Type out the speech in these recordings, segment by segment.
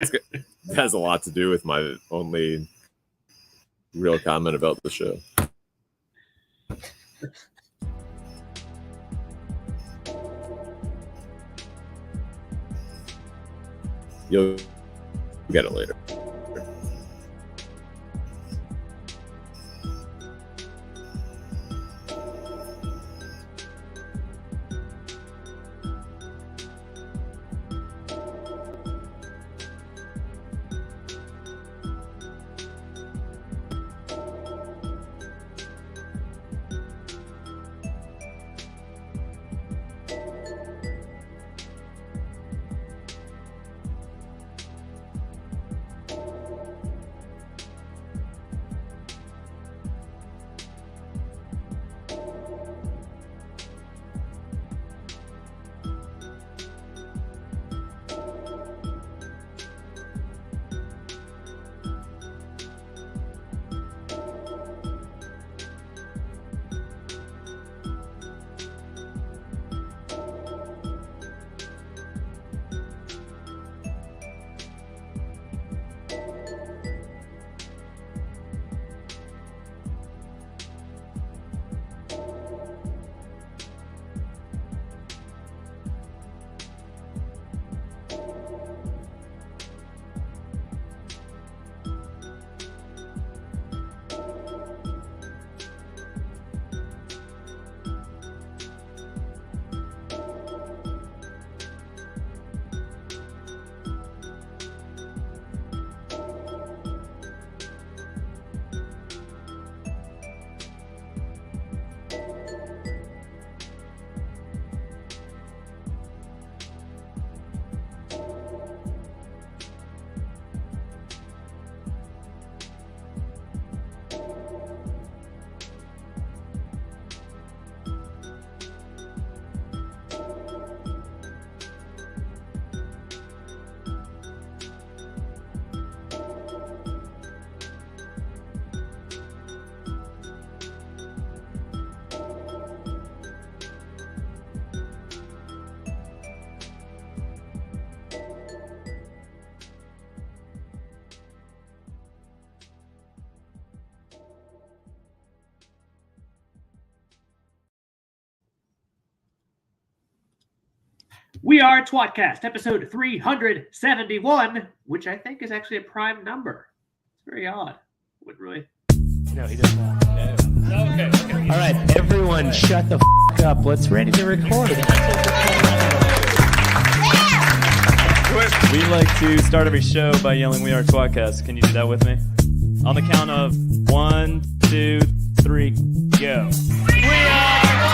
It has a lot to do with my only real comment about the show. You'll get it later. We are tWoTcast, episode 371, which I think is actually a prime number. It's very odd. Wouldn't really. No, he does not. No. Okay. All right, everyone, shut the f*** up. Let's ready to record. We like to start every show by yelling, "We are tWoTcast." Can you do that with me? On the count of 1, 2, 3, go. We are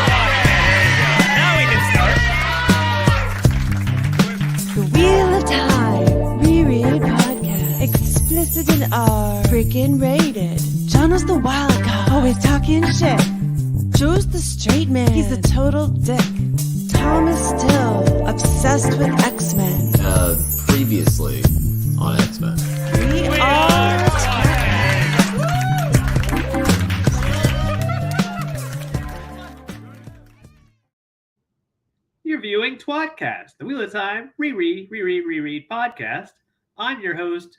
tWoTcast. Now we can start. The Wheel of Time Reread Podcast. Explicit in R. Freaking rated. Jono's the wild card. Always talking shit. Joe's the straight man. He's a total dick. Tom is still obsessed with X-Men. Previously on X-Men. We are You're viewing tWoTcast, the Wheel of Time Reread podcast. I'm your host,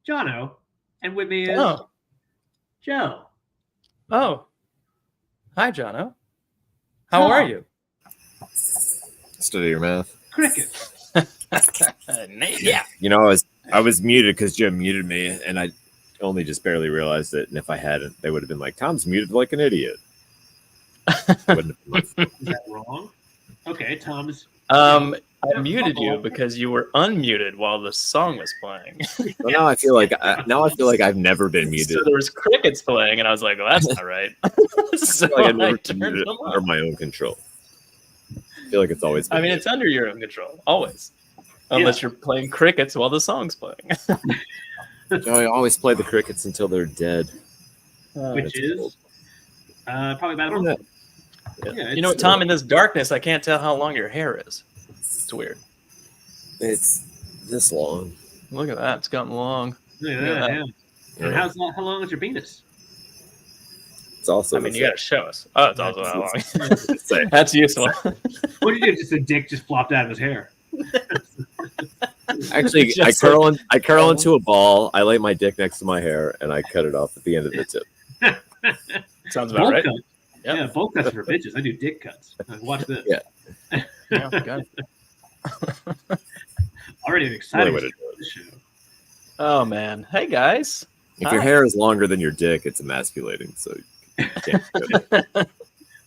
Jono, and with me is Joe. Oh. Hi, Jono. How are you? Study your math. Cricket. Yeah. You know, I was muted because Jim muted me, and I only just barely realized it. And if I hadn't, they would have been like, "Tom's muted like an idiot." Wouldn't have been my fault. Is that wrong? Okay, Tom's. I muted you because you were unmuted while the song was playing. Well, now I feel like I've never been muted. So there was crickets playing, and I was like, "Well, that's not right." So I feel like I've never turned been muted them under off. my own control. I feel like it's always been I mean, it's under your own control, always. Unless you're playing crickets while the song's playing. I always play the crickets until they're dead. Which is probably about a I don't month. know. Yeah, You know what, Tom? In this darkness, I can't tell how long your hair is. It's weird. It's this long. Look at that. It's gotten long. Yeah, Look at that. yeah. And how long is your penis? It's also. I mean, you got to show us. Oh, it's also that long. Say, That's useful. What did you do? Just a dick just flopped out of his hair. Actually, I curl into a ball. I lay my dick next to my hair, and I cut it off at the end of the tip. Sounds about right. Cut. Yep. Yeah, bowl cuts for bitches. I do dick cuts. Watch this. Yeah. Yeah, good. Already an exciting Really show. Oh man. Hey guys. If your hair is longer than your dick, it's emasculating. So you can't do it.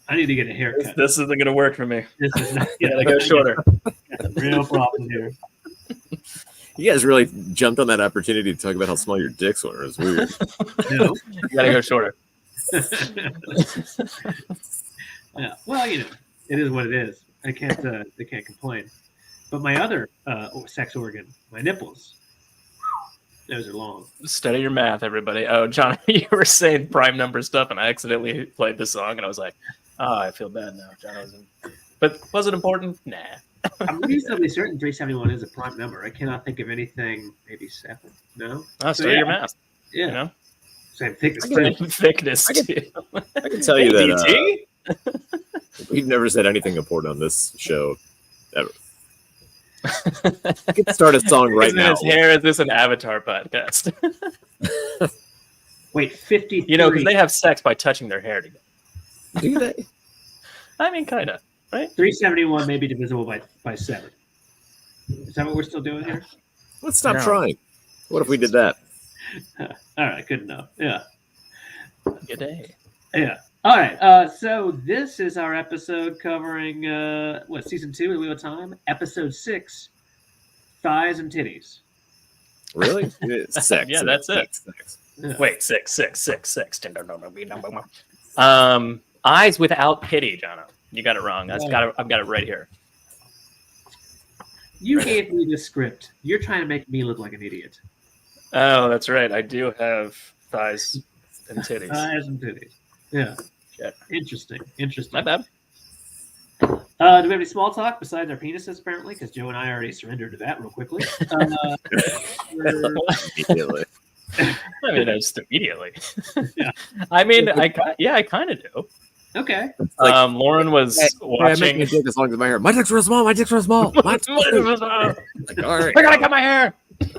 I need to get a haircut. This isn't gonna work for me. This is not Gotta go shorter. Got a real problem here. You guys really jumped on that opportunity to talk about how small your dicks were. It's weird. No. You gotta go shorter. Yeah. Well, it is what it is. I can't complain. But my other sex organ, my nipples, those are long. Study your math, everybody. Oh, John, you were saying prime number stuff, and I accidentally played the song, and I was like, "Oh, I feel bad now." John wasn't, but was it important? Nah. I'm reasonably certain 371 is a prime number. I cannot think of anything. Maybe 7. No. Oh, study your math. Yeah. You know, Same thickness. same thickness. I can tell you that we've never said anything important on this show ever. I could start a song right now. His hair, is this an Avatar podcast? Wait, 53. Because they have sex by touching their hair together. Do they? I mean, kind of, right? 371 may be divisible by 7. Is that what we're still doing here? Let's stop trying. What if we did that? All right, good enough. Yeah. Good day. Yeah. All right. So this is our episode covering season 2 of Wheel of Time, episode 6, thighs and titties. Really? Sex. Yeah, that's it. Sex. Yeah. Wait, six. Eyes without pity, Jono. You got it wrong. I've got it right here. You gave me the script. You're trying to make me look like an idiot. Oh, that's right. I do have thighs and titties. Thighs and titties. Yeah. Shit. Interesting. My bad. Do we have any small talk besides our penises, apparently? Because Joe and I already surrendered to that real quickly. Immediately. I mean, just immediately. Yeah. I mean, I kind of do. Okay. Lauren was watching. I make my dick as long as my hair. My dick's real small. My dick's real small. Like, all right. I gotta cut my hair.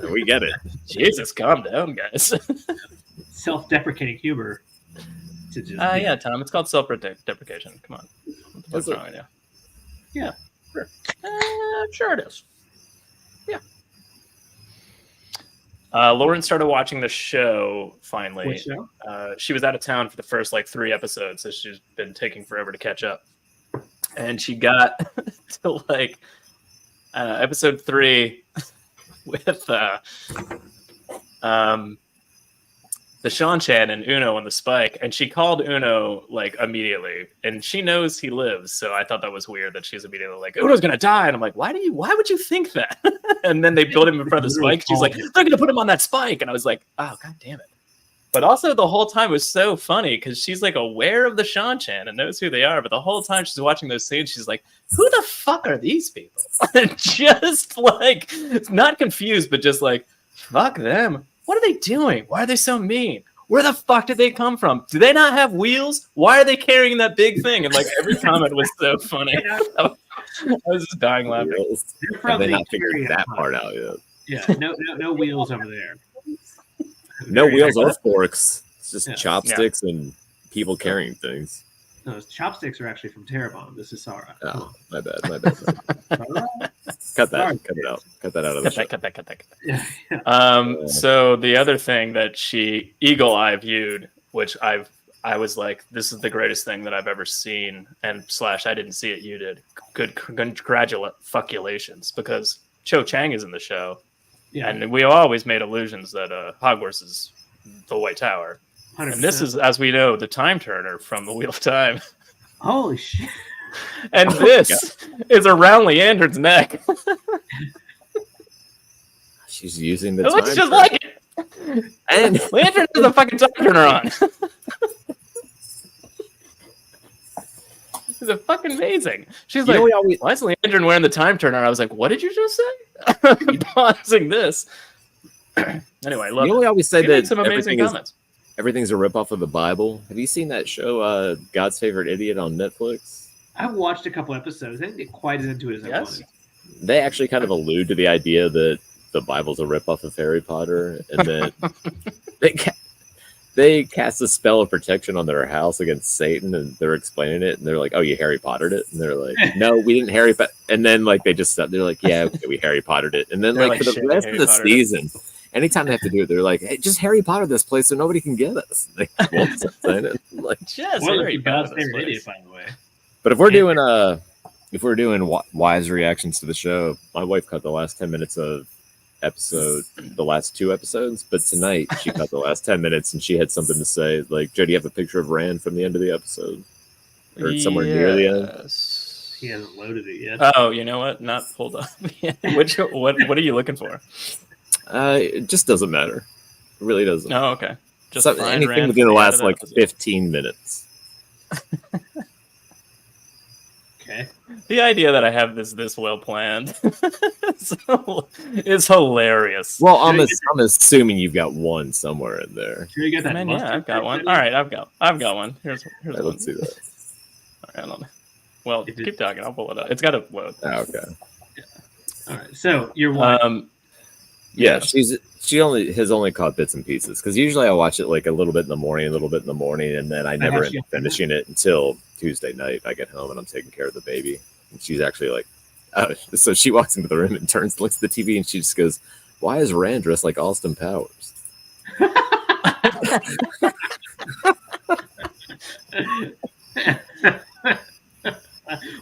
We get it. Jesus, calm down, guys. Self-deprecating humor. To just Yeah, Tom. It's called self-deprecation. Come on. What's wrong with you? Yeah. Sure. Sure it is. Yeah. Lauren started watching the show finally. What show? She was out of town for the first 3 episodes, so she's been taking forever to catch up. And she got to episode 3 with the Sean-chan and Uno on the spike, and she called Uno immediately, and she knows he lives, so I thought that was weird that she's immediately like, Uno's gonna die, and I'm like, why would you think that? And then they build him in front of the spike. She's like, they're gonna put him on that spike, and I was like, oh god damn it. But also the whole time was so funny because she's aware of the Sean-chan and knows who they are, but the whole time she's watching those scenes, she's like, who the fuck are these people? Just not confused, but just fuck them. What are they doing? Why are they so mean? Where the fuck did they come from? Do they not have wheels? Why are they carrying that big thing? And every comment was so funny. I was just dying laughing. They're from They the not figured area that part. part out yet. Yeah, no wheels over there. No wheels or forks. It's just Yeah. chopsticks and people carrying things. No, those chopsticks are actually from Terabon. This is Sarah. Oh, my bad. Cut that. Sorry. Cut it out. Cut that out of the show. Cut that. Yeah. So the other thing that she eagle eye viewed, which I was like, this is the greatest thing that I've ever seen, and / I didn't see it, you did. Good congratulations, because Cho Chang is in the show, Yeah. and we always made illusions that Hogwarts is the White Tower, 100%. and this is, as we know, the Time Turner from the Wheel of Time, Holy shit. and this is around Leandrin's neck. She's using the It looks time just for- like it. And Leandrin has a fucking Time Turner on. This is fucking amazing. She's You know, like, we always- why is Leandrin wearing the Time Turner? I was like, what did you just say? I'm pausing this. Anyway, look. we always say She made that some amazing comments. everything's a ripoff of the Bible. Have you seen that show, God's Favorite Idiot, on Netflix? I watched a couple episodes. I didn't get quite as into it as I Yes. wanted. They actually kind of allude to the idea that the Bible's a ripoff of Harry Potter, and then they cast a spell of protection on their house against Satan, and they're explaining it, and they're like, "Oh, you Harry Pottered it?" And they're like, "No, we didn't Harry Potter." And then like they just stopped. They're like, "Yeah, okay, we Harry Pottered it." And then They're like for like, the "Shit, rest Harry of the Pottered it." season, anytime they have to do it, they're like, "Hey, just Harry Potter this place so nobody can get us." They won't stop saying it. Like, Just Well, Harry you guys, Potter they're this an idiot, place. by the way. but if we're doing wise reactions to the show, my wife cut the last 10 minutes of the last 2 episodes, but tonight she cut the last 10 minutes and she had something to say. Like, Joe, do you have a picture of Rand from the end of the episode? Or somewhere near the end? He hasn't loaded it yet. Oh, you know what? Not pulled up. What are you looking for? It just doesn't matter. It really doesn't. Oh, okay. Just find Anything Rand within the from last end of like episode. 15 minutes. Okay. The idea that I have this well planned is hilarious. Well, I'm assuming you've got one somewhere in there. Sure, you got that Man, yeah, mustard I've got one. ready? All right, I've got one. Here's Right, one. let's see that. All right, hold on. Well, Is it- keep talking. I'll pull it up. It's got to load. Oh, okay. All right. So you're one. Yeah, she has only caught bits and pieces because usually I watch it like a little bit in the morning, and then I never end up finishing it until Tuesday night. I get home and I'm taking care of the baby, and she's actually like, so she walks into the room and turns, looks at the TV, and she just goes, "Why is Rand dressed like Austin Powers?"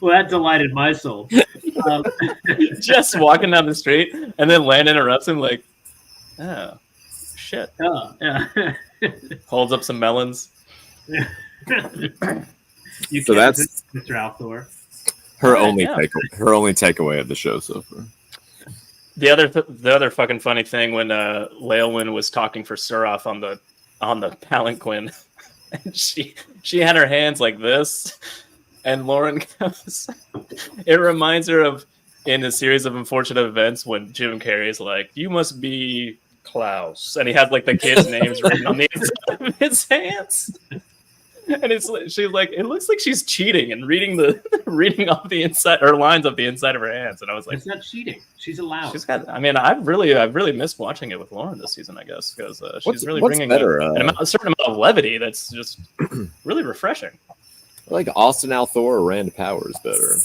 Well, that delighted my soul. Just walking down the street, and then Land interrupts him like, "Oh, shit!" Yeah. Holds up some melons. You So can't that's- resist Mr. Althor. Her Yeah, only yeah. takeaway of the show so far. The other fucking funny thing when Leolwyn was talking for Suroth on the palanquin, and she had her hands like this, and Lauren goes, it reminds her of in a series of unfortunate events when Jim Carrey's like, "You must be Klaus," and he has like the kids' names written on the inside of his hands. And she's like, it looks like she's cheating and reading off the inside or lines off the inside of her hands. And I was like, It's not cheating. She's allowed. she's got. I mean, I've really missed watching it with Lauren this season. I guess because she's really what's bringing better, a certain amount of levity that's just really refreshing. I like Austin Althor or Rand Powers better.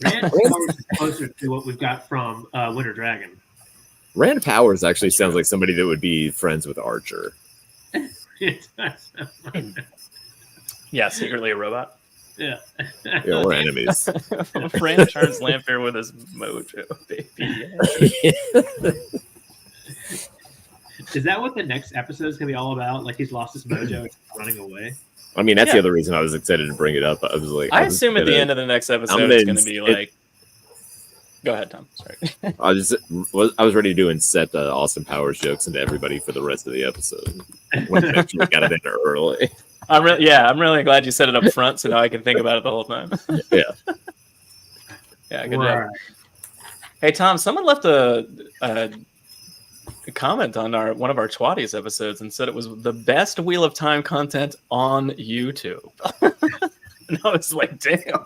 Rand Powers is closer to what we've got from Winter Dragon. Rand Powers actually sounds like somebody that would be friends with Archer. Yeah, secretly a robot. Yeah. Yeah, we're enemies. Fran turns Lamphere with his mojo, baby. Is that what the next episode is going to be all about? Like he's lost his mojo and he's running away? I mean, that's Yeah. the other reason I was excited to bring it up. I was like, I assume at the end of the next episode it's going to be like. Go ahead, Tom. Sorry. I was ready to do and set Austin Powers jokes into everybody for the rest of the episode. When I actually got it in early. I'm really glad you set it up front, so now I can think about it the whole time. Yeah. Yeah, good Right. job. Hey, Tom, someone left a comment on one of our tWoTcast episodes and said it was the best Wheel of Time content on YouTube. And I was like, damn.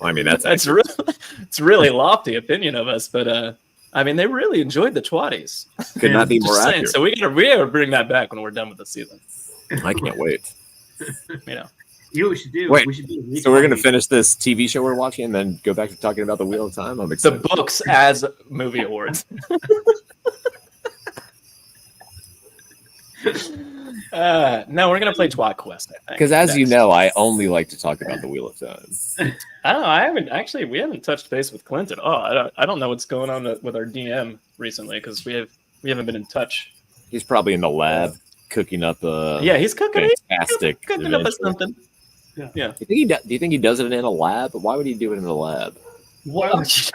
I mean, that's It's really lofty opinion of us, but I mean, they really enjoyed the tWoTcast. could not be Just more saying, accurate. so we gotta bring that back when we're done with the season. I can't wait. You know, You know what we should do? Wait, We should do So we're gonna finish this TV show we're watching and then go back to talking about the Wheel of Time. I'm the excited. books as movie awards. No, we're gonna play tWoTcast, I think. Because as you next. know, I only like to talk about the Wheel of Time. I don't know. We haven't touched base with Clint at all. I don't know what's going on with our DM recently because we haven't been in touch. He's probably in the lab cooking up a Yeah, he's cooking. fantastic He's cooking up adventure. something. Do you think he does it in a lab? Why would he do it in a lab? What?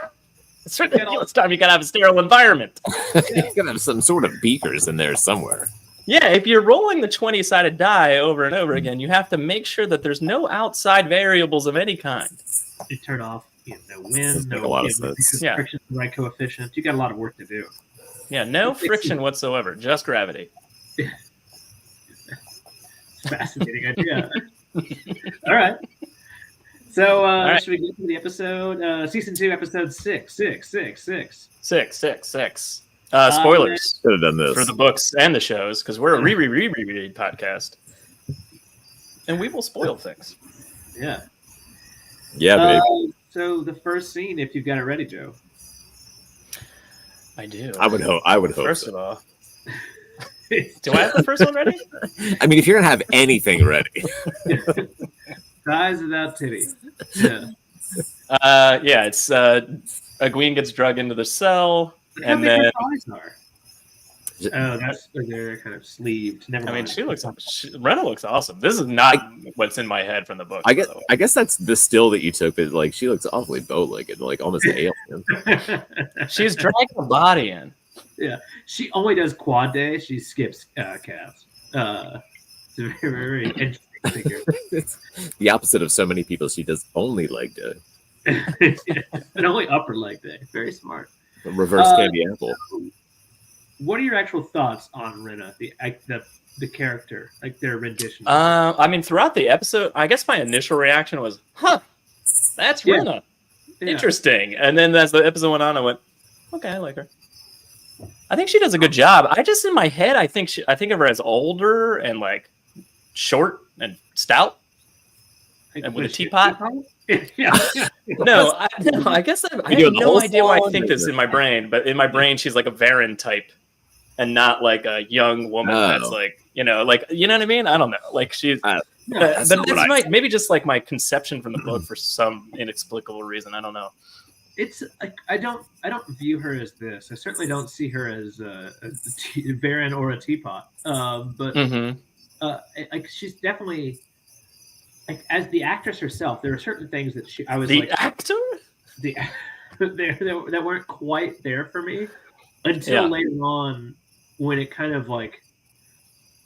It's ridiculous. Time you gotta have a sterile environment. He's gonna have some sort of beakers in there somewhere. Yeah, if you're rolling the 20-sided die over and over again, you have to make sure that there's no outside variables of any kind. You turn off no Doesn't wind, make no a lot of sense. Yeah. friction, the right coefficient. You got a lot of work to do. Yeah, no friction whatsoever, just gravity. Fascinating idea. All right. So right. should we get to the episode? Season 2, episode 6. Six. Spoilers Could have done this for the books and the shows because we're a reread podcast, and we will spoil things. Yeah. Yeah, baby. So the first scene, if you've got it ready, Joe. I do. I would hope. First so. of all, do I have the first one ready? I mean, if you're gonna have anything ready, Thighs without titty. Yeah. Yeah. It's Egwene gets drugged into the cell, and How big then her thighs are. Oh, they're kind of sleeved. Never mind. I mean, Rena looks awesome. This is not what's in my head from the book. I guess that's the still that you took, but like she looks awfully bow-legged, like almost an alien. She's dragging the body in. Yeah, she only does quad day. She skips calves. It's a very, very interesting figure. It's the opposite of so many people. She does only leg day. And only upper leg day. Very smart. Reverse candy apple. What are your actual thoughts on Rena, the character, like their rendition? I mean, throughout the episode, I guess my initial reaction was, "Huh, that's Rena. Yeah. Interesting." And then as the episode went on, I went, "Okay, I like her." I think she does a good job. I just in my head, I think of her as older and like short and stout, and with a teapot. Yeah. No, I guess I have no idea why I think this in my brain, but in my brain, she's like a Varen type, and not like a young woman that's like you know what I mean? I don't know. Like she's, but that's maybe just like my conception from the book for some inexplicable reason. I don't know. It's like I don't view her as this. I certainly don't see her as a Varen or a teapot. But like she's definitely. Like, as the actress herself, there are certain things that I was the like actor that weren't quite there for me until later on when it kind of like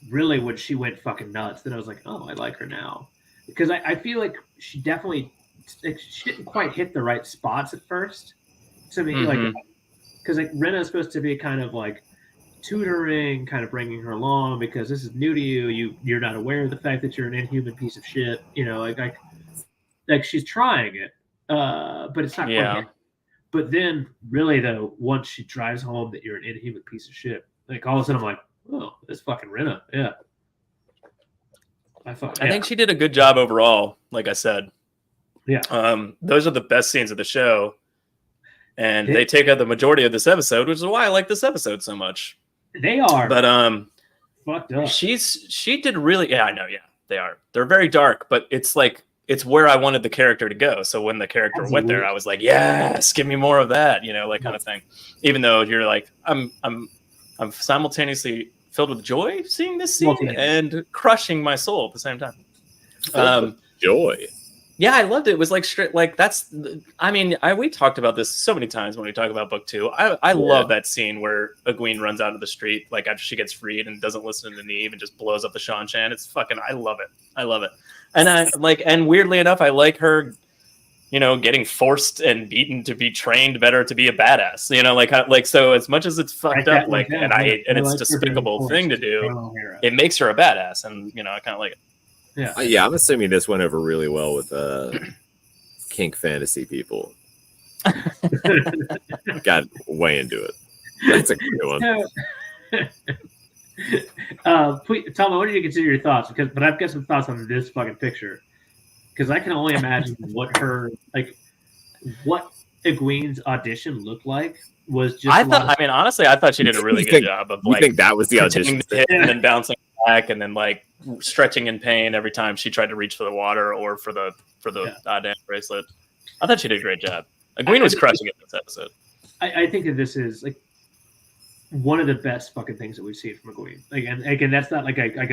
really when she went fucking nuts. Then I was like, oh, I like her now because I feel like she definitely she didn't quite hit the right spots at first to me, like because like Rena is supposed to be kind of like tutoring, kind of bringing her along because this is new to you. You're not aware of the fact that you're an inhuman piece of shit. You know, like she's trying it, but it's not. Yeah. But then, really though, once she drives home that you're an inhuman piece of shit, like all of a sudden I'm like, oh, this fucking Rena, yeah. I think she did a good job overall. Like I said, yeah. Those are the best scenes of the show, and they take out the majority of this episode, which is why I like this episode so much. They are, but fucked up. She did really. Yeah, I know. Yeah, they are. They're very dark, but it's like it's where I wanted the character to go. So when the character went there, I was like, yes, give me more of that. You know, like kind of thing. Even though you're like, I'm simultaneously filled with joy seeing this scene and crushing my soul at the same time. Joy. Yeah, I loved it. It was like straight, like that's. I mean, we talked about this so many times when we talk about book 2. I love that scene where Egwene runs out of the street, like after she gets freed and doesn't listen to Nynaeve and just blows up the Shan-Chan. It's fucking. I love it. And I like, and weirdly enough, I like her, you know, getting forced and beaten to be trained better to be a badass. You know, like so. As much as it's fucked up, like, and it's a despicable thing to do, it makes her a badass, and you know, I kind of like it. Yeah, I'm assuming this went over really well with kink fantasy people. Got way into it. That's a good one. Please, Tom, I want you to consider your thoughts but I've got some thoughts on this fucking picture because I can only imagine what Egwene's audition looked like. Was just honestly, I thought she did a really good job of like. You think that was the audition? And then bouncing back, and then like stretching in pain every time she tried to reach for the water or for the damn bracelet. I thought she did a great job. Egwene was crushing it this episode. I think that this is like one of the best fucking things that we've seen from Egwene. Like, and again, that's not like a like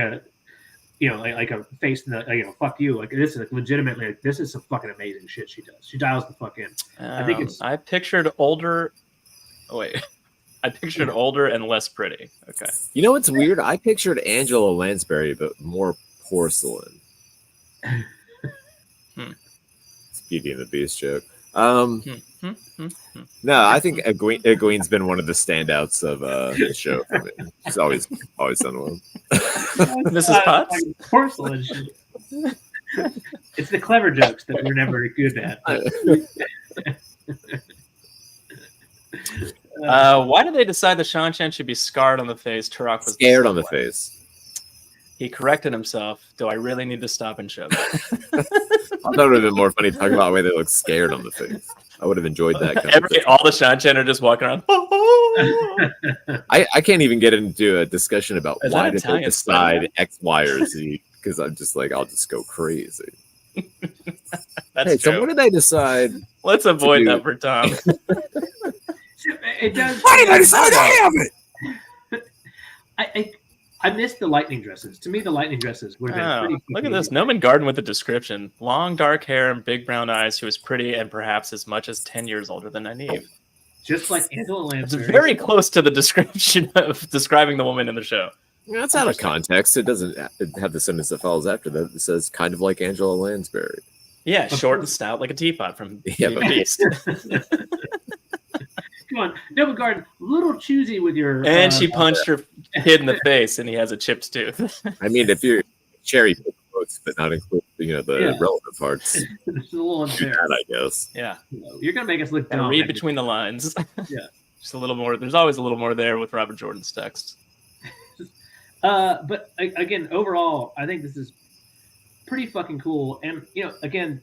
a face in the fuck you. Like this is like legitimately like this is some fucking amazing shit she does. She dials the fuck in. I think it's. I pictured older. Oh, wait. I pictured older and less pretty. Okay. You know what's weird? I pictured Angela Lansbury, but more porcelain. It's Beauty and the Beast joke. No, I think Egwene's been one of the standouts of the show for me. She's always done well. Mrs. Potts? Porcelain shit. It's the clever jokes that we're never good at. Why did they decide that Shan-Chan should be scarred on the face? Turok was scared on the face. He corrected himself. Do I really need to stop and show that? I thought it would have been more funny talking about the way they look scared on the face. I would have enjoyed that. All the Shan-Chan are just walking around. I can't even get into a discussion about why did they decide X, Y, or Z, because I'm just like, I'll just go crazy. That's true. So what did they decide? Let's avoid that for Tom. It does. Why did I decide to have it? I missed the lightning dresses. To me, the lightning dresses would have been pretty. Look at this. Noman Garden with the description. Long dark hair and big brown eyes. Who is pretty and perhaps as much as 10 years older than Nynaeve. Just like Angela Lansbury. It's very close to the description of describing the woman in the show. That's out of context. It doesn't have the sentence that follows after that. It says kind of like Angela Lansbury. Yeah, short and stout like a teapot from Beast. Come on, Noble Garden, a little choosy with your. And she punched her kid in the face, and he has a chipped tooth. I mean, if you're cherry pick quotes, but not include the relevant parts. It's a little unfair. I guess. Yeah, you're gonna make us look dumb. And read between the lines. Yeah, just a little more. There's always a little more there with Robert Jordan's text. But again, overall, I think this is pretty fucking cool. And again,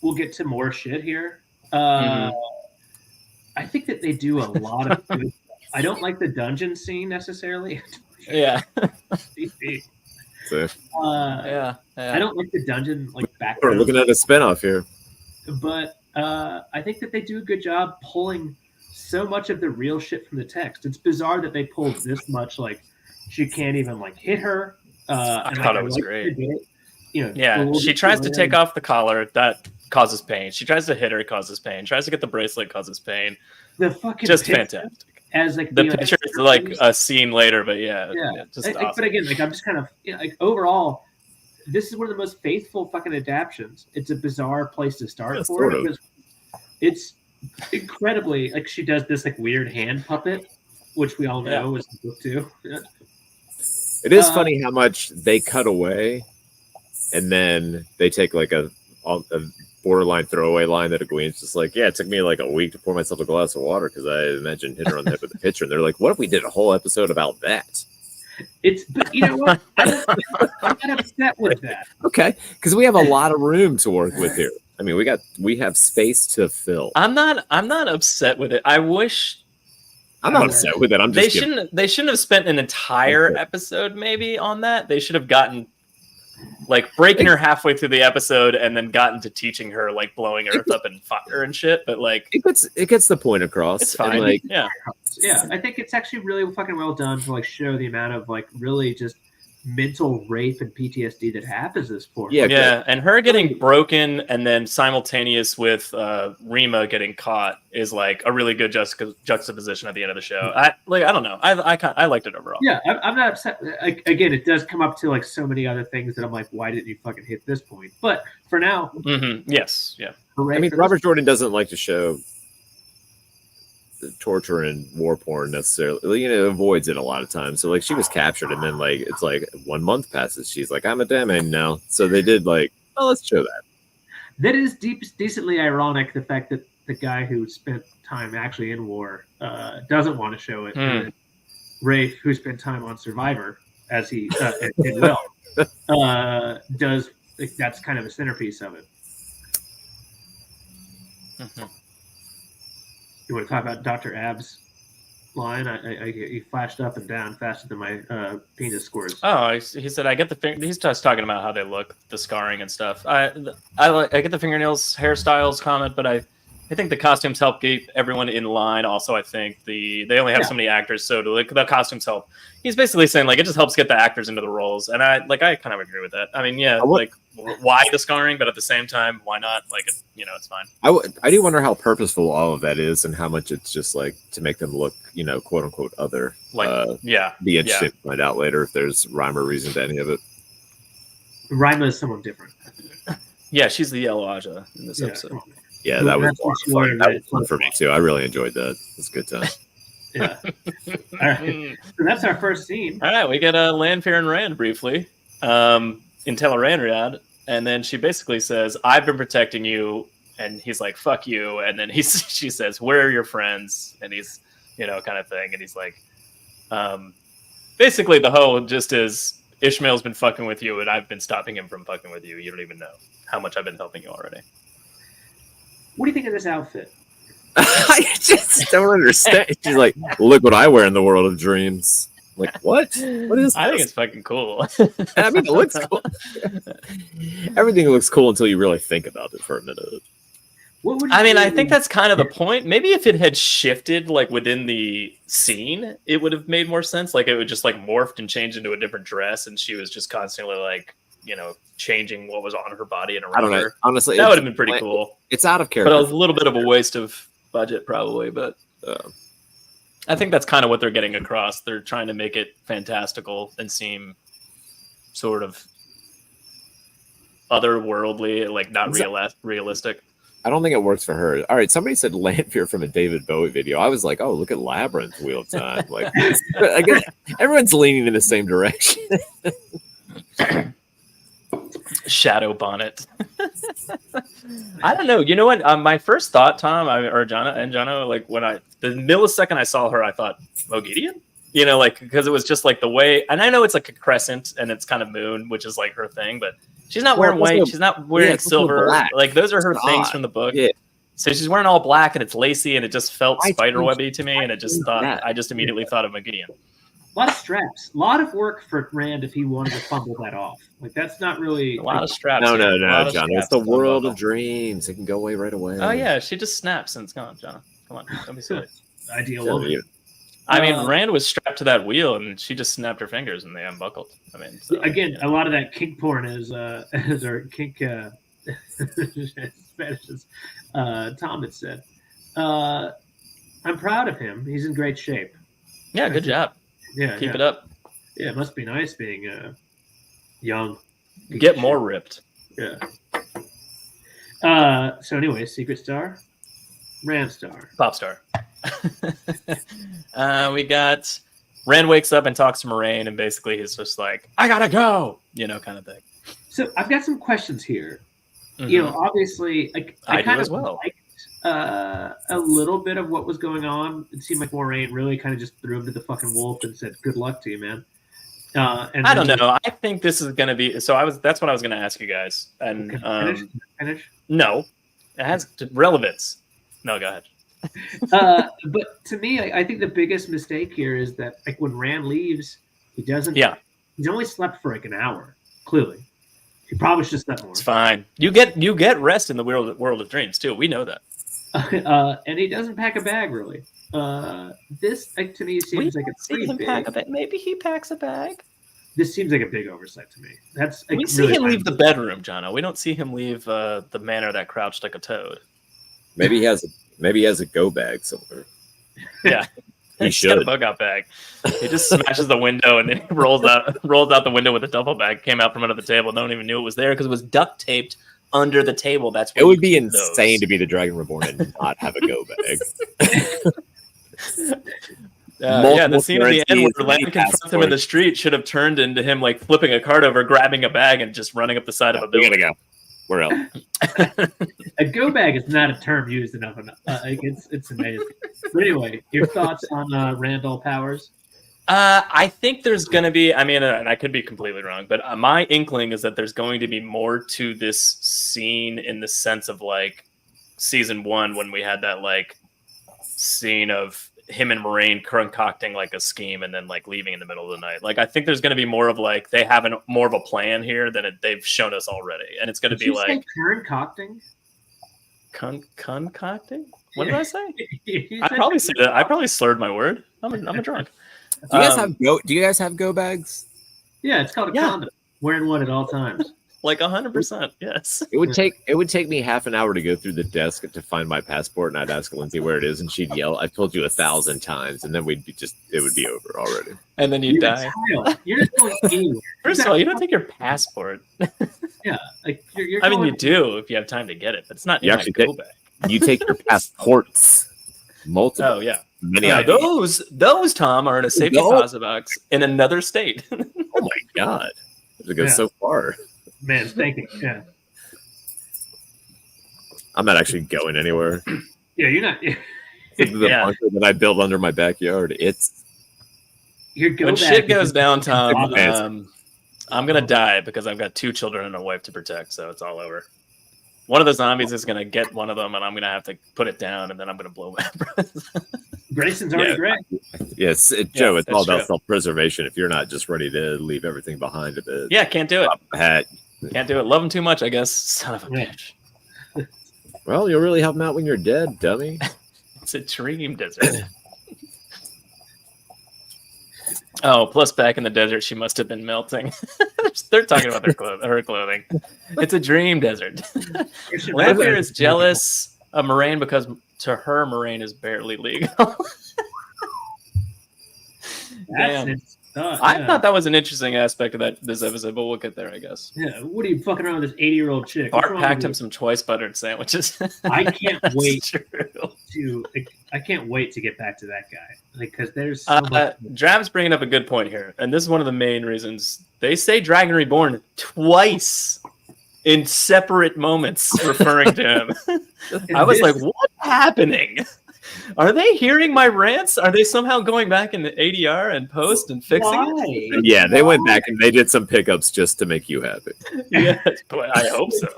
we'll get to more shit here. I think that they do a lot of good stuff. I don't like the dungeon scene necessarily. Yeah. I don't like the dungeon background. We're looking at a spinoff here. But I think that they do a good job pulling so much of the real shit from the text. It's bizarre that they pulled this much. She can't even hit her. I thought it was great. She tries to take off the collar. That causes pain. She tries to hit her, it causes pain. Tries to get the bracelet, causes pain. The fucking just fantastic. As the picture is a scene later, but just awesome. But again, I'm just kind of overall, this is one of the most faithful fucking adaptions. It's a bizarre place to start for it because it's incredibly she does this weird hand puppet, which we all know is the book too. It is funny how much they cut away, and then they take a borderline throwaway line that Egwene's just it took me a week to pour myself a glass of water because I imagined hitting her on the head with a pitcher. And they're like, what if we did a whole episode about that? But you know what? I'm not upset with that. Okay, because we have a lot of room to work with here. I mean, we have space to fill. I'm not upset with it. I wish. I'm not upset with it. They shouldn't have spent an entire episode maybe on that. They should have gotten breaking her halfway through the episode and then gotten to teaching her blowing Earth up and fire and shit. But it gets the point across. It's fine. I think it's actually really fucking well done to show the amount of really just mental rape and PTSD that happens this for her. Yeah, and her getting broken and then simultaneous with Rima getting caught is a really good juxtaposition at the end of the show. I don't know. I liked it overall. Yeah, I'm not upset. Again, it does come up to so many other things that I'm why didn't you fucking hit this point? But for now, yes, yeah. I mean, Robert Jordan doesn't like to show torture and war porn necessarily. Avoids it a lot of times. So she was captured, and then it's 1 month passes. She's I'm a damn now. So they did let's show that. That is decently ironic. The fact that the guy who spent time actually in war doesn't want to show it. And Rafe, who spent time on Survivor, as he did well, does. That's kind of a centerpiece of it. Mm-hmm. You want to talk about Dr. Ab's line? He flashed up and down faster than my penis scores. Oh, he said, I get the finger. He's just talking about how they look, the scarring and stuff. I get the fingernails, hairstyles comment, but I think the costumes help keep everyone in line. Also, I think they only have so many actors, so the costumes help. He's basically saying it just helps get the actors into the roles, and I kind of agree with that. I mean, why the scarring, but at the same time, why not? It's fine. I do wonder how purposeful all of that is, and how much it's just to make them look, quote unquote, other. Be interesting to find out later if there's rhyme or reason to any of it. Rhyma is someone different. Yeah, she's the yellow Aja in this episode. Yeah, that was fun. That was fun for me too. I really enjoyed that. It was a good time. Yeah. All right. So that's our first scene. All right, we get Lanfear and Rand briefly in Tel'aran'rhiod. And then she basically says, I've been protecting you. And he's like, fuck you. And then she says, where are your friends? And he's, kind of thing. And he's like, basically the whole just is Ishmael's been fucking with you and I've been stopping him from fucking with you. You don't even know how much I've been helping you already. What do you think of this outfit? I just don't understand. She's like, look what I wear in the world of dreams. I'm like, what? What is this? I think it's fucking cool. I mean, it looks cool. Everything looks cool until you really think about it for a minute. I think that's kind of the point. Maybe if it had shifted like within the scene, it would have made more sense. Like it would just like morphed and changed into a different dress, and she was just constantly like, changing what was on her body and around I don't know. her. Honestly, that would have been pretty cool. It's out of character, but it was a little bit of a waste of budget, probably. But I think that's kind of what they're getting across. They're trying to make it fantastical and seem sort of otherworldly, like not realistic. I don't think it works for her. All right, somebody said Lanfear from a David Bowie video. I was like, oh, look at Labyrinth, Wheel of Time. Like, I guess everyone's leaning in the same direction. Shadow bonnet. I don't know. You know what? My first thought, Tom, or Jono, like the millisecond I saw her, I thought Mogideon. Because it was just like the way, and I know it's like a crescent and it's kind of moon, which is like her thing, but she's not wearing white. She's not wearing silver. Like those are her things from the book. Yeah. So she's wearing all black and it's lacy and it just felt spiderwebby to me. And I just immediately thought of Mogideon. A lot of straps, a lot of work for Rand if he wanted to fumble that off. Like that's not really a lot of straps. No, John. It's the world of dreams. It can go away right away. Oh yeah, she just snaps and it's gone, John. Come on, don't be silly. Ideal woman. I mean, Rand was strapped to that wheel, and she just snapped her fingers, and they unbuckled. I mean, again, a lot of that kink porn is or kink Spanish, as Tom had said. I'm proud of him. He's in great shape. Yeah, good job. Yeah, keep it up. Yeah, it must be nice being young. Get more ripped. Yeah. So anyway, Secret Star, Ram Star, Pop Star. We got Rand wakes up and talks to Moraine, and basically he's just like, I gotta go, kind of thing. So I've got some questions here. Mm-hmm. Obviously, I kind of liked a little bit of what was going on. It seemed like Moraine really kind of just threw him to the fucking wolf and said, "Good luck to you, man." And I don't know. I think this is going to be. So that's what I was going to ask you guys. And finish? No, it has relevance. No, go ahead. But to me, I think the biggest mistake here is that like when Rand leaves, he doesn't. Yeah, he's only slept for like an hour. Clearly, he probably should have slept more. It's fine. You get rest in the world of dreams too. We know that. And he doesn't pack a bag really. This to me seems like a pretty big. Pack a bag. Maybe he packs a bag. This seems like a big oversight to me. That's we see him leave the bedroom, Jono. We don't see him leave the manor that crouched like a toad. Maybe he has a go bag somewhere. Yeah, he's got a bug out bag. He just smashes the window and then he rolls out the window with a duffel bag. Came out from under the table. No one even knew it was there because it was duct taped under the table. That's it would be insane to be the Dragon Reborn and not have a go bag. The scene at the end where Lan confronts him in the street should have turned into him like flipping a cart over, grabbing a bag, and just running up the side of a building. We gotta go. Where else? A go bag is not a term used enough. It's amazing. But anyway, your thoughts on Randall Powers? I think there's going to be, and I could be completely wrong, but my inkling is that there's going to be more to this scene in the sense of like season 1 when we had that like scene of him and Moraine concocting like a scheme and then like leaving in the middle of the night. Like I think there's going to be more of like they have more of a plan here than they've shown us already, and it's going to be like concocting. Concocting? What did I say? I probably said that. I probably slurred my word. I'm a drunk. Do you guys have go bags? Yeah, it's called a condom. Wearing one at all times. Like 100%, yes. It would take me half an hour to go through the desk to find my passport, and I'd ask Lindsay where it is, and she'd yell, "I've told you 1,000 times," and then it would be over already. And then you'd die. You're just going anywhere. First of all, you don't take your passport. Yeah, like you're you do if you have time to get it, but it's not. You actually go bag. You take your passports. Multiple. Oh yeah. Many those Tom are in a safe deposit box in another state. Oh my god. It goes so far. man's thinking. Yeah. I'm not actually going anywhere. Yeah, you're not. The bunker that I built under my backyard. When shit goes down, Tom, I'm gonna die because I've got 2 children and a wife to protect. So it's all over. One of the zombies is gonna get one of them, and I'm gonna have to put it down, and then I'm gonna blow my breath. Grayson's already great. Yes, Joe. It's all about self-preservation. If you're not just ready to leave everything behind at the can't do it. Hat. Can't do it. Love him too much, I guess. Son of a bitch. Well, you'll really help him out when you're dead, dummy. It's a dream desert. Oh, plus back in the desert, she must have been melting. They're talking about her clothing. It's a dream desert. Lampier is jealous of Moraine because to her, Moraine is barely legal. Damn. I thought that was an interesting aspect of this episode, but we'll get there, I guess. Yeah, what are you fucking around with this 80-year-old chick? Bart packed him some choice buttered sandwiches. I can't wait I can't wait to get back to that guy. Because there's so much. Drav's bringing up a good point here, and this is one of the main reasons they say Dragon Reborn twice in separate moments, referring to him. I was like, what's happening? Are they hearing my rants? Are they somehow going back in the ADR and post and fixing it? Yeah, they went back and they did some pickups just to make you happy. Yes, but I hope so.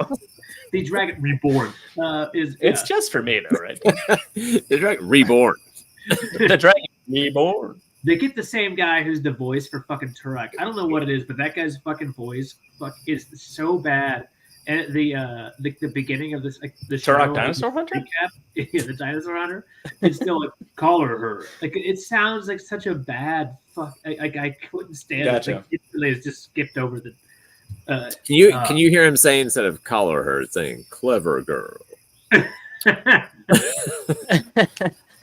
The Dragon Reborn it's just for me though, right? The Dragon Reborn. The Dragon Reborn. They get the same guy who's the voice for fucking Turek. I don't know what it is, but that guy's fucking voice is so bad. And the beginning of this the show, Turok Dinosaur Hunter? The Dinosaur Hunter. It's still like call her. Like it sounds like such a bad fuck. I couldn't stand it. Like, it just skipped over the. Can you hear him saying instead of collar her, saying clever girl?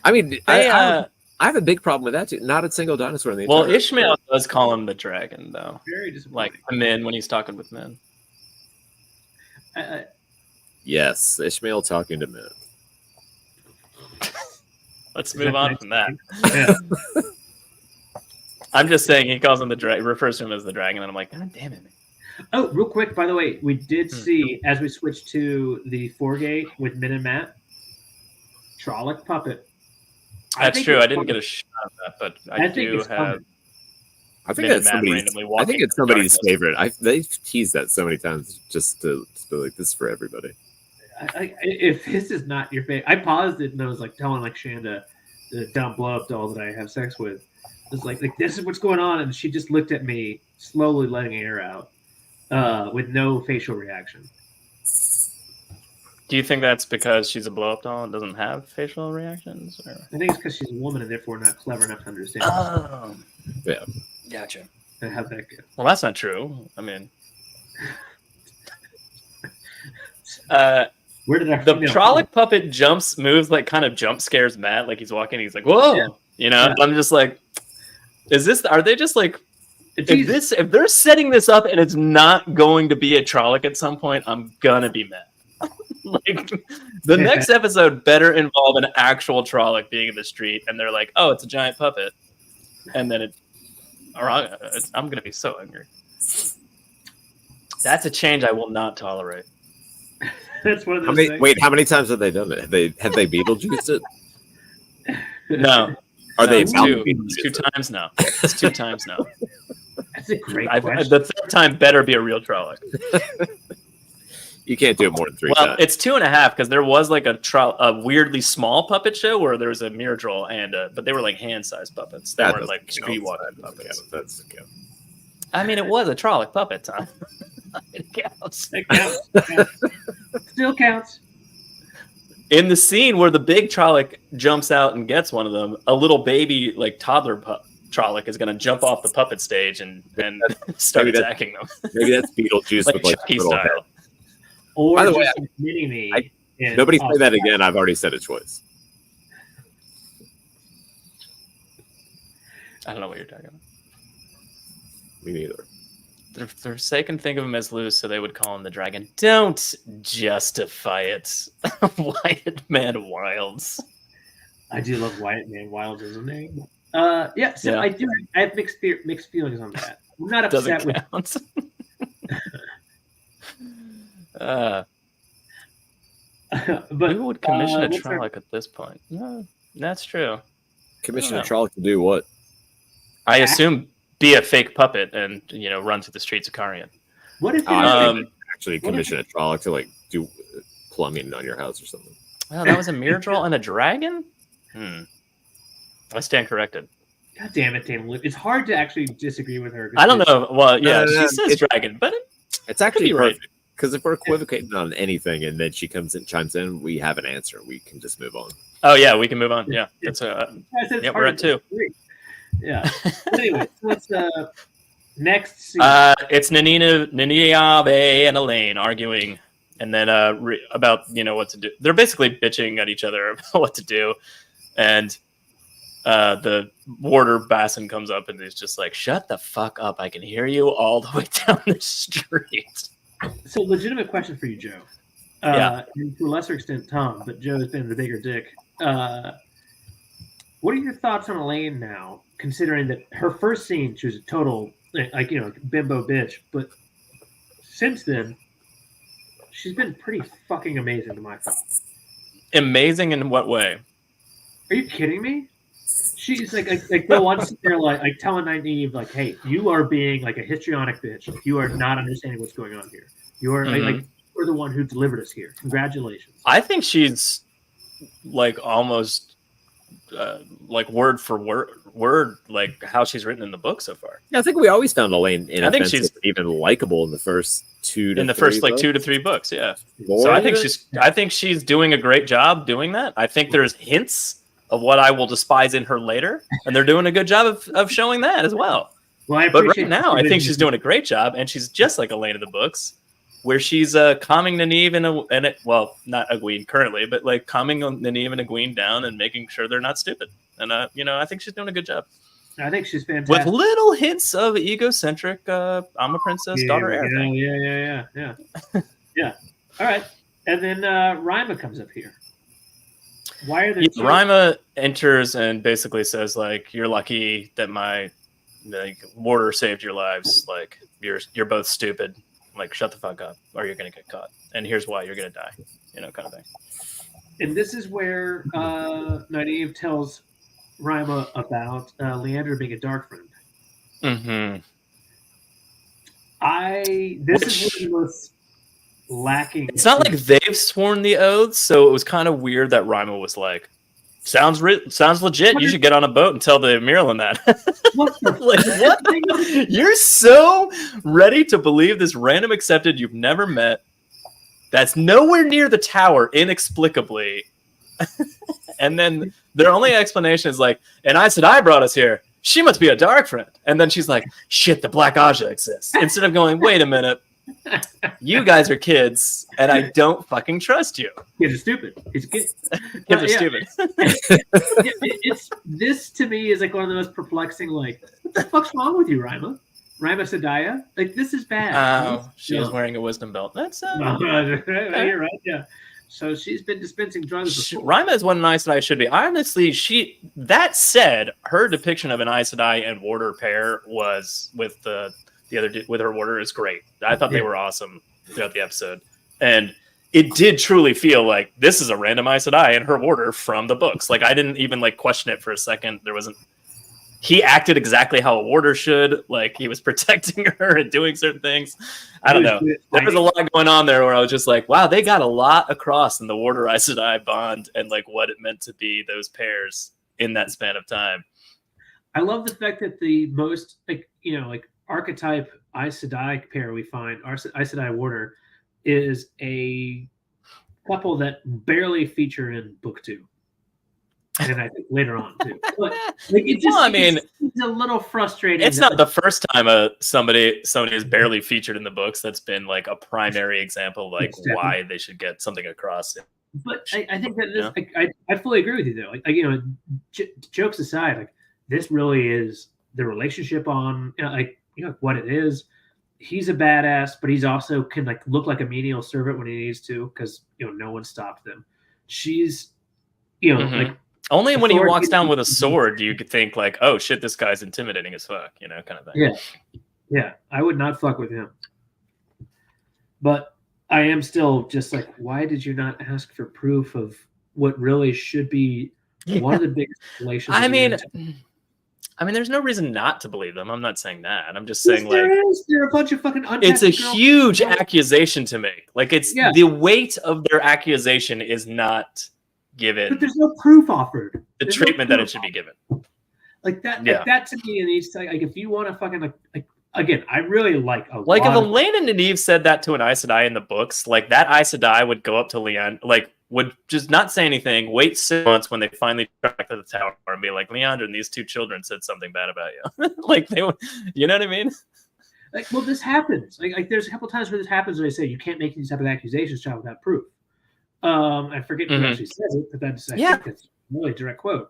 I mean, I have a big problem with that too. Not a single dinosaur in the entire Ishmael does call him the dragon though. Very disappointing. Like men when he's talking with men. Yes, Ishmael talking to men. Let's move on from that. Yeah. I'm just saying he calls him the dragon, refers to him as the dragon, and I'm like, God damn it. Oh, real quick, by the way, we did see as we switched to the Foregate with Min and Matt, Trolloc puppet. That's true. I didn't get a shot of that, but I do have. Coming. I think it's somebody's favorite. They teased that so many times just to be like, this is for everybody. If this is not your favorite, I paused it and I was like telling like Shanda, the dumb blow up doll that I have sex with, it's like this is what's going on, and she just looked at me, slowly letting air out, with no facial reaction. Do you think that's because she's a blow up doll and doesn't have facial reactions? Or? I think it's because she's a woman and therefore not clever enough to understand. Oh, yeah. Gotcha. How'd that go? Well, that's not true. I mean, where did the Trolloc puppet moves like kind of jump scares Matt, like he's walking, he's like, whoa, I'm just like, are they just like, if they're setting this up and it's not going to be a Trolloc at some point, I'm gonna be mad. Like the next episode better involve an actual Trolloc being in the street, and they're like, oh, it's a giant puppet, and then I'm gonna be so angry. That's a change I will not tolerate. That's one of those things. Wait, how many times have they done it? Have they Beetlejuiced it? No. Are they two times now? It's 2 times now. That's a great question. The third time better be a real Trolloc. You can't do it more than 3 times. Well, it's 2.5 because there was like a weirdly small puppet show where there was a mirror troll but they were like hand-sized puppets. They weren't like streetwalking puppets. That's the count. I mean, it was a Trolloc puppet, Tom. It counts. It counts. Still counts. In the scene where the big Trolloc jumps out and gets one of them, a little baby, like toddler Trolloc is going to jump off the puppet stage and start attacking them. Maybe that's Beetlejuice with like Chucky style. Or by the way, mini-me. Nobody say that again. I've already said a choice. I don't know what you're talking about. Me neither. They're saying think of him as loose, so they would call him the dragon. Don't justify it. Wyatt Man Wilds. I do love Wyatt Man Wilds as a name. I have mixed feelings on that. I'm not upset with But who would commission a Trolloc at this point? No, that's true. Commission a Trolloc to do what? I assume be a fake puppet and run through the streets of Carian. What if actually commission a Trolloc to like do plumbing on your house or something? Well, that was a Myrddraal and a dragon. I stand corrected. God damn it, Tam. It's hard to actually disagree with her. I don't know. Well, yeah, she says dragon, but it's actually perfect. Because if we're equivocating on anything and then she comes and chimes in, we have an answer. We can just move on. Oh yeah, we can move on. Yeah, that's we're at 2. Yeah. Anyway, let's next scene. It's Niniabe and Elaine arguing, and then about what to do. They're basically bitching at each other about what to do, and the warder Basson comes up and is just like, "Shut the fuck up! I can hear you all the way down the street." So, legitimate question for you, Joe. And to a lesser extent, Tom, but Joe has been the bigger dick. What are your thoughts on Elaine now, considering that her first scene, she was a total, bimbo bitch, but since then, she's been pretty fucking amazing to my thoughts. Amazing in what way? Are you kidding me? She's like the one there, like telling Nynaeve, like, "Hey, you are being like a histrionic bitch. You are not understanding what's going on here. You are you're the one who delivered us here. Congratulations." I think she's like almost like word for word, like how she's written in the book so far. Yeah, I think we always found Elaine even likable in the first 2 to 3 first like 2 to 3 books. Yeah, so I think she's doing a great job doing that. I think there's hints of what I will despise in her later, and they're doing a good job of showing that as well. But right now, I think she's doing a great job, and she's just like Elaine in the books, where she's calming Nynaeve not Egwene currently, but like calming Nynaeve and Egwene down and making sure they're not stupid. And I think she's doing a good job. I think she's fantastic. With little hints of egocentric, I'm a princess, daughter heir thing. Yeah. All right, and then Rima comes up here. Why are there Rima enters and basically says, like, "You're lucky that my warder saved your lives. Like, you're both stupid. Like, shut the fuck up, or you're gonna get caught. And here's why you're gonna die." Kind of thing. And this is where Nynaeve tells Rima about Leandra being a dark friend. Mm-hmm. This is one of the most lacking. It's not like they've sworn the oaths, so it was kind of weird that Rima was like, sounds legit. You should get on a boat and tell the Mirlin that. What the what? You're so ready to believe this random accepted you've never met, that's nowhere near the tower inexplicably. And then their only explanation is like, "And Aes Sedai brought us here. She must be a dark friend." And then she's like, "Shit, the Black Aja exists." Instead of going, "Wait a minute. You guys are kids, and I don't fucking trust you." Kids are stupid. Kids are stupid. This to me is like one of the most perplexing. Like, what the fuck's wrong with you, Rima? Rima Sedaya? Like, this is bad. Oh, she is wearing a wisdom belt. That's you're right. Yeah. So she's been dispensing drugs. Rima is what an Aes Sedai should be. Honestly, that said, her depiction of an Aes Sedai and warder pair was with with her warder is great. I thought they were awesome throughout the episode. And it did truly feel like this is a random Aes Sedai and her warder from the books. Like, I didn't even like question it for a second. He acted exactly how a warder should. Like, he was protecting her and doing certain things. I don't know. There was a lot going on there where I was just like, wow, they got a lot across in the warder Aes Sedai bond and like what it meant to be those pairs in that span of time. I love the fact that the most archetype Aes Sedai pair we find, Aes Sedai warder, is a couple that barely feature in book 2. And I think later on too. But like, it's a little frustrating. It's not the first time somebody is barely featured in the books that's been like a primary example of like why they should get something across. But I think that I fully agree with you though. Like jokes aside, like this really is the relationship on what it is. He's a badass, but he's also can like look like a menial servant when he needs to because no one stopped them. She's like. Only when he walks down with a sword do you think like, oh shit, this guy's intimidating as fuck, kind of thing. Yeah, I would not fuck with him. But I am still just like, why did you not ask for proof of what really should be one of the biggest relations? I mean, there's no reason not to believe them. I'm not saying that. I'm just Yes, saying, there like, is. There are a bunch of fucking it's a untested girls. huge accusation to make. Like, it's the weight of their accusation is not given. But there's no proof offered. The treatment that it should be given. Like that. Like that to me, needs to, like if you want to fucking like again, I really like a like lot if Elaine and Nynaeve said that to an Aes Sedai in the books, like that Aes Sedai would go up to Leon, like would just not say anything, wait 6 months when they finally track to the tower and be like, Leandra and these 2 children said something bad about you. Like they would, you know what I mean? Like, well, this happens. Like there's a couple times where this happens where they say you can't make these type of accusations, child, without proof. I forget who actually says it, but that's I think it's a really direct quote.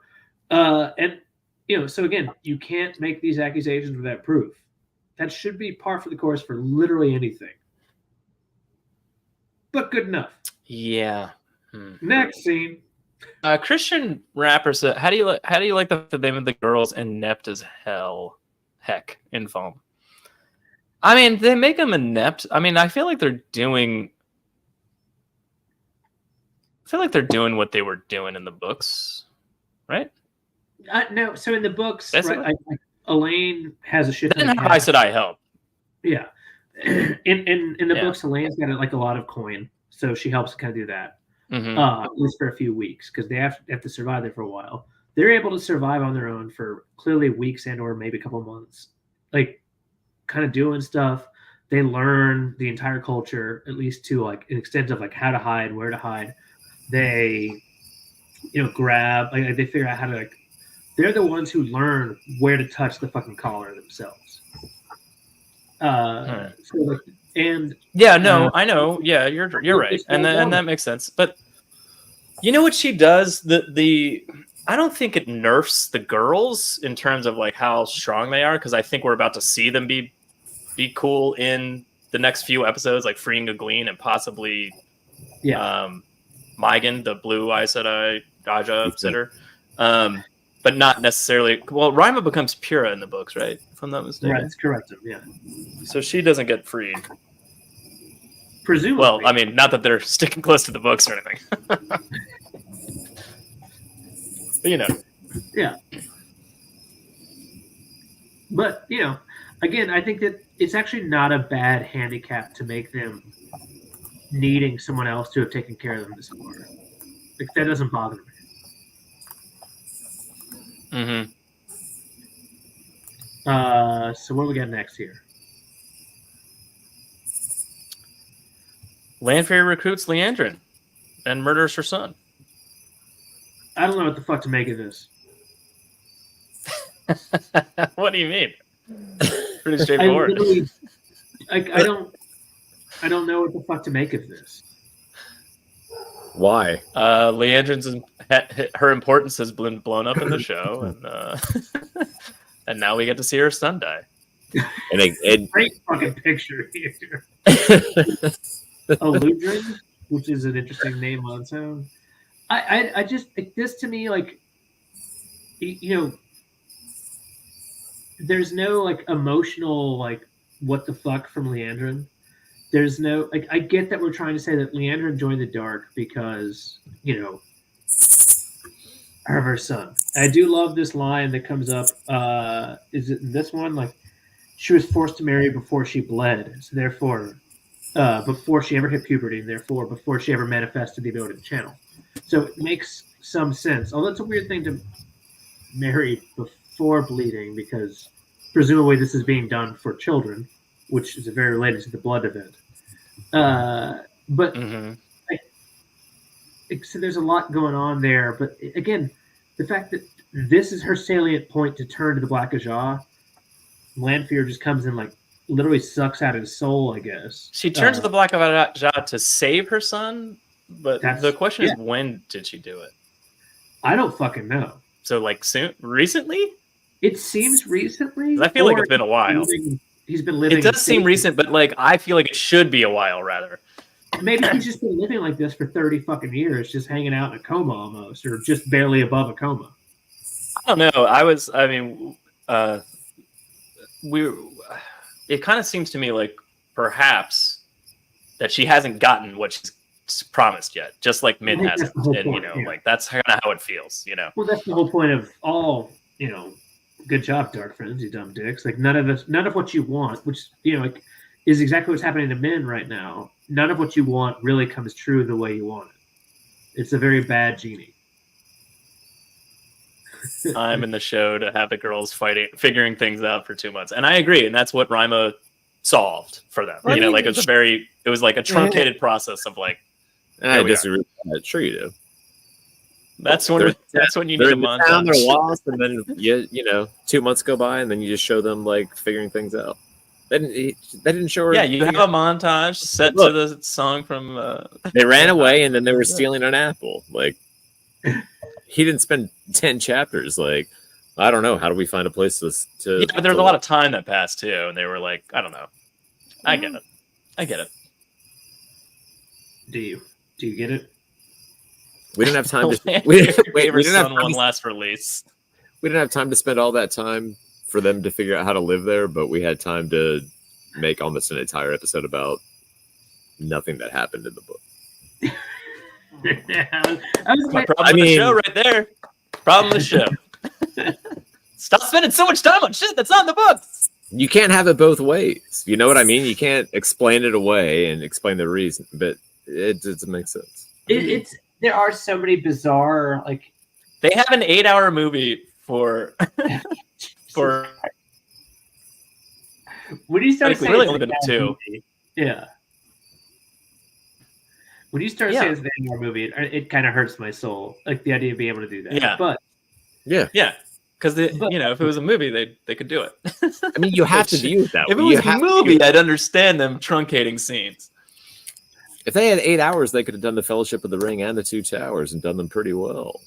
And so again, you can't make these accusations without proof. That should be par for the course for literally anything. But good enough. Yeah. Next scene. Christian Rapper said, "How do you like the name of the girls inept as heck in foam?" I mean, they make them inept. I mean, I feel like they're doing what they were doing in the books, right? No. So in the books, right, Elaine has a shit. Then how I said I help. Yeah. In the books, Elaine's got like a lot of coin, so she helps kind of do that. At least for a few weeks, because they have to survive there for a while. They're able to survive on their own for clearly weeks and or maybe a couple months, like kind of doing stuff. They learn the entire culture, at least to like an extent of like how to hide, where to hide. They, grab. Like they figure out how to. Like, they're the ones who learn where to touch the fucking collar themselves. So like, and yeah, no, I know. Yeah, you're right, and that makes sense. But you know what she does? I don't think it nerfs the girls in terms of like how strong they are, because I think we're about to see them be cool in the next few episodes, like freeing Egwene and possibly Mygan, the blue Aes Sedai Aja sitter. But not necessarily. Well, Rima becomes Pura in the books, right? If I'm not mistaken. Right, that's correct. Yeah. So she doesn't get freed. Presumably. Well, I mean, not that they're sticking close to the books or anything. But Yeah. But, again, I think that it's actually not a bad handicap to make them needing someone else to have taken care of them this far. Like, that doesn't bother me. So what do we got next here? Lanfear recruits Leandrin and murders her son. I don't know what the fuck to make of this. What do you mean? Pretty straightforward. I don't know what the fuck to make of this. Why? Leandrin's her importance has been blown up in the show, and and now we get to see her son die. And great fucking picture here. Eludrin, which is an interesting name on its own. I just like this to me, like, there's no like emotional like what the fuck from Leandrin. There's no like I get that we're trying to say that Leandrin joined the dark because of her son. I do love this line that comes up. Is it this one? Like, she was forced to marry before she bled, so therefore, before she ever hit puberty, and therefore before she ever manifested the ability to channel. So it makes some sense. Although it's a weird thing to marry before bleeding, because presumably this is being done for children, which is very related to the blood event. But so there's a lot going on there. But again, the fact that this is her salient point to turn to the Black Ajah, Lanfear just comes in like literally sucks out his soul, I guess. She turns to the Black Ajah to save her son, but the question is, when did she do it? I don't fucking know. So like recently? It seems recently. I feel like it's been a while. He's been living. It does seem recent, but like I feel like it should be a while rather. Maybe he's just been living like this for 30 fucking years, just hanging out in a coma almost, or just barely above a coma. I don't know. It kind of seems to me like perhaps that she hasn't gotten what she's promised yet, just like Min I think hasn't. that's the whole And point, like that's kind of how it feels, Well, that's the whole point of all, good job, Dark Friends, you dumb dicks. Like none of what you want, which like, is exactly what's happening to Min right now. None of what you want really comes true the way you want it. It's a very bad genie. I'm in the show to have the girls figuring things out for 2 months, and I agree, and that's what Rima solved for them. Well, like it was like a truncated process of like. I disagree with that. Sure you do. That's when you need a montage. They're lost, and then 2 months go by, and then you just show them like figuring things out. They didn't show her. Yeah, you have a montage set to the song from. They ran away, and then they were stealing an apple. Like, he didn't spend 10 chapters. Like, I don't know. How do we find a place to? Yeah, but there's a lot of time that passed too, and they were like, I don't know. I get it. Do you get it? We didn't have time to. We didn't have one last release. We didn't have time to spend all that time for them to figure out how to live there, but we had time to make almost an entire episode about nothing that happened in the book. My problem with the show right there. Problem with the show. Stop spending so much time on shit that's not in the books. You can't have it both ways. You know what I mean? You can't explain it away and explain the reason, but it doesn't make sense. There are so many bizarre, like, they have an 8-hour movie for when you start saying really only been 2. Yeah. When you start saying it's an 8-hour movie, it kind of hurts my soul. Like the idea of being able to do that. Yeah. But yeah. Because if it was a movie, they could do it. I mean, you have to view it that way. If it was a movie, I'd understand them truncating scenes. If they had 8 hours, they could have done the Fellowship of the Ring and the Two Towers and done them pretty well.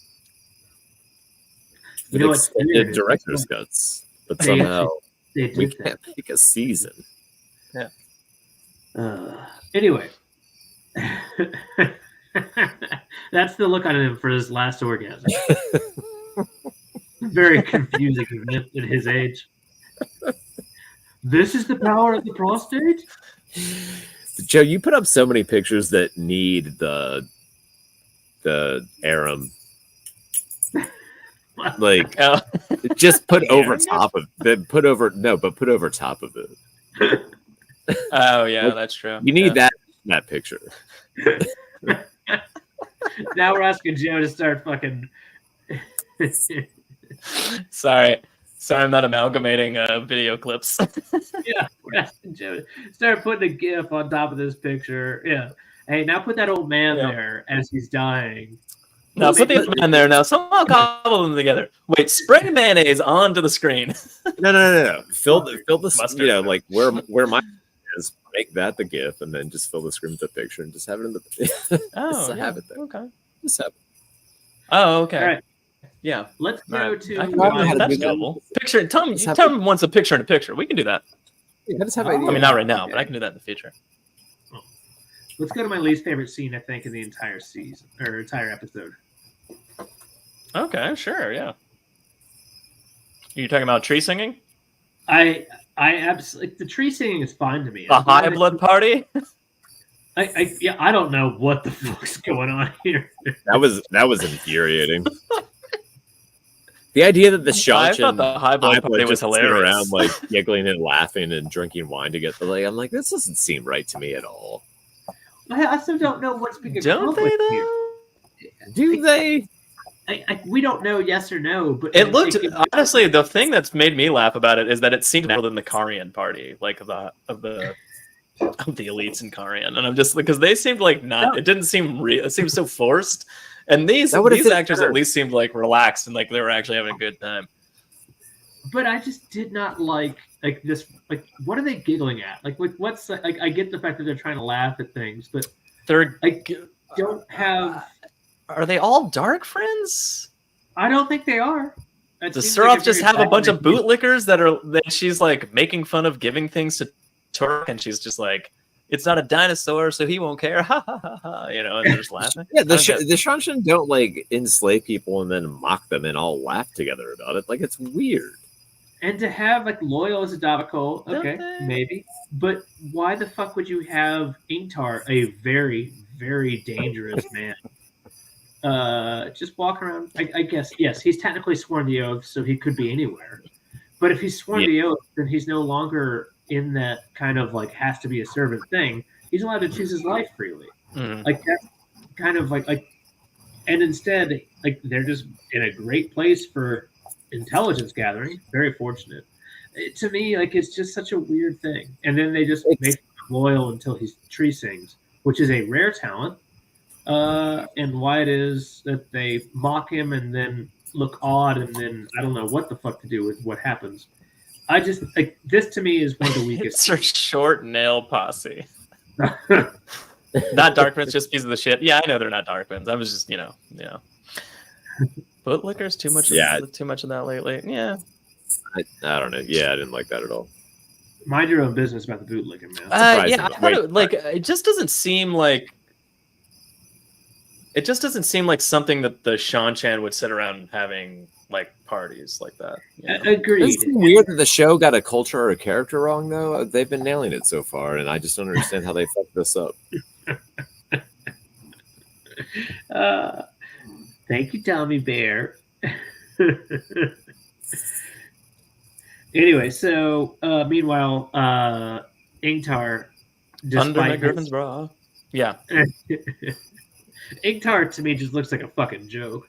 Extended director's cuts, but somehow we can't make a season. Yeah. Anyway, that's the look on him for his last orgasm. Very confusing at his age. This is the power of the prostate? Joe, you put up so many pictures that need the Aram. Like, just put over top of it. Put over top of it. Oh yeah, that's true. You need that picture. Now we're asking Joe to start fucking. Sorry, I'm not amalgamating video clips. Yeah, we're asking Joe to start putting a GIF on top of this picture. Yeah. Hey, now put that old man there as he's dying. Now put the old man there. Now someone cobble them together. Wait, spray mayonnaise onto the screen. No. Fill the mustard, like where my is. Make that the GIF, and then just fill the screen with the picture, and just have it in the. Have it there. Okay. Just have it. Oh, okay. All right. Yeah. Let's go to. That's doable. Picture. Tell me once a picture in a picture. We can do that. Yeah, I just have I mean, not right now, but I can do that in the future. Let's go to my least favorite scene, I think, in the entire season or entire episode. Okay, sure, yeah. Are you talking about tree singing? I absolutely, the tree singing is fine to me. The high blood party? I don't know what the fuck's going on here. That was infuriating. The idea that the Shanch and the high blood party was hilarious. Around like giggling and laughing and drinking wine together. Like, I'm like, this doesn't seem right to me at all. I still don't know what's being accomplished. Don't they though? Here. Do they? We don't know yes or no, but it looked honestly. The thing that's made me laugh about it is that it seemed more than the Karian party, like of the elites in Karian, and I'm just because they seemed like not. No. It didn't seem real. It seemed so forced, and these actors at least seemed like relaxed and like they were actually having a good time. But I just did not like this. Like, what are they giggling at? Like, what's like? I get the fact that they're trying to laugh at things, but I don't have. Are they all dark friends? I don't think they are. Does Suroth just have a bunch of bootlickers that she's like making fun of giving things to Turk, and she's just like, it's not a dinosaur, so he won't care. Ha ha ha ha. And they're just laughing. Yeah, the Shanshan don't like enslave people and then mock them and all laugh together about it. Like, it's weird. And to have like Loyal as a Daviko, okay, maybe. But why the fuck would you have Ingtar, a very, very dangerous man? Just walk around. I guess, yes, he's technically sworn the oath, so he could be anywhere. But if he's sworn the oath, then he's no longer in that kind of like has to be a servant thing. He's allowed to choose his life freely. Like that's kind of like, and instead, like they're just in a great place for intelligence gathering. Very fortunate. To me, like it's just such a weird thing. And then they just make him loyal until he tree sings, which is a rare talent. And why it is that they mock him and then look odd, and then I don't know what the fuck to do with what happens. I just like this to me is one of the weakest. It's our short nail posse. Not Darkmans, just piece of the shit. Yeah, I know they're not Darkmans. I was just, Bootlicker's too much. Too much of that lately. Yeah, I don't know. Yeah, I didn't like that at all. Mind your own business about the bootlicking, man. Yeah, I thought it just doesn't seem like. It just doesn't seem like something that the Shan-chan would sit around having like parties like that. Agreed. It's weird that the show got a culture or a character wrong, though. They've been nailing it so far, and I just don't understand how they fucked this up. Thank you, Tommy Bear. Anyway, so meanwhile, Ingtar, under my Griffin's bra. Yeah. Ingtar to me just looks like a fucking joke.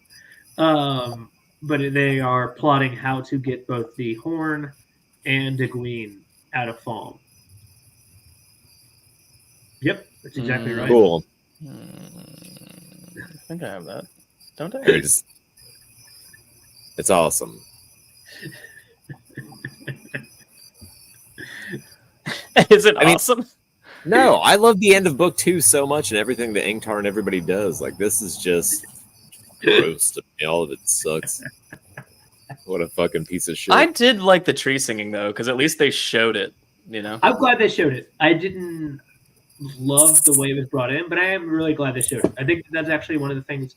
But they are plotting how to get both the Horn and Egwene out of Falm. Yep, that's exactly right. Cool. I think I have that. Don't I? It's awesome. Is it awesome? No, I love the end of book 2 so much, and everything that Ingtar and everybody does. Like, this is just gross to me. All of it sucks. What a fucking piece of shit. I did like the tree singing, though, because at least they showed it, I'm glad they showed it. I didn't love the way it was brought in, but I am really glad they showed it. I think that's actually one of the things.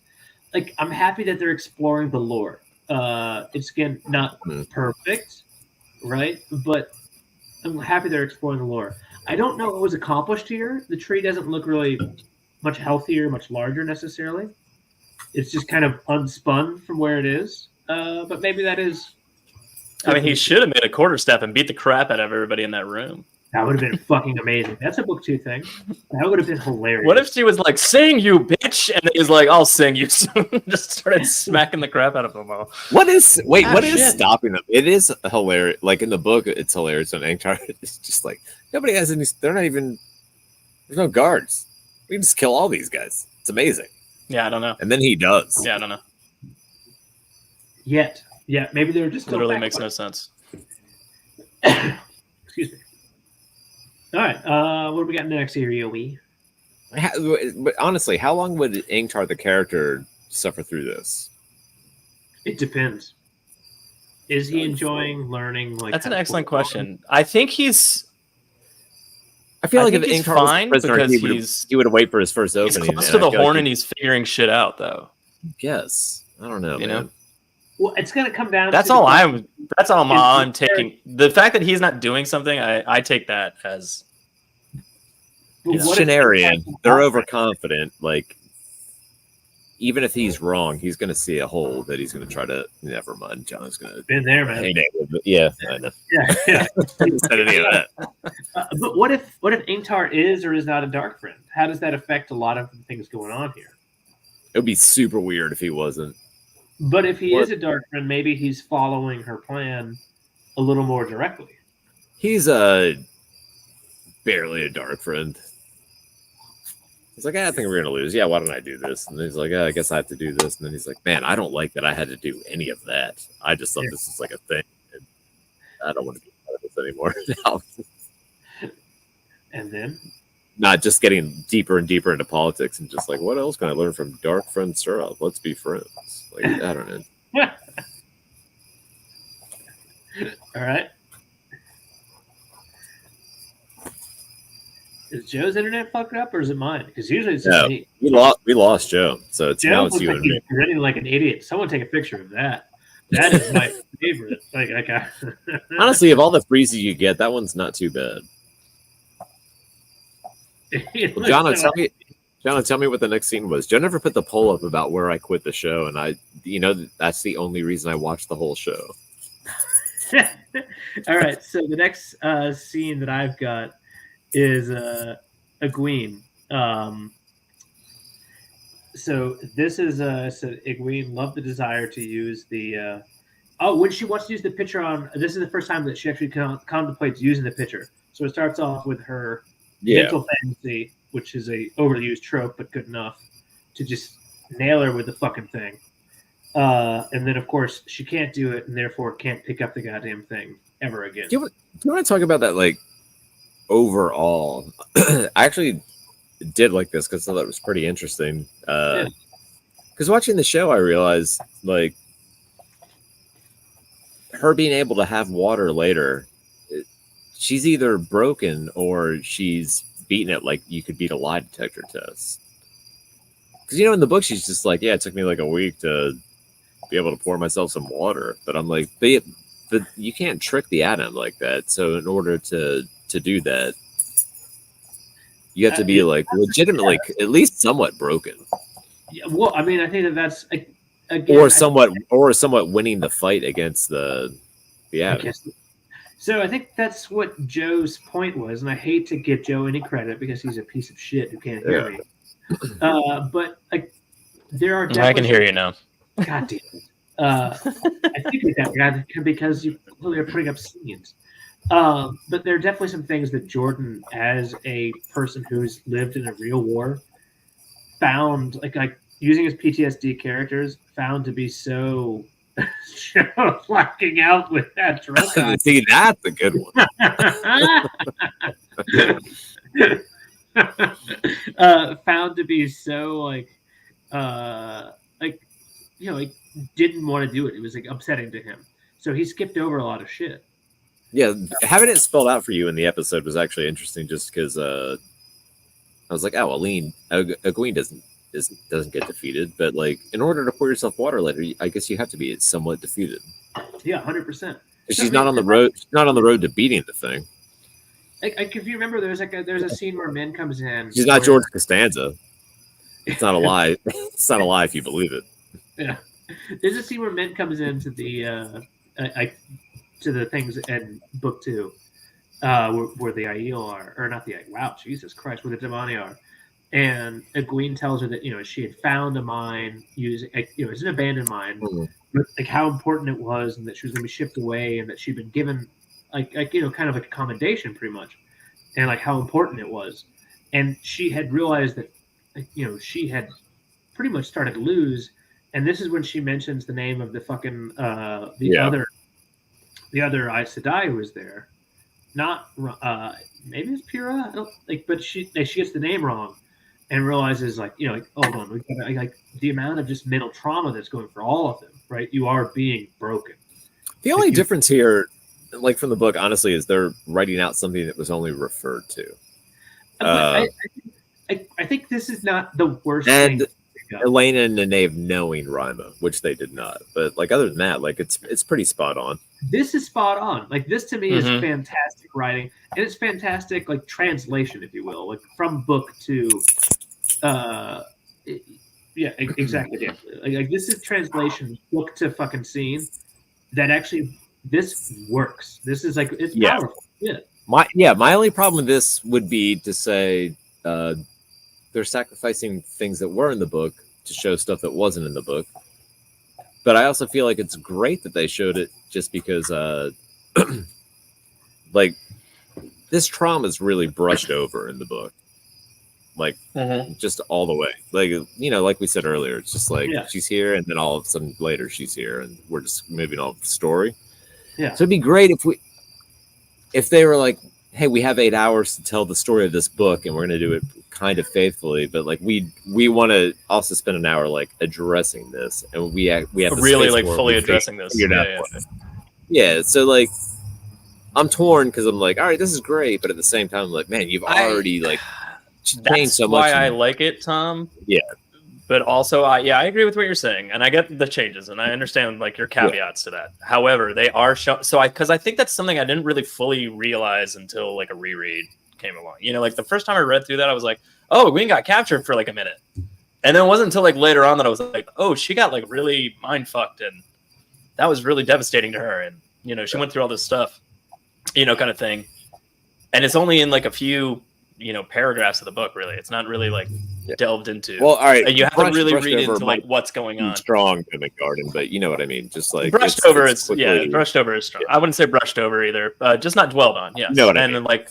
Like, I'm happy that they're exploring the lore. It's, again, not perfect, right? But I'm happy they're exploring the lore. I don't know what was accomplished here. The tree doesn't look really much healthier, much larger necessarily. It's just kind of unspun from where it is. But maybe that is. I mean, he should have made a quarterstaff and beat the crap out of everybody in that room. That would have been fucking amazing. That's a book 2 thing. That would have been hilarious. What if she was like, "Sing, you bitch," and then he's like, "I'll sing you." Just started smacking the crap out of them all. What is stopping them? It is hilarious. Like in the book, it's hilarious when Ingtar is just like, nobody has any. They're not even. There's no guards. We can just kill all these guys. It's amazing. Yeah, I don't know. And then he does. Yeah, I don't know. Yeah, maybe they were just literally makes no sense. Excuse me. All right, what do we got next here, Yowie? But honestly, how long would Ingtar the character suffer through this? It depends. Is he enjoying learning? Like that's an excellent question. I think he's. I feel like if he's Ingtar fine was a prisoner, because he would wait for his first opening. He's close to the Horn and he's figuring shit out, though. Yes, I don't know, man. Well, it's going to come down. That's all I'm taking. The fact that he's not doing something, I take that as. Shenarian. They're overconfident. Like, even if he's wrong, he's going to see a hole that he's going to try to. Never mind. John's going to. Been there, man. Yeah, I know. Yeah. Said any of that. But what if Ingtar is or is not a dark friend? How does that affect a lot of things going on here? It would be super weird if he wasn't. But if he is a dark friend, maybe he's following her plan a little more directly. He's barely a dark friend. He's like, I think we're gonna lose. Yeah, why don't I do this? And he's like, I guess I have to do this. And then he's like, man, I don't like that I had to do any of that. I just thought this was like a thing. And I don't want to be part of this anymore now. And then? Not just getting deeper and deeper into politics and just like, what else can I learn from dark friend Sura? Let's be friends. Like, I don't know. All right. Is Joe's internet fucked up or is it mine? Because usually it's just me. We lost Joe, so now it's you and me. He's running like an idiot. Someone take a picture of that. That is my favorite. Honestly, of all the freezes you get, that one's not too bad. Jono, tell me what the next scene was. Joe never put the poll up about where I quit the show, and that's the only reason I watched the whole show. All right, so the next scene that I've got is Egwene. So this is so Egwene loved the desire to use the when she wants to use the picture on. This is the first time that she actually contemplates using the picture. So it starts off with her mental fantasy, which is a overused trope, but good enough to just nail her with the fucking thing. And then, of course, she can't do it, and therefore can't pick up the goddamn thing ever again. Do you want to talk about that, like, overall? I actually did like this because I thought it was pretty interesting. Because watching the show, I realized, like, her being able to have water later, she's either broken or she's beaten it like you could beat a lie detector test. Because, in the book, she's just like, yeah, it took me like a week to be able to pour myself some water. But I'm like, but you can't trick the atom like that. So in order to do that, you have to be like legitimately at least somewhat broken. Yeah, well, I mean, I think that's again, or somewhat winning the fight against the atom. So I think that's what Joe's point was, and I hate to give Joe any credit because he's a piece of shit who can't hear me. But there are I can hear you now. God damn it. I think that because you clearly are putting up scenes. But there are definitely some things that Jordan, as a person who's lived in a real war, found like using his PTSD characters, found to be so flacking out with that drunk. See, that's a good one. Found to be so didn't want to do it. It was like upsetting to him. So he skipped over a lot of shit. Yeah, having it spelled out for you in the episode was actually interesting, just because I was like, oh, Egwene doesn't get defeated, but like in order to pour yourself water later, I guess you have to be somewhat defeated. Yeah, 100%. She's not on the road. She's not on the road to beating the thing. Like if you remember, there's a scene where Min comes in. She's not George Costanza. It's not a lie. It's not a lie if you believe it. Yeah, there's a scene where Min comes into the to the things in book 2, where the Aiel are, or not the wow, Jesus Christ, where the Demani are, and Egwene tells her that she had found a mine using it's an abandoned mine, but like how important it was, and that she was going to be shipped away, and that she'd been given kind of like a commendation pretty much, and like how important it was, and she had realized that she had pretty much started to lose, and this is when she mentions the name of the fucking the other Aes Sedai who was there, not maybe it's Pyrrha, but she gets the name wrong, and realizes hold on, the amount of just mental trauma that's going for all of them, right? You are being broken. The only difference here, like from the book, honestly, is they're writing out something that was only referred to. I think this is not the worst and thing. Elena and Nynaeve knowing Rima, which they did not. But like other than that, like it's pretty spot on. This is spot on. Like this to me is fantastic writing, and it's fantastic like translation, if you will, like from book to exactly. Yeah. Like this is translation book to fucking scene that actually this works. This is like it's powerful. Yeah. My only problem with this would be to say they're sacrificing things that were in the book to show stuff that wasn't in the book. But I also feel like it's great that they showed it, just because like this trauma is really brushed over in the book. Like just all the way. Like like we said earlier, it's just like she's here, and then all of a sudden later she's here, and we're just moving on with the story. Yeah. So it'd be great if they were like, hey, we have 8 hours to tell the story of this book, and we're going to do it kind of faithfully, but like we want to spend an hour like addressing this, and we have really like fully addressing this. Yeah. So like I'm torn, because I'm like, all right, this is great, but at the same time, I'm like, man, you've already like changed so much. That's why I like it, Tom. Yeah. But also, I agree with what you're saying, and I get the changes, and I understand like your caveats to that. However, they are because I think that's something I didn't really fully realize until like a reread came along. You know, like the first time I read through that, I was like, "Oh, Gwen got captured for like a minute," and then it wasn't until like later on that I was like, "Oh, she got like really mind fucked, and that was really devastating to her." And you know, she went through all this stuff, you know, kind of thing. And it's only in like a few, you know, paragraphs of the book. Really, it's not really like delved into. Well, all right, you have to really read into like what's going on. Strong in the garden, but you know what I mean. Just like brushed over is strong. I wouldn't say brushed over either. Just not dwelled on. Yes, you know what I mean. And like,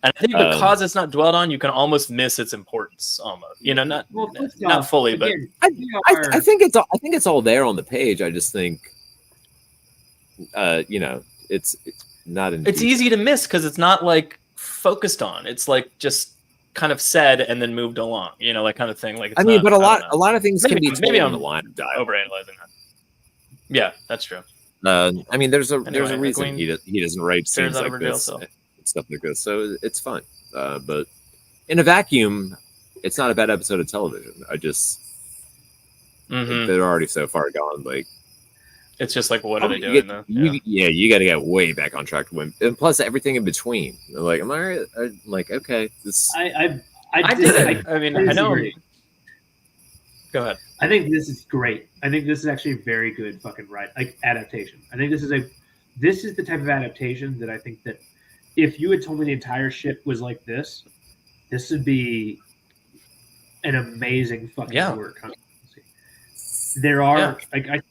and I think because it's not dwelled on, you can almost miss its importance. Almost, you know, not fully, but I think it's all there on the page. I just think, you know, it's not. It's easy to miss because it's not like focused on. It's like just kind of said and then moved along, you know, like kind of thing. Like I mean, but a lot of things can be maybe on the line of dialogue. Overanalyzing that. Yeah, that's true. I mean, there's a reason he doesn't write scenes like this and stuff like this, so it's fun. But in a vacuum, it's not a bad episode of television. I just they're already so far gone. Like it's just like, what are they doing? You got to get way back on track to win, and plus everything in between. Like, am I right? I'm like, okay, this. I know. Go ahead. I think this is great. I think this is actually a very good fucking adaptation. I think this is the type of adaptation that I think that if you had told me the entire shit was like this would be an amazing fucking work. There are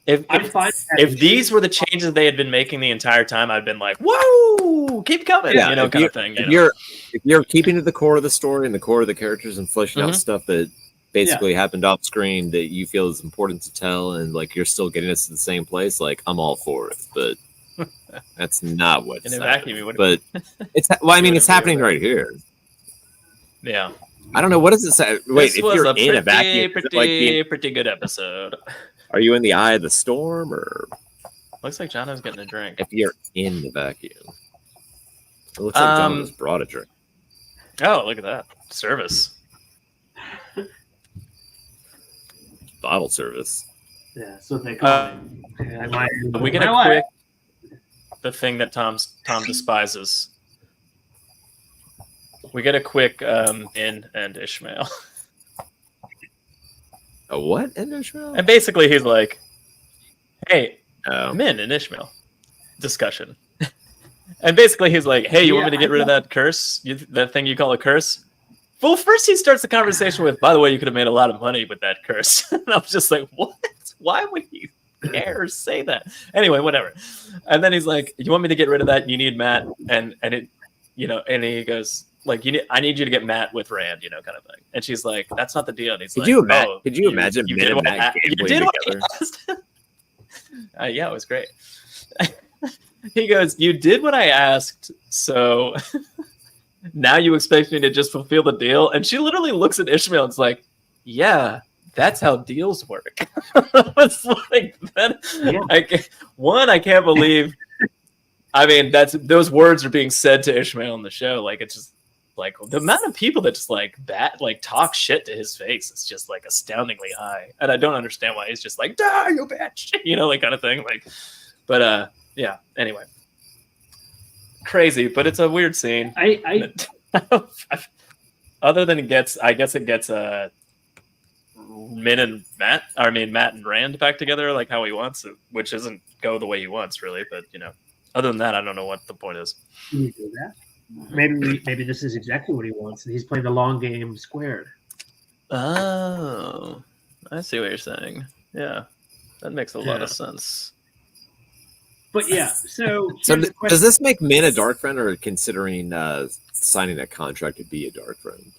if these were the changes they had been making the entire time, I'd been like, whoa, keep coming, you know, kind of thing. If you're keeping to the core of the story and the core of the characters and fleshing out stuff that basically happened off screen that you feel is important to tell, and like you're still getting us to the same place, like I'm all for it. But that's not what's happening. But it's it's happening right here. Yeah. I don't know. What does it say? Wait, this was in a vacuum, pretty good episode. Are you in the eye of the storm, or looks like Jono's getting a drink? If you're in the vacuum, it looks like Jono just brought a drink. Oh, look at that service! Bottle service. Yeah, so they call it. We get a quick the thing that Tom despises. We get a quick in and Ishmael. A what in Ishmael? And basically he's like, hey, Min and Ishmael discussion. And basically he's like, hey, you want me to get rid of that curse? That thing you call a curse? Well, first he starts the conversation with, by the way, you could have made a lot of money with that curse. And I was just like, what? Why would you care or say that? Anyway, whatever. And then he's like, you want me to get rid of that? You need Matt. And it, you know, and he goes, like, I need you to get Matt with Rand, you know, kind of thing. And she's like, that's not the deal. And he's could you imagine you did Matt together? Yeah, it was great. He goes, you did what I asked, so now you expect me to just fulfill the deal? And she literally looks at Ishmael and is like, yeah, that's how deals work. It's like that. Yeah. I can't believe. I mean, those words are being said to Ishmael in the show. Like, it's just like the amount of people that just like talk shit to his face is just like astoundingly high. And I don't understand why he's just like, "Die, you bitch," you know, like kind of thing. Like, but yeah. Anyway, crazy, but it's a weird scene. Other than I guess it gets Min and Matt. I mean, Matt and Rand back together, like how he wants it, which doesn't go the way he wants, really. But you know. Other than that, I don't know what the point is. Can you do that? Maybe this is exactly what he wants, and he's playing the long game squared. Oh, I see what you're saying. Yeah, that makes a lot of sense. But yeah, so does this make Min a dark friend, or considering signing a contract to be a dark friend?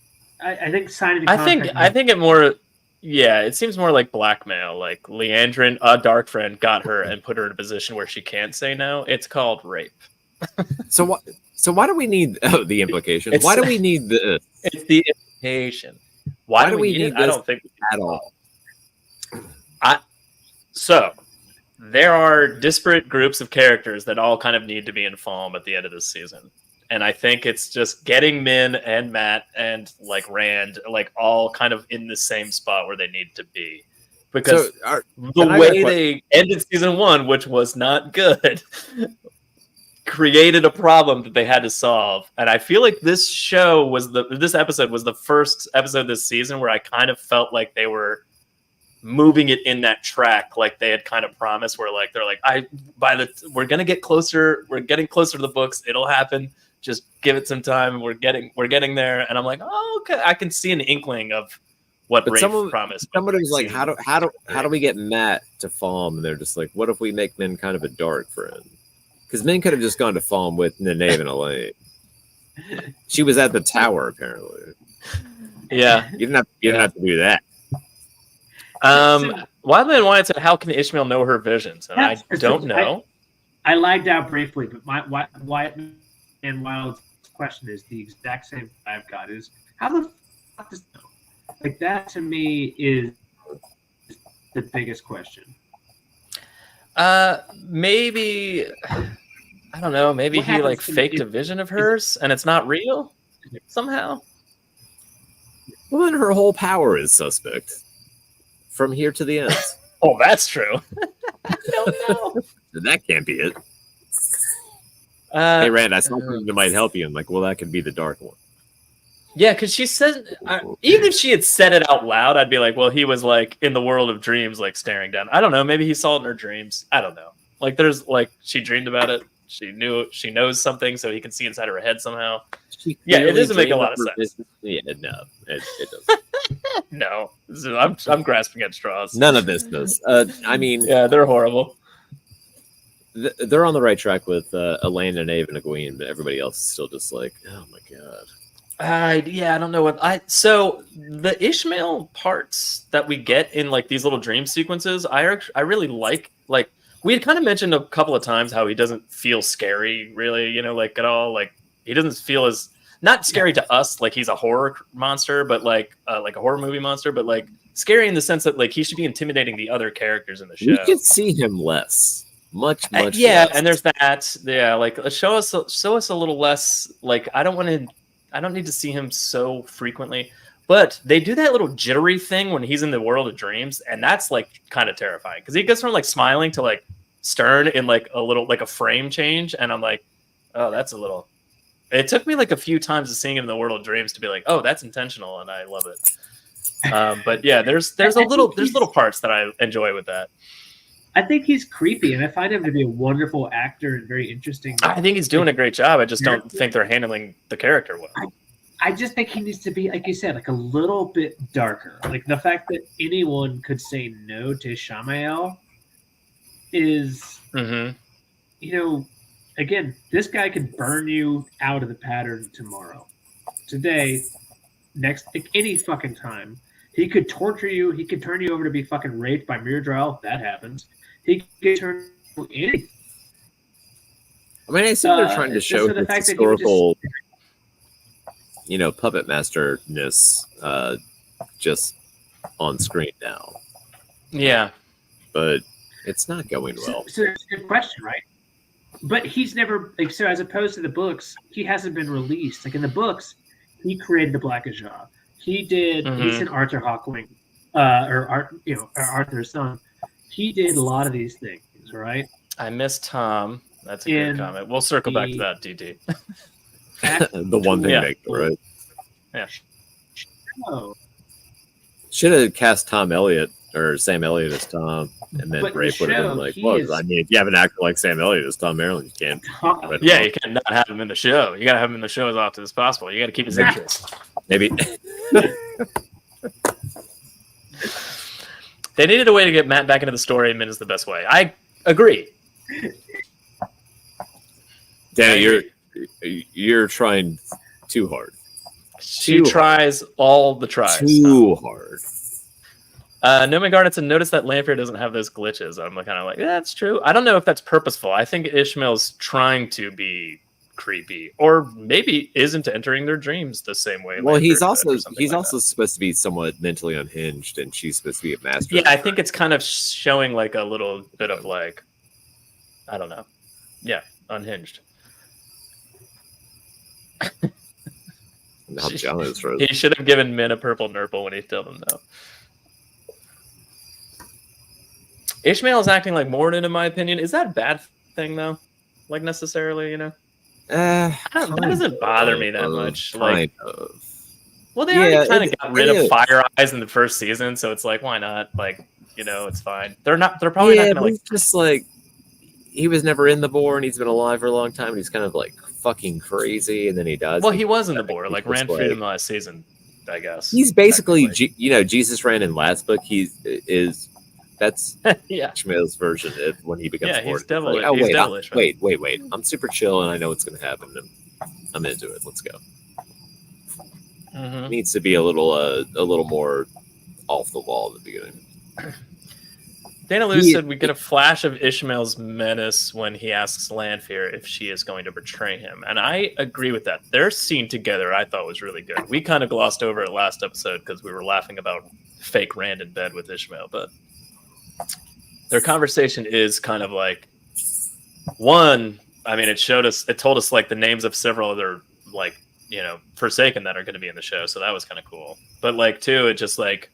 I think signing a contract. I think it more. Yeah, it seems more like blackmail. Like Leandrin, a dark friend, got her and put her in a position where she can't say no. It's called rape. So why do we need the implication? Why do we need this? It's the implication. Why do we need it? I don't think at all. So there are disparate groups of characters that all kind of need to be in Falm at the end of this season. And I think it's just getting Min and Matt and like Rand like all kind of in the same spot where they need to be. Because the way they ended season 1, which was not good, created a problem that they had to solve. And I feel like this episode was the first episode this season where I kind of felt like they were moving it in that track, like they had kind of promised. Where like they're like, we're gonna get closer. We're getting closer to the books. It'll happen. Just give it some time. We're getting there. And I'm like, oh, okay. I can see an inkling of what Rafe promised. Somebody was like, how do we get Matt to Falm? And they're just like, what if we make Min kind of a dark friend? Because Min could have just gone to Falm with Nynaeve and Elaine. She was at the tower, apparently. Yeah. You didn't have to do that. Wildman Wyatt said, how can Ishmael know her visions? And I don't know. I lagged out briefly, but Wyatt and Wild's question is the exact same I've got, is how the fuck does know? Like, that to me is the biggest question. Maybe, I don't know, maybe he like faked a vision of hers and it's not real somehow. Well, then her whole power is suspect from here to the end. Oh, that's true. I don't know. That can't be it. Hey, Rand, I saw something that might help you. I'm like, well, that could be the dark one. Yeah, because she says, even if she had said it out loud, I'd be like, well, he was like in the world of dreams, like staring down. I don't know. Maybe he saw it in her dreams. I don't know. Like, there's like, she dreamed about it. She knows something, so he can see inside her head somehow. Yeah, it doesn't make a lot of sense. Yeah, no, it doesn't. No, I'm grasping at straws. None of this does. I mean, yeah, they're horrible. They're on the right track with Elaine and Ave and Egwene, but everybody else is still just like, oh my god. Yeah, I don't know what so the Ishmael parts that we get in like these little dream sequences, I really like we had kind of mentioned a couple of times how he doesn't feel scary really, like at all. Like he doesn't feel as not scary to us, like he's a horror monster, but like a horror movie monster, but like scary in the sense that like he should be intimidating the other characters in the show. You could see him less. Much yeah, less. and there's that. Yeah, like show us a little less. Like I don't need to see him so frequently. But they do that little jittery thing when he's in the world of dreams, and that's like kind of terrifying because he goes from like smiling to like stern in like a little like a frame change, and I'm like, oh, that's a little. It took me like a few times of seeing him in the world of dreams to be like, oh, that's intentional, and I love it. But yeah, there's little parts that I enjoy with that. I think he's creepy, and I find him to be a wonderful actor and very interesting. I think he's doing a great job. I just don't think they're handling the character well. I just think he needs to be, like you said, like a little bit darker. Like the fact that anyone could say no to Shamael is, again, this guy could burn you out of the pattern tomorrow, today, next, like any fucking time. He could torture you. He could turn you over to be fucking raped by Myrddraal. That happens. He could turn you anything. I mean, I assume they're trying to show the historical, puppet masterness just on screen now. Yeah. But it's not going well. So it's a good question, right? But he's never, so as opposed to the books, he hasn't been released. Like in the books, he created the Black Ajah. He did, he's an Arthur Hawkwing, Arthur's son. He did a lot of these things, right? I miss Tom. That's a good comment. We'll circle back to that, DD. The one thing they right? Yeah. Oh. Should have cast Tom Elliott or Sam Elliott as Tom, and then Rafe would have been like, "Well, I mean, if you have an actor like Sam Elliott as Tom Maryland, you can't." Yeah, you can't not have him in the show. You got to have him in the show as often as possible. You got to keep his interest. Maybe. They needed a way to get Matt back into the story, and Min is the best way. I agree. Dan, you're trying too hard. She tries all the tries. Too hard. Noman Garnetson noticed that Lanfear doesn't have those glitches. I'm kind of like, yeah, that's true. I don't know if that's purposeful. I think Ishmael's trying to be creepy, or maybe isn't entering their dreams the same way. Well, he's also supposed to be somewhat mentally unhinged, and she's supposed to be a master. Yeah, I think it's kind of showing like a little bit of like, I don't know. Yeah, unhinged. How Jono's frozen. He should have given Min a purple nurple when he told him no. Ishmael is acting like Morden, in my opinion. Is that a bad thing, though? Like, necessarily, you know? That doesn't bother me that much. Like, well, they already kind of got rid of Fire Eyes in the first season, so it's like, why not? Like, you know, it's fine. They're probably not gonna, like, just like, he was never in the boar, and he's been alive for a long time, and he's kind of like fucking crazy, and then he dies. Well, he was in the boar, like, ran free in the last season, I guess. He's basically, Jesus ran in last book. That's Ishmael's version of when he becomes Morden. He's devilish. Like, he's devilish. Wait. I'm super chill, and I know what's going to happen. I'm into it. Let's go. It needs to be a little more off the wall at the beginning. Dana Lou said we get a flash of Ishmael's menace when he asks Lanfear if she is going to betray him. And I agree with that. Their scene together I thought was really good. We kind of glossed over it last episode because we were laughing about fake Rand in bed with Ishmael. But their conversation is kind of like, one, I mean, it told us like the names of several other, like, you know, Forsaken that are going to be in the show. So that was kind of cool. But like, two, it just like,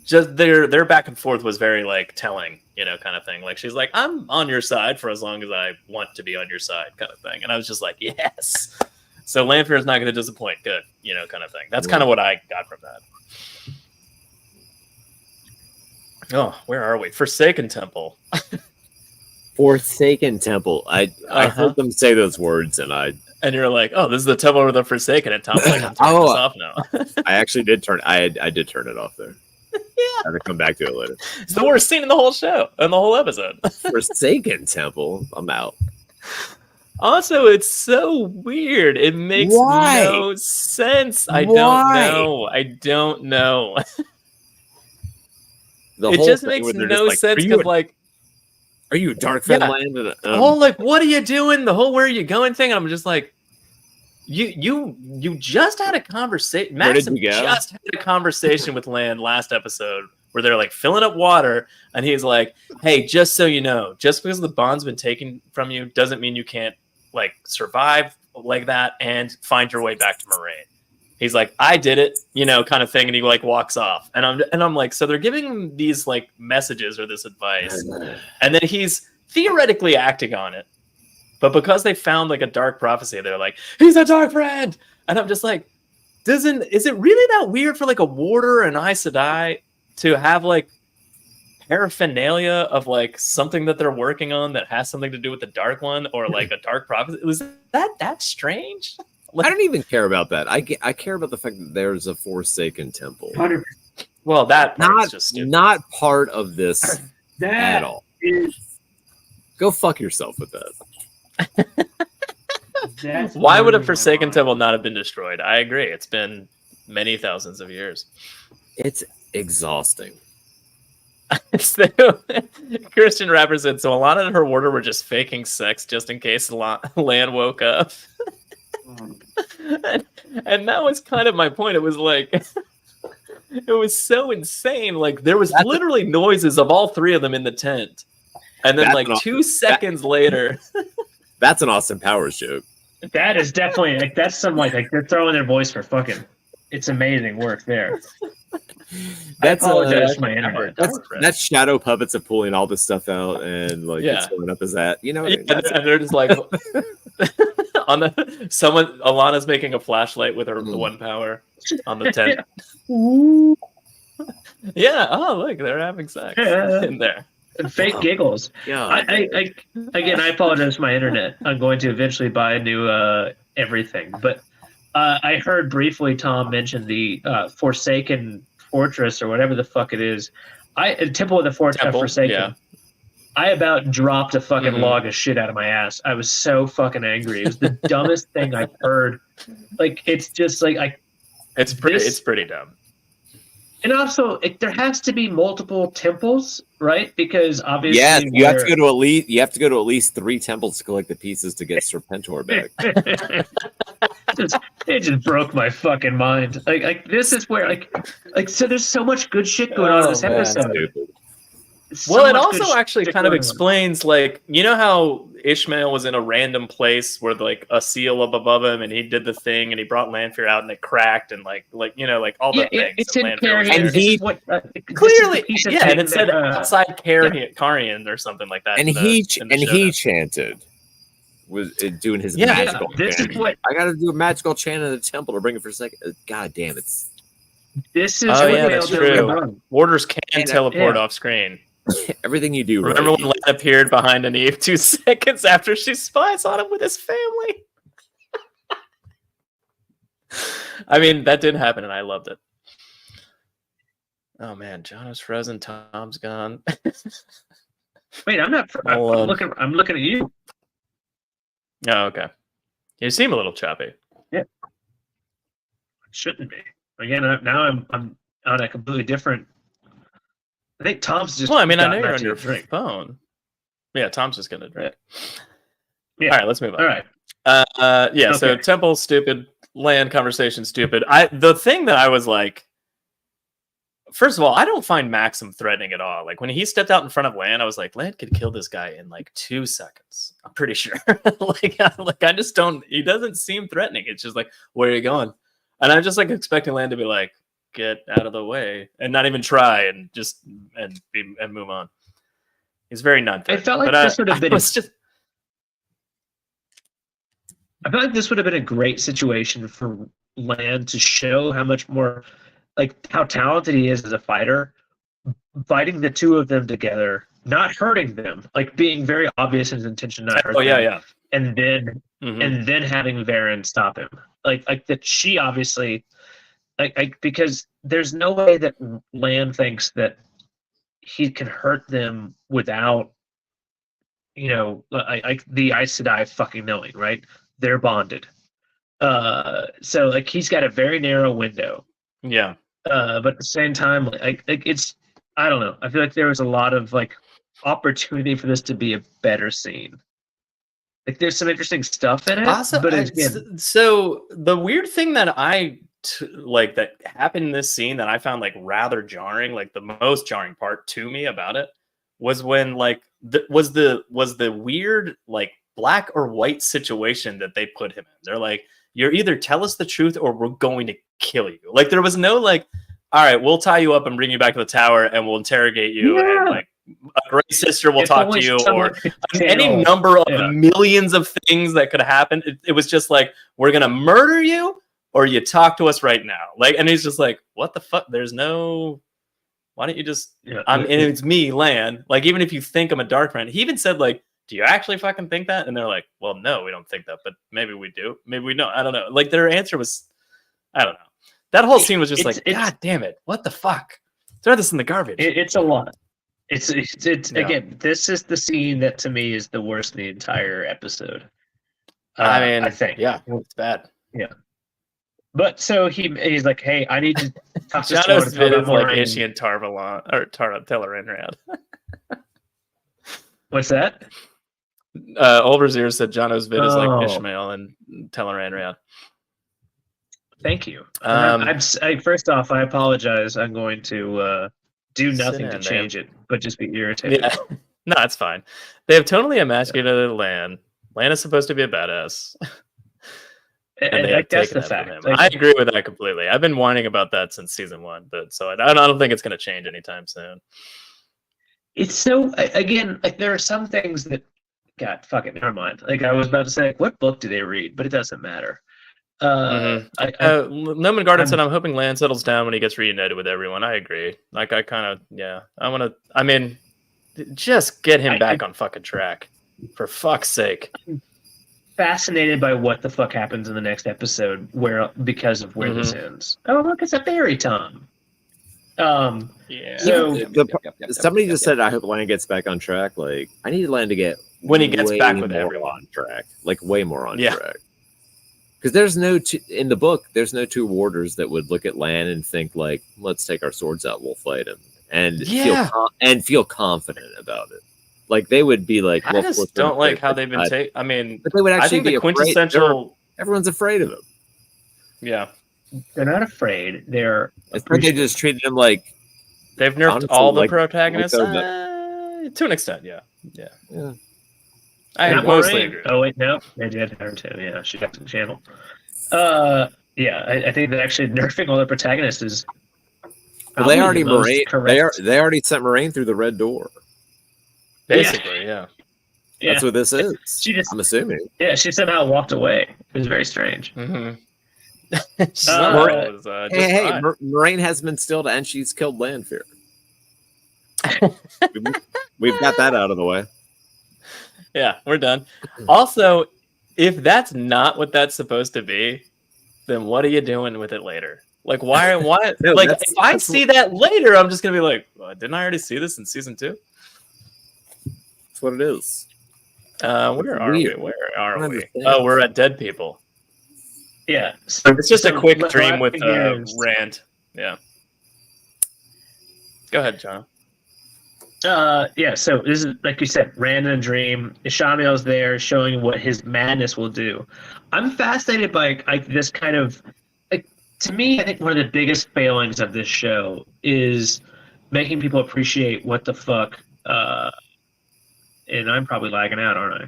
their back and forth was very like telling, you know, kind of thing. Like, she's like, I'm on your side for as long as I want to be on your side, kind of thing. And I was just like, yes. So Lanfear is not going to disappoint. Good, you know, kind of thing. That's kind of what I got from that. Oh, where are we? Forsaken Temple. Forsaken Temple. I heard them say those words, and you're like, oh, this is the Temple of the Forsaken, and Tom's like, I'm turning this off now. I actually did turn. I did turn it off there. Yeah, I have to come back to it later. It's the worst scene in the whole show, in the whole episode. Forsaken Temple. I'm out. Also, it's so weird. It makes no sense. I don't know. It just makes no sense because, like, are you Darkfen Land? The whole, like, what are you doing? The whole where are you going thing? And I'm just like, you just had a conversation. Maxim just had a conversation with Land last episode where they're like filling up water, and he's like, hey, just so you know, just because the bond's been taken from you doesn't mean you can't, like, survive like that and find your way back to Moraine. He's like, I did it, you know, kind of thing, and he like walks off, and I'm like, so they're giving him these like messages or this advice, and then he's theoretically acting on it, but because they found like a dark prophecy, they're like, he's a dark friend, and I'm just like, is it really that weird for like a warder and Aes Sedai to have like paraphernalia of like something that they're working on that has something to do with the Dark One or like a dark prophecy? Was that strange? I don't even care about that. I care about the fact that there's a Forsaken Temple. 100%. Well, that not part of this at all. Go fuck yourself with that. Why would a Forsaken Temple not have been destroyed? I agree. It's been many thousands of years. It's exhausting. Christian Rapper said, so Alana and her warder were just faking sex just in case Lan woke up. And that was kind of my point. It was like, it was so insane. Like, there was literally noises of all three of them in the tent, and then like 2 seconds later, that's an Austin Powers joke. That is definitely like that's some like they're throwing their voice for fucking. It's amazing work there. That's I apologize for my internet. That's shadow puppets of pulling all this stuff out and like it's going up as that. You know, and they're just like Alana's making a flashlight with her one power on the tent. Yeah. Oh, look, they're having sex in there. Fake giggles. Yeah. I apologize for my internet. I'm going to eventually buy a new everything, but I heard briefly Tom mention the Forsaken Fortress or whatever the fuck it is. Temple of the Forsaken. Yeah. I about dropped a fucking log of shit out of my ass. I was so fucking angry. It was the dumbest thing I've heard. Like, it's just like it's pretty dumb. And also, there has to be multiple temples, right? Because obviously, you have to go to at least 3 temples to collect the pieces to get Serpentor back. It just broke my fucking mind. Like this is where like so. There's so much good shit going on in this episode. Well, it also actually kind of explains, like, you know how Ishmael was in a random place where like a seal up above him, and he did the thing, and he brought Lanfear out, and it cracked, and like all the things. It's in Carrion, and he clearly, and it said outside Carrion or something like that. And he chanted, was doing his magical. This chant. is what I got to do a magical chant in the temple to bring it for a second. God damn it! This is. That's true. Warders can teleport off screen. Everything you do. Remember when Lan appeared behind Aneve 2 seconds after she spies on him with his family? I mean, that did happen, and I loved it. Oh man, Jono's frozen. Tom's gone. Wait, I'm not. I'm looking at you. Oh, okay. You seem a little choppy. Yeah, shouldn't be. Again, now I'm on a completely different. I think Tom's just. Well, I mean, I know you're on your phone. Yeah, Tom's just gonna drink. Yeah. All right, let's move on. All right. Yeah. Okay. So temple stupid, land conversation stupid. The thing that I was like, first of all, I don't find Maxim threatening at all. Like when he stepped out in front of Lan, I was like, Lan could kill this guy in like 2 seconds. I'm pretty sure. like I just don't. He doesn't seem threatening. It's just like, where are you going? And I'm just like expecting Lan to be like, get out of the way, and not even try, and just and move on. He's very non-threatening. I felt like this would have been. I feel like this would have been a great situation for Lan to show how much more, like how talented he is as a fighter, fighting the two of them together, not hurting them, like being very obvious in his intention not hurt them. Yeah. And then having Varen stop him, like that. She obviously, because there's no way that Lan thinks that he can hurt them without, like the Aes Sedai fucking knowing, right? They're bonded. So like he's got a very narrow window. Yeah. But at the same time, like it's, I don't know. I feel like there was a lot of like opportunity for this to be a better scene. Like there's some interesting stuff in it. Also, but so the weird thing that that happened in this scene that I found like rather jarring, like the most jarring part to me about it was when like was the weird like black or white situation that they put him in. They're like, you're either tell us the truth or we're going to kill you. Like there was no like, all right, we'll tie you up and bring you back to the tower and we'll interrogate you and like a great sister will talk to you, or any number of millions of things that could happen. It was just like, we're gonna murder you or you talk to us right now. Like, and he's just like, what the fuck? There's no, why don't you just and it's me, Lan. Like, even if you think I'm a dark friend, he even said like, do you actually fucking think that? And they're like, well, no, we don't think that, but maybe we do. Maybe we don't. I don't know. Like their answer was, I don't know. That whole scene was just like, God damn it. What the fuck? Throw this in the garbage. It's a lot. It's again, this is the scene that to me is the worst in the entire episode. I mean, I think. Yeah, it's bad. Yeah. But so he's like, hey, I need to talk to Jono's vid is like Ishi and Tarvalon or Tel'aran'rhiod. What's that? Olbrazir said Jono's vid is like Ishmael and Tel'aran'rhiod. Thank you. First off, I apologize. I'm going to do nothing to change it, but just be irritated. Yeah. No, it's fine. They have totally emasculated Lan. Lan is supposed to be a badass. and that's the fact. I agree with that completely. I've been whining about that since season 1, but so I don't think it's going to change anytime soon. It's so, again, like there are some things that, God, fuck it, never mind. Like I was about to say, like, what book do they read? But it doesn't matter. Noman Garden said, I'm hoping Lan settles down when he gets reunited with everyone. I agree. Like, I mean, just get him back on fucking track. For fuck's sake. I'm fascinated by what the fuck happens in the next episode because of where this ends. Oh, look, it's a fairy Tom. Yeah. So somebody just said, I hope Lan gets back on track. Like, I need Lan to get when he gets back with everyone on track. Like, way more on track. Because there's in the book, there's no 2 warders that would look at Lan and think like, let's take our swords out, we'll fight him, and feel confident about it. Like they would be like, I just don't like how they've been taken. I mean, but they would actually be the quintessential. Everyone's afraid of him. Yeah, they're not afraid. They're. It's like they just treated him like they've nerfed all the protagonists to an extent. Yeah. I Not mostly Moraine. agree. Oh wait, no, they did her too. Yeah, she got some channel. Yeah, I think that actually nerfing all the protagonists is. Well, they already the most Moraine. correct. They already sent Moraine through the red door. Basically, yeah. Yeah. That's what this is. She just, I'm assuming. yeah, she somehow walked away. It was very strange. Mm-hmm. Hey, Moraine has been stilled and she's killed Lanfear. We've got that out of the way. Yeah, we're done. Also, if that's not what that's supposed to be, then what are you doing with it later? Like, why? No, like, if I see that later, I'm just gonna be like, well, didn't I already see this in season 2? That's what it is. Where are we? Where are we? Understand. Oh, we're at dead people. Yeah, so It's just a quick what dream I with think is- Rand. Yeah. Go ahead, John. Yeah, so this is, like you said, Rand and Dream. Ishamael's there showing what his madness will do. I'm fascinated by like this kind of, like, to me, I think one of the biggest failings of this show is making people appreciate what the fuck, and I'm probably lagging out, aren't I?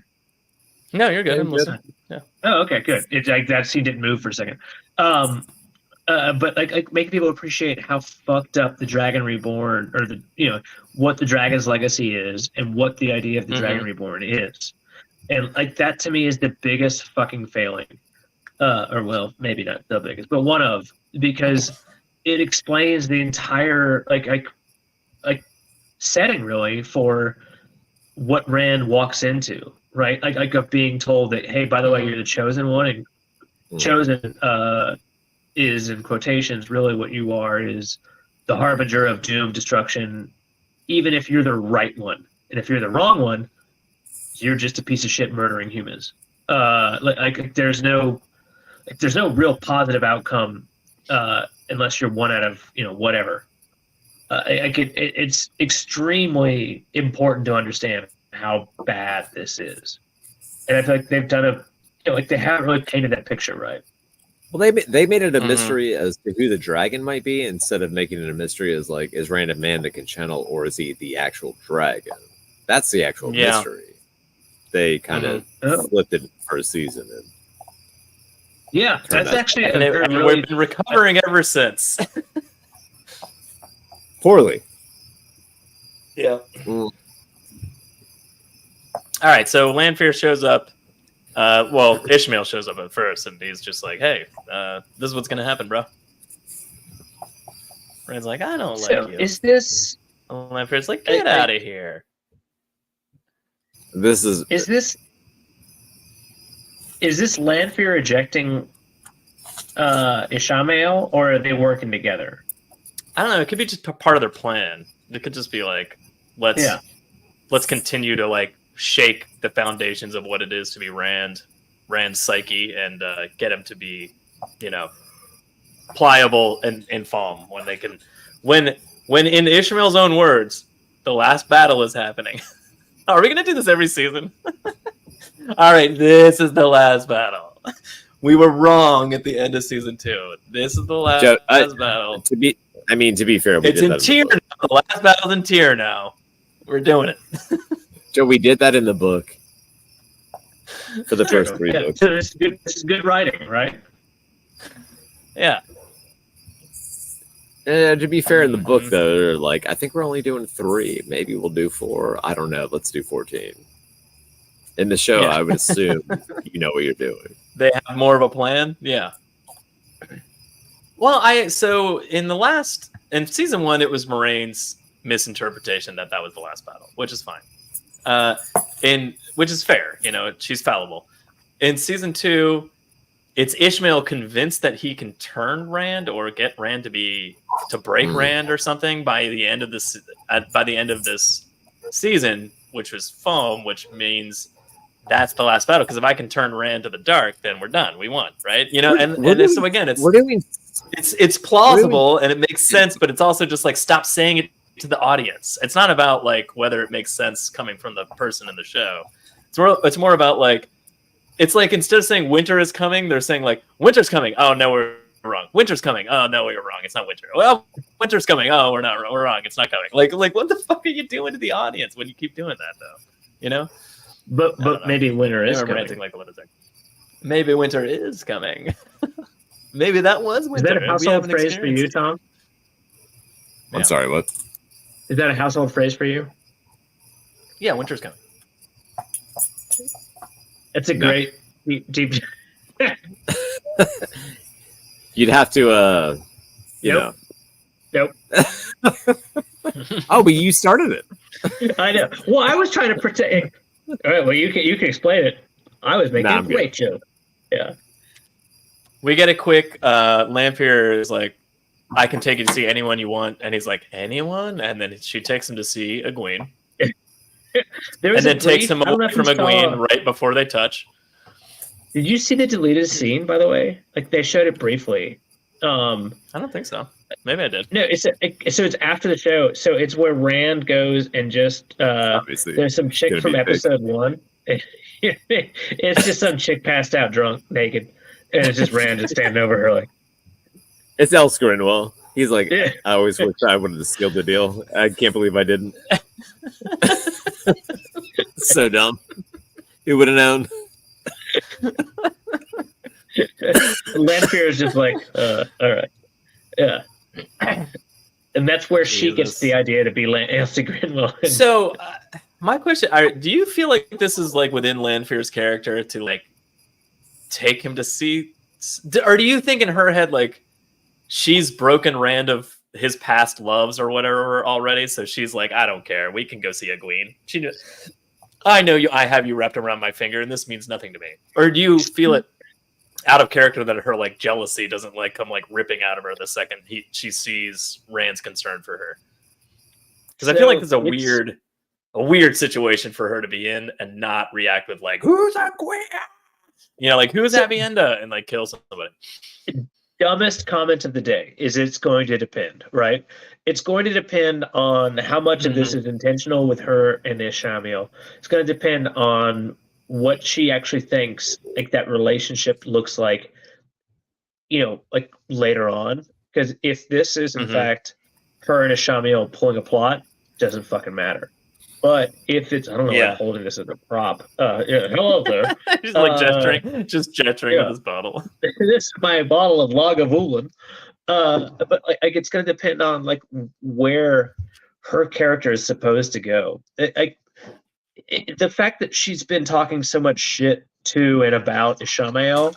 No, you're good. I'm listening. Yeah. Oh, okay, good. It's like that scene didn't move for a second. But like making people appreciate how fucked up the Dragon Reborn, or the what the Dragon's legacy is, and what the idea of the Dragon Reborn is, and like that to me is the biggest fucking failing, or well, maybe not the biggest, but one of, because it explains the entire like setting really for what Rand walks into, right? Like of being told that, hey, by the way, you're the chosen one, and chosen is, in quotations, really what you are is the harbinger of doom, destruction, even if you're the right one. And if you're the wrong one, you're just a piece of shit murdering humans. There's no real positive outcome unless you're one out of whatever. It's extremely important to understand how bad this is, and I feel like they've done they haven't really painted that picture right. Well, they made it a mystery as to who the dragon might be, instead of making it a mystery as like, is Rand a man that can channel, or is he the actual dragon? That's the actual mystery. They kind of flipped it for a season. And yeah, that's actually we've been recovering ever since. Poorly. Yeah. All right, so Lanfear shows up. Well, Ishmael shows up at first, and he's just like, "Hey, this is what's gonna happen, bro." Rand's like, "I don't like you." Is this? Lanfear's like, "Get out of here." This is this Lanfear ejecting Ishamael, or are they working together? I don't know. It could be just part of their plan. It could just be like, let's continue to like shake the foundations of what it is to be Rand's psyche, and get him to be, pliable and calm when they can. When in Ishmael's own words, the last battle is happening. Are we gonna do this every season? All right, this is the last battle. We were wrong at the end of season 2. This is the last battle. To be fair, it's in tier now. The last battle's in tier now. We're doing it. Joe, we did that in the book for the first 3 books. So this is good writing, right? Yeah. To be fair, in the book, though, they're like, I think we're only doing 3. Maybe we'll do 4. I don't know. Let's do 14. In the show, I would assume you know what you're doing. They have more of a plan? Yeah. Well, so in season 1, it was Moraine's misinterpretation that was the last battle, which is fine. Which is fair, she's fallible. In season 2, it's Ishmael convinced that he can turn Rand or get Rand to break Rand or something by the end of this season, which was foam, which means that's the last battle. Because if I can turn Rand to the dark, then we're done. We won, right? So again, it's plausible and it makes sense, but it's also just like, stop saying it to the audience. It's not about like whether it makes sense coming from the person in the show. It's more about like, it's like, instead of saying winter is coming, they're saying like, winter's coming. Oh no, we're wrong. Winter's coming. Oh no, we were wrong. It's not winter. Well, winter's coming. Oh, we're wrong. It's not coming. Like what the fuck are you doing to the audience when you keep doing that though? But maybe winter is They were coming. ranting like a lunatic. Maybe winter is coming. Maybe that was Is winter. that a and we household haven't phrase for you, experienced it. Tom? Yeah. I'm sorry, what? Is that a household phrase for you? Yeah, winter's coming. It's a No. great deep. You'd have to, Nope. Nope. Oh, but you started it. I know. Well, I was trying to protect. All right. Well, you can explain it. I was making Nah, a I'm great joke. Yeah. We get a quick Lamphere is like, I can take you to see anyone you want, and he's like, anyone? And then she takes him to see Egwene. There was And then a takes brief- him I don't know away if from you saw- Egwene right before they touch. Did you see the deleted scene, by the way? Like they showed it briefly. I don't think so. Maybe I did. No, so it's after the show. So it's where Rand goes and just Obviously. there's some chick gonna from be big. episode 1. It's just some chick passed out drunk, naked, and it's just Rand just standing over her like, It's El Scrinwell. He's like, Yeah. I always wish I would have sealed the deal. I can't believe I didn't. So dumb. Who would have known? Lanfear is just like, all right, yeah. And that's where she gets Jesus. the idea to be Elsie Grinwell. So, my question: do you feel like this is like within Lanfear's character to like take him to see, or do you think in her head like she's broken Rand of his past loves or whatever already? So she's like, I don't care. We can go see Egwene. I know you. I have you wrapped around my finger, and this means nothing to me. Or do you feel it out of character that her like jealousy doesn't like come like ripping out of her the second she sees Rand's concern for her? Because I feel like it's a weird situation for her to be in and not react with like, who's Egwene? You know, like who's Avienda, and like kill somebody. Dumbest comment of the day is it's going to depend, right? It's going to depend on how much of this is intentional with her and Ishamael. It's going to depend on what she actually thinks like that relationship looks like, like later on. Because if this is in fact her and Ishamael pulling a plot, doesn't fucking matter. But if it's, I don't know, why I'm holding this as a prop. Hello there. Just like gesturing with his bottle. This is my bottle of Lagavulin. But like it's going to depend on like where her character is supposed to go. The fact that she's been talking so much shit to and about Ishamael,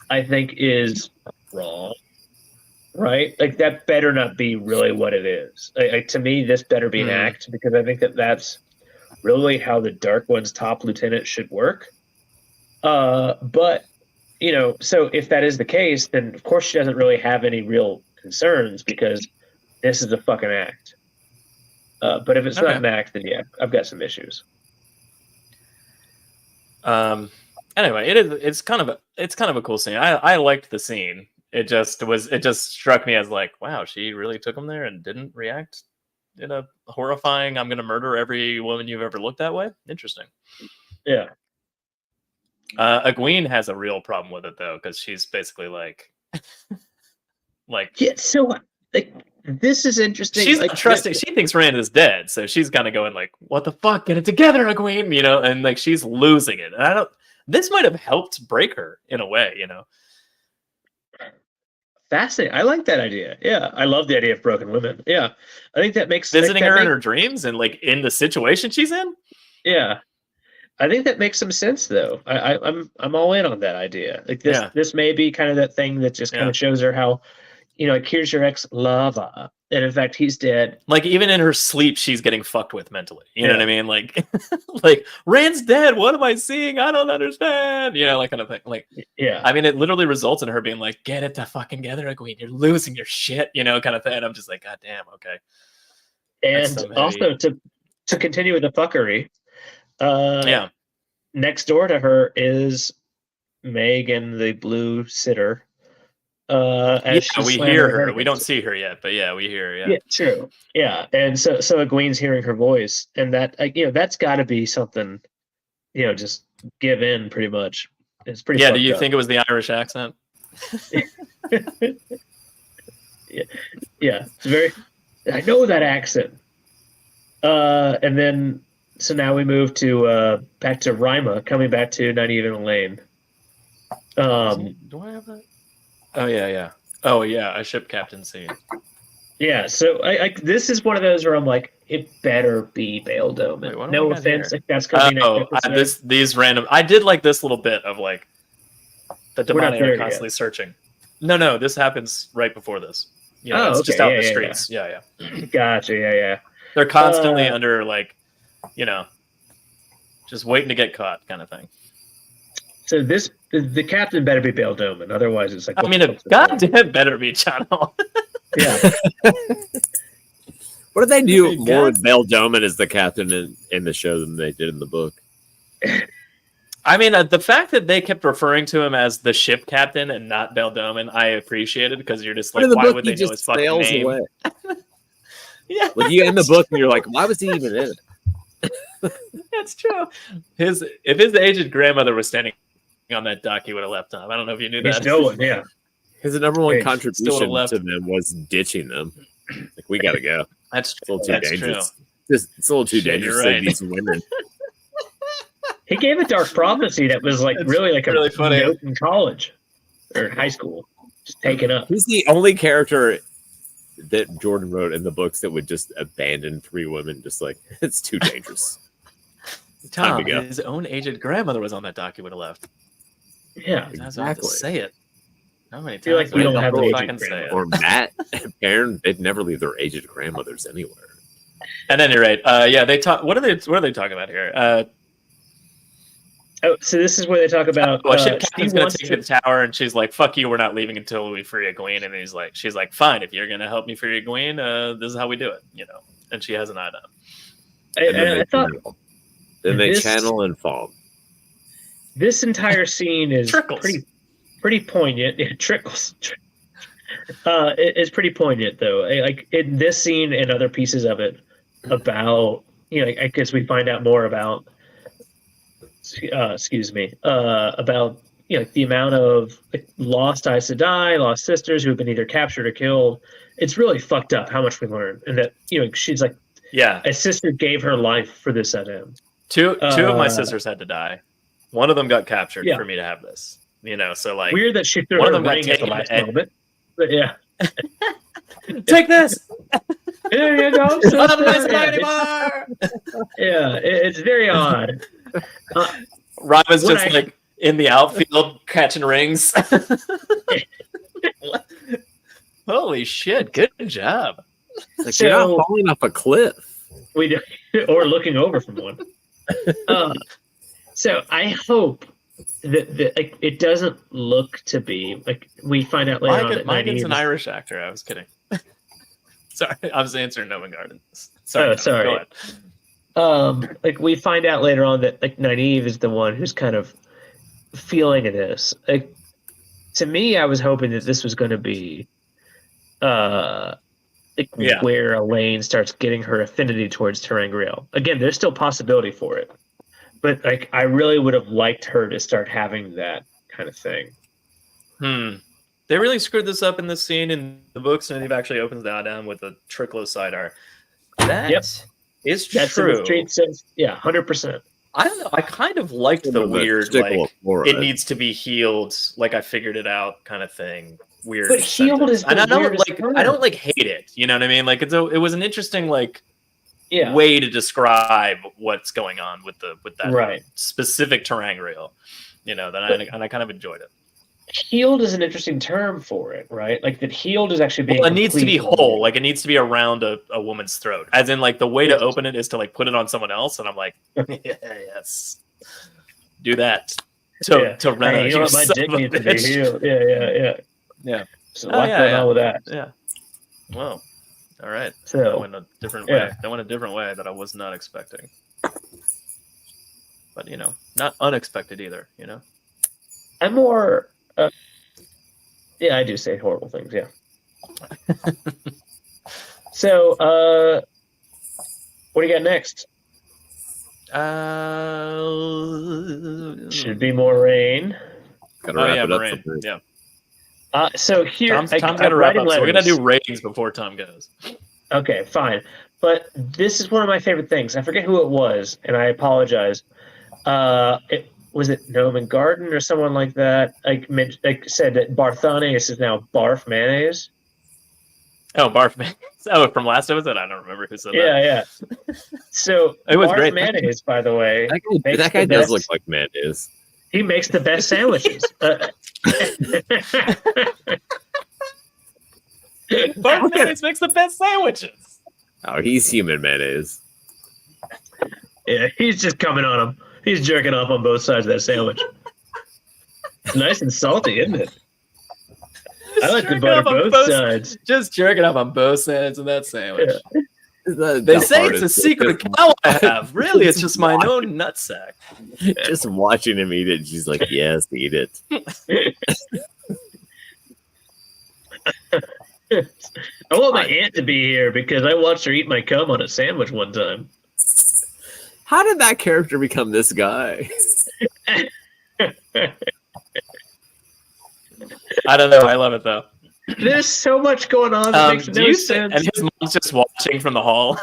I think is wrong. Right? Like that better not be really what it is. To me, this better be an act, because I think that's really how the Dark One's top lieutenant should work. But so if that is the case, then of course she doesn't really have any real concerns, because this is a fucking act. But if it's not an act, then yeah, I've got some issues. Anyway, it's kind of a cool scene. I liked the scene. It just struck me as like, wow, she really took him there and didn't react in a horrifying, I'm gonna murder every woman you've ever looked that way. Interesting. Yeah. Egwene has a real problem with it though, because she's basically like yeah. So like this is interesting. She's like, not trusting. She thinks Rand is dead, so she's kind of going like, "What the fuck? Get it together, Egwene!" And like she's losing it. And this might have helped break her in a way, Fascinating. I like that idea. Yeah, I love the idea of broken women. Yeah, I think that makes visiting her in her dreams and like in the situation she's in. Yeah, I think that makes some sense though. I'm all in on that idea. Like this, this may be kind of that thing that just kind of shows her how, like here's your ex-lover, and in fact he's dead. Like even in her sleep, she's getting fucked with mentally. You know what I mean? Like, like Rand's dead. What am I seeing? I don't understand. Like kind of thing. Like, yeah. I mean, it literally results in her being like, "Get it to fucking together, Egwene. You're losing your shit." Kind of thing. And I'm just like, God damn. Okay. And also to continue with the fuckery. Next door to her is Meg and the blue sitter. We hear her. We don't see her yet, but we hear her. Yeah, true. Yeah, and so Egwene's hearing her voice, and that that's got to be something, just give in pretty much. It's pretty. Yeah. Do you think it was the Irish accent? Yeah. It's very. I know that accent. And then So now we move to back to Rima, coming back to Nynaeve and Elaine. Do I have that? Oh yeah. Oh yeah, a ship captain scene. Yeah, so I this is one of those where I'm like, it better be Bail Doman. Wait, what do No we got offense, here? if that's going to be next episode. These random. I did like this little bit of like the We're not Damani there are yet. constantly searching. No, this happens right before this. You know, Oh, it's okay, just out in the yeah. streets. Yeah. Gotcha, yeah. They're constantly under like, you know, just waiting to get caught, kind of thing. So the captain better be Bail Doman, otherwise it's like. I mean, it goddamn better be Jono. Yeah. What did they do more with Bail Doman as the captain in the show than they did in the book? I mean, the fact that they kept referring to him as the ship captain and not Bail Doman, I appreciated because you're just like, why would they know his fucking name? Away. Yeah, like you in the book and you're like, why was he even in it? That's true. If his aged grandmother was standing on that dock, he would have left him. I don't know if you knew that. Still would, yeah. His number one Hey, contribution to them was ditching them. Like, we gotta go. That's It's a little too That's dangerous. true. It's a little too Shit, dangerous you're to right. these women. He gave a dark prophecy that was like That's really like really a funny. note in college or high school, just taken up. He's the only character that Jordan wrote in the books that would just abandon 3 women. Just like, it's too dangerous. Time Tom, to go. his own aged grandmother was on that dock. He would have left. Yeah, That's I have to Exactly. say it. How many times? feel like we do I don't have the to aged fucking say it? Or Matt and Aaron, they'd never leave their aged grandmothers anywhere. At any rate, yeah, they talk. What are they talking about here? Oh, so this is where they talk about. Well, ship she captain's gonna wants take you to the tower, and she's like, "Fuck you, we're not leaving until we free Egwene." And she's like, "Fine, if you're gonna help me free Egwene, this is how we do it," you know. And she has an eye on. I thought Then they this- channel and fall. this entire scene is Trickles. pretty poignant. It trickles. It's pretty poignant though. Like in this scene and other pieces of it, about I guess we find out more about. About the amount of lost Aes Sedai, lost sisters who have been either captured or killed. It's really fucked up how much we learn, and that she's like, Yeah, a sister gave her life for this Edem. two of my sisters had to die. One of them got captured Yeah. for me to have this. So like, Weird that she threw one her of them got ring at the taken last and- moment. But yeah, take this. there you go. I'm not this guy anymore. It's very odd. Rama's What just I- like in the outfield catching rings. Holy shit! Good job. Like, So- you're not falling off a cliff. We do, or looking over from one. So I hope that it doesn't look to be like we find out later on that Mike is an Nynaeve- Irish actor. I was kidding. Sorry, I was answering Novan Gardens. Sorry, Oh, sorry. Go ahead. Like we find out later on that Nynaeve is the one who's kind of feeling this. Like to me, I was hoping that this was going to be, Yeah. where Elaine starts getting her affinity towards Terangriel. Again, there's still possibility for it, but I really would have liked her to start having that kind of thing. They really screwed this up in this scene in the books, and Nynaeve actually opens the Adam with a Triclo sidearm. That is That's in true. the street says, 100%. I don't know. I kind of liked the But weird, stickle like, for it needs to be healed, like I figured it out kind of thing. Weird. But healed sentence. is the and I don't weirdest like. word. I don't like hate it. You know what I mean? Like it was an interesting Yeah. way to describe what's going on with that Right. specific Terangriel. And I kind of enjoyed it. Healed is an interesting term for it, right? Like that healed is actually being. Well, it needs to be complete. whole. Like it needs to be around a woman's throat. As in, like the way to open it is to like put it on someone else. And I'm like, yes, do that. To Renna, Hey, you know what? My son dick of a needs to be bitch. healed. Yeah. Yeah. So Oh, what's yeah, going yeah. on with that? Yeah. Well, all right. That So went a different yeah. way. That went a different way that I was not expecting. But not unexpected either. I'm more. Yeah, I do say horrible things. Yeah. So, what do you got next? Should be more rain. Gotta wrap it up. Moraine. for me. Yeah. So here, Tom's I'm got to wrap writing up. So we're gonna letters. do ratings before Tom goes. Okay, fine. But this is one of my favorite things. I forget who it was, and I apologize. Was it Noman Garden or someone like that? Said that Barthanes is now Barf Mayonnaise. Oh, Barf Mayonnaise. Oh, from last episode? I don't remember who said that. Yeah. So it was Barf great. Mayonnaise, by the way. That guy does look like mayonnaise. He makes the best sandwiches. Barf Mayonnaise makes the best sandwiches. Oh, he's human mayonnaise. Yeah, he's just coming on him. He's jerking off on both sides of that sandwich. It's nice and salty, isn't it? I like to butter both sides. Just jerking off on both sides of that sandwich. Yeah. They say it's a secret cow I have. Really, it's just my own nutsack. Just watching him eat it, she's like, yes, eat it. I want my aunt to be here because I watched her eat my cum on a sandwich one time. How did that character become this guy? I don't know. I love it though. There's so much going on that makes no sense. And his mom's just watching from the hall.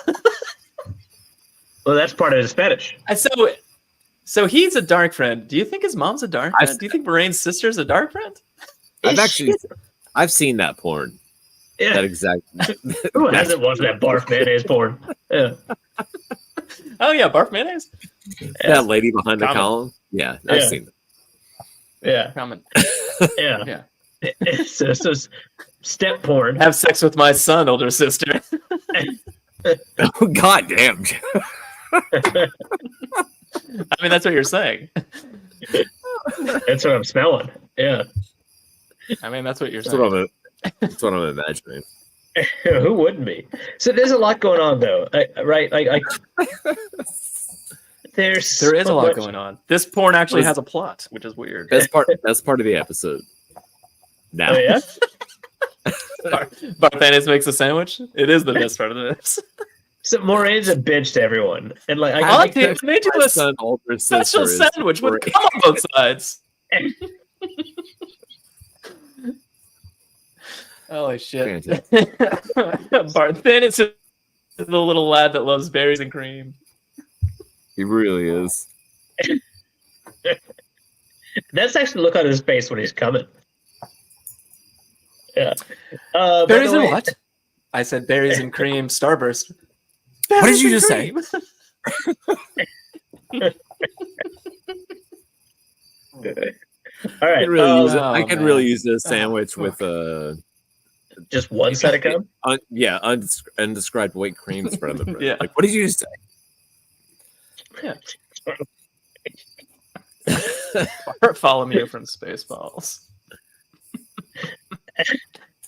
Well, that's part of his fetish. So he's a dark friend. Do you think his mom's a dark friend? Do you think Moraine's sister's a dark friend? I've seen that porn. Yeah. That exact. Who hasn't watched that Barf Mayonnaise porn? Yeah. Oh yeah, Barf Mayonnaise. That lady behind the column. Yeah, I've seen that. Yeah. Comment. Yeah. So step porn. Have sex with my son, older sister. Oh, God damn. I mean, that's what you're saying. That's what I'm smelling. Yeah. I mean, that's what you're saying. That's what I'm imagining. Who wouldn't be? So there's a lot going on, though, right? There is a lot going on. This porn actually has a plot, which is weird. That's part of the episode. Now. Oh, yeah? Barthanes makes a sandwich. It is the best part of this. So Moraine's a bitch to everyone, and like I made you a special sandwich with cum on both sides. Holy shit! Barthanes is the little lad that loves berries and cream. He really is. That's actually the look on his face when he's coming. Yeah. Berries and what? I said berries and cream. Starburst. What did you just say? All right. I could really use this sandwich with just one side of cum. Undescribed white cream spread on the bread. Yeah. Like, what did you just say? Yeah. Follow me from Spaceballs.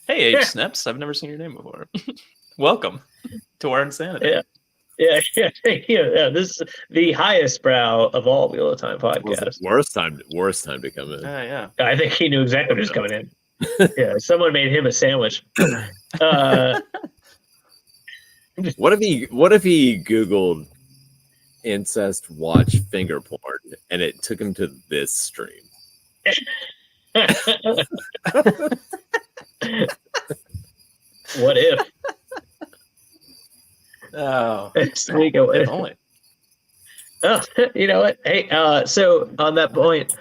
Hey, H Snips. I've never seen your name before. Welcome to our insanity. Yeah. This is the highest brow of all Wheel of Time podcasts. Worst time to come in. Yeah. I think he knew exactly what was coming in. Yeah, someone made him a sandwich. What if he Googled incest watch finger porn and it took him to this stream? What if? Oh, if only. Oh, you know what? Hey, so on that point,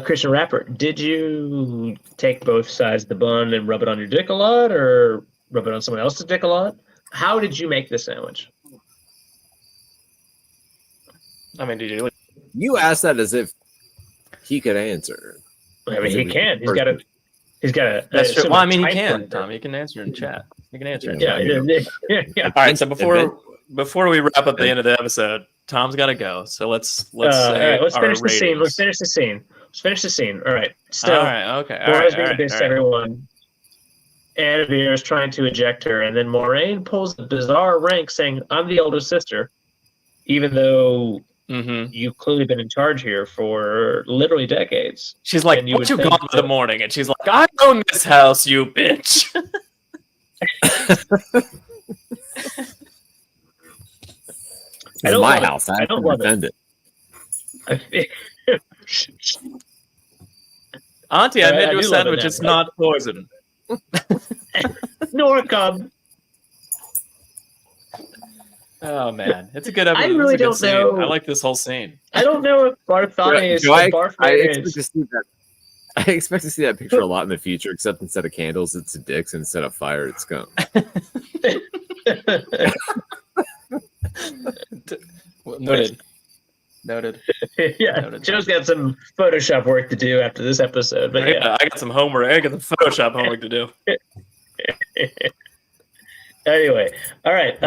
Christian Rapper, did you take both sides of the bun and rub it on your dick a lot, or rub it on someone else's dick a lot? How did you make the sandwich? I mean, did you? You asked that as if he could answer. I mean, he can. He's got a. That's true. Well, I mean, he can. Tom, you can answer in chat. You can answer in chat. Yeah. All right. So before we wrap up the end of the episode, Tom's got to go. So let's all right, let's finish the scene. Let's finish the scene. All right. So, all right. Okay. Moraine's being a bitch to everyone. Annabelle is trying to eject her, and then Moraine pulls a bizarre rank saying, "I'm the older sister," even though you've clearly been in charge here for literally decades. She's like, "What you gone in the morning?" And she's like, "I own this house, you bitch." It's my house. I don't defend it. Auntie, I made you a sandwich. It's not poison. Nor cum. Oh man, it's a good episode. I really It's a good don't scene. know. I like this whole scene. I don't know if Barthane is I Barf expect is. to see that. I expect to see that picture a lot in the future, except instead of candles, it's dicks. Instead of fire, it's scum. Noted. Noted. Yeah, Noted. Joe's got some Photoshop work to do after this episode, but yeah. I got some homework. I got some Photoshop homework to do. Anyway, all right. Good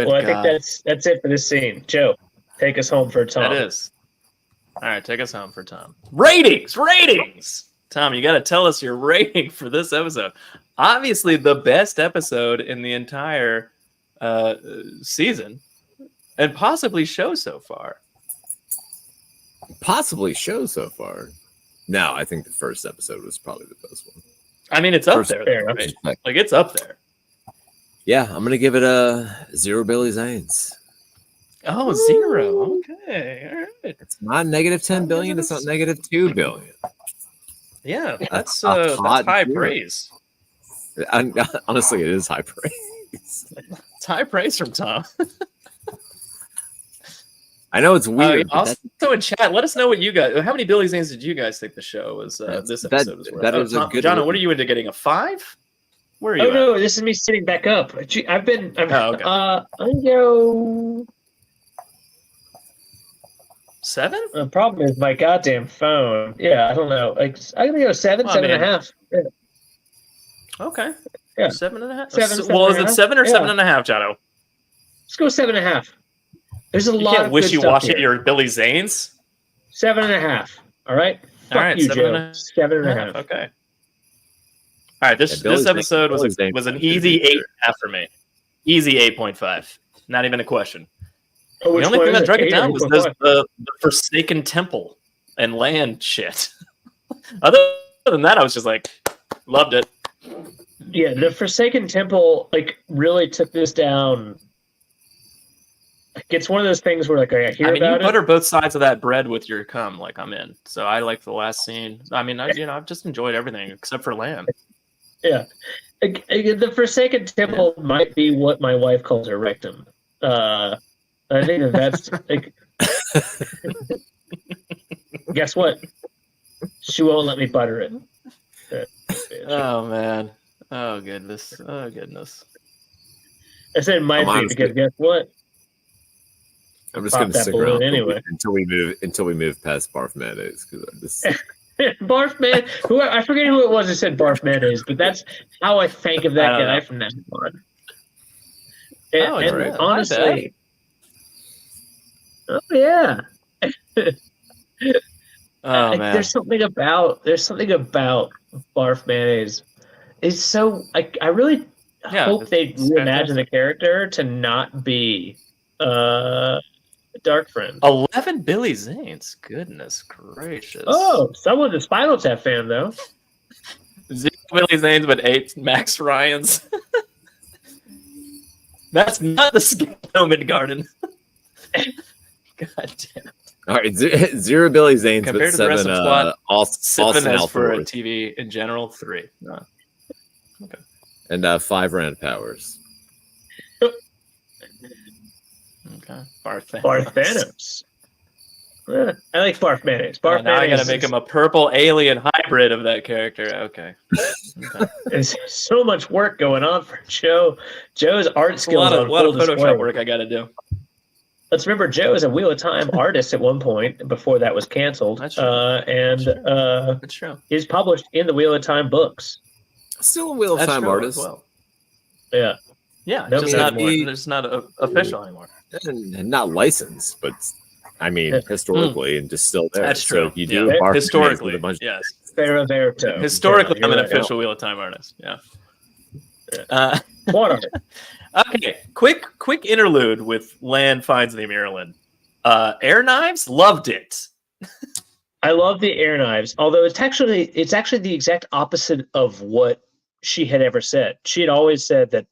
Well, I think God. that's it for this scene. Joe, take us home for Tom. That is. All right, take us home for Tom. Ratings. Tom, you got to tell us your rating for this episode. Obviously, the best episode in the entire season, and possibly show so far. Possibly show so far. No, I think the first episode was probably the best one. I mean, it's up First- there. fair Though, enough. right? Like it's up there. Yeah, I'm gonna give it a 0 Billy Zanes. Oh, 0. Okay, all right. It's not negative 10 billion. It's not negative 2 billion. Yeah, that's a hot high zero. praise. Honestly, it is high praise. It's high praise from Tom. I know it's weird. but Also in chat, let us know what you guys. How many Billy Zanes did you guys think the show was? This that- episode was worth? that is a Tom, good Jono, one. what are you into? Getting a 5? Where are you? Oh at? no, this is me sitting back up. I've been. Oh, okay. I'm go. 7? The problem is my goddamn phone. Yeah, I don't know. Like I'm gonna go 7, Well, 7.5. Yeah. Okay. Yeah. 7.5. Seven, Well, is it 7.5? 7 or Yeah. 7.5, Jono? Let's go 7.5. There's a You lot can't of wish good you stuff watch here. it. Your Billy Zanes. 7.5. All right. Fuck All right, you, 7.5. Joe. 7.5. Okay. All right. This Billy Zanes- episode Billy Zanes was an is easy good. 8.5 for me. Easy 8.5. Not even a question. Oh, The which only one thing is that dragged it 8 down or was 8.5? the Forsaken Temple and land shit. Other than that, I was just like, loved it. Yeah, the Forsaken Temple like really took this down. Like, it's one of those things where like I hear I mean, you about butter it. both sides of that bread with your cum, like I'm in. So I like the last scene. I mean, I've just enjoyed everything except for land. Yeah, the Forsaken Temple might be what my wife calls her rectum. I think that's like. Guess what? She won't let me butter it. Oh man. Oh goodness. Oh goodness. I said it might be honestly- because guess what? I'm just Pop gonna that stick balloon around anyway. until we move past barf mayonnaise because I'm just Barf man, I forget who it was that said barf mayonnaise, but that's how I think of I that don't guy know. from that on. Oh, And, it's and right. My honestly, oh yeah, Oh like, man. there's something about barf mayonnaise. It's so I really Yeah, hope they it's reimagine fantastic. the character to not be Dark Friend. 11 Billy Zanes. Goodness gracious. Oh, someone's a Spinal Tap fan though. 0 Billy Zanes, but 8 Max Ryans. That's not the Scapegoat Garden. God damn. all right. 0 Billy Zanes, Compared but to the rest 7 of the squad, Austin 7 as for Althorpe, TV in general, 3. No. and 5 Rand Powers. Okay. Barth Barthanos. I like barf mayonnaise. Oh, Barf now I mayonnaise gotta make him a purple alien hybrid of that character. Okay. There's so much work going on for Joe. Joe's art A skills lot on of full Photoshop display. work I gotta do. Let's remember, Joe is a Wheel of Time artist at one point before that was canceled. That's true. And It's true. he's published in the Wheel of Time books. Still a Wheel of That's Time true artist. as well. Yeah. Yeah, No, it's I not mean, it's not official anymore. And not licensed, but I mean Yeah. historically, and just still there. That's So true. if you do Yeah. barf mayonnaise Historically, with a bunch yes. Feraverto. Historically, Yeah, I'm an you're right. official Wheel of Time artist. Yeah. Yeah. What art? Okay, quick interlude with Lan finds the Mirrorland. Air knives, loved it. I love the air knives, although it's actually the exact opposite of what she had ever said. She had always said that,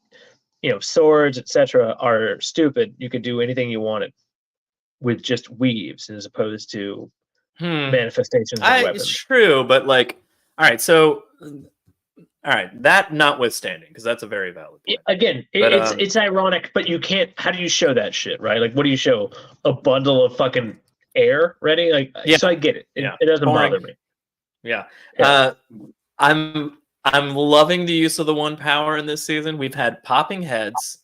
swords, etc., are stupid. You could do anything you wanted with just weaves, as opposed to manifestations of It's weapons. true, but like, all right. So All right, that notwithstanding, because that's a very valid point. Again, it's ironic, but you can't. How do you show that shit, right? Like, what do you show? A bundle of fucking air ready? Like, so I get it. It doesn't bother me. Yeah. I'm loving the use of the one power in this season. We've had popping heads.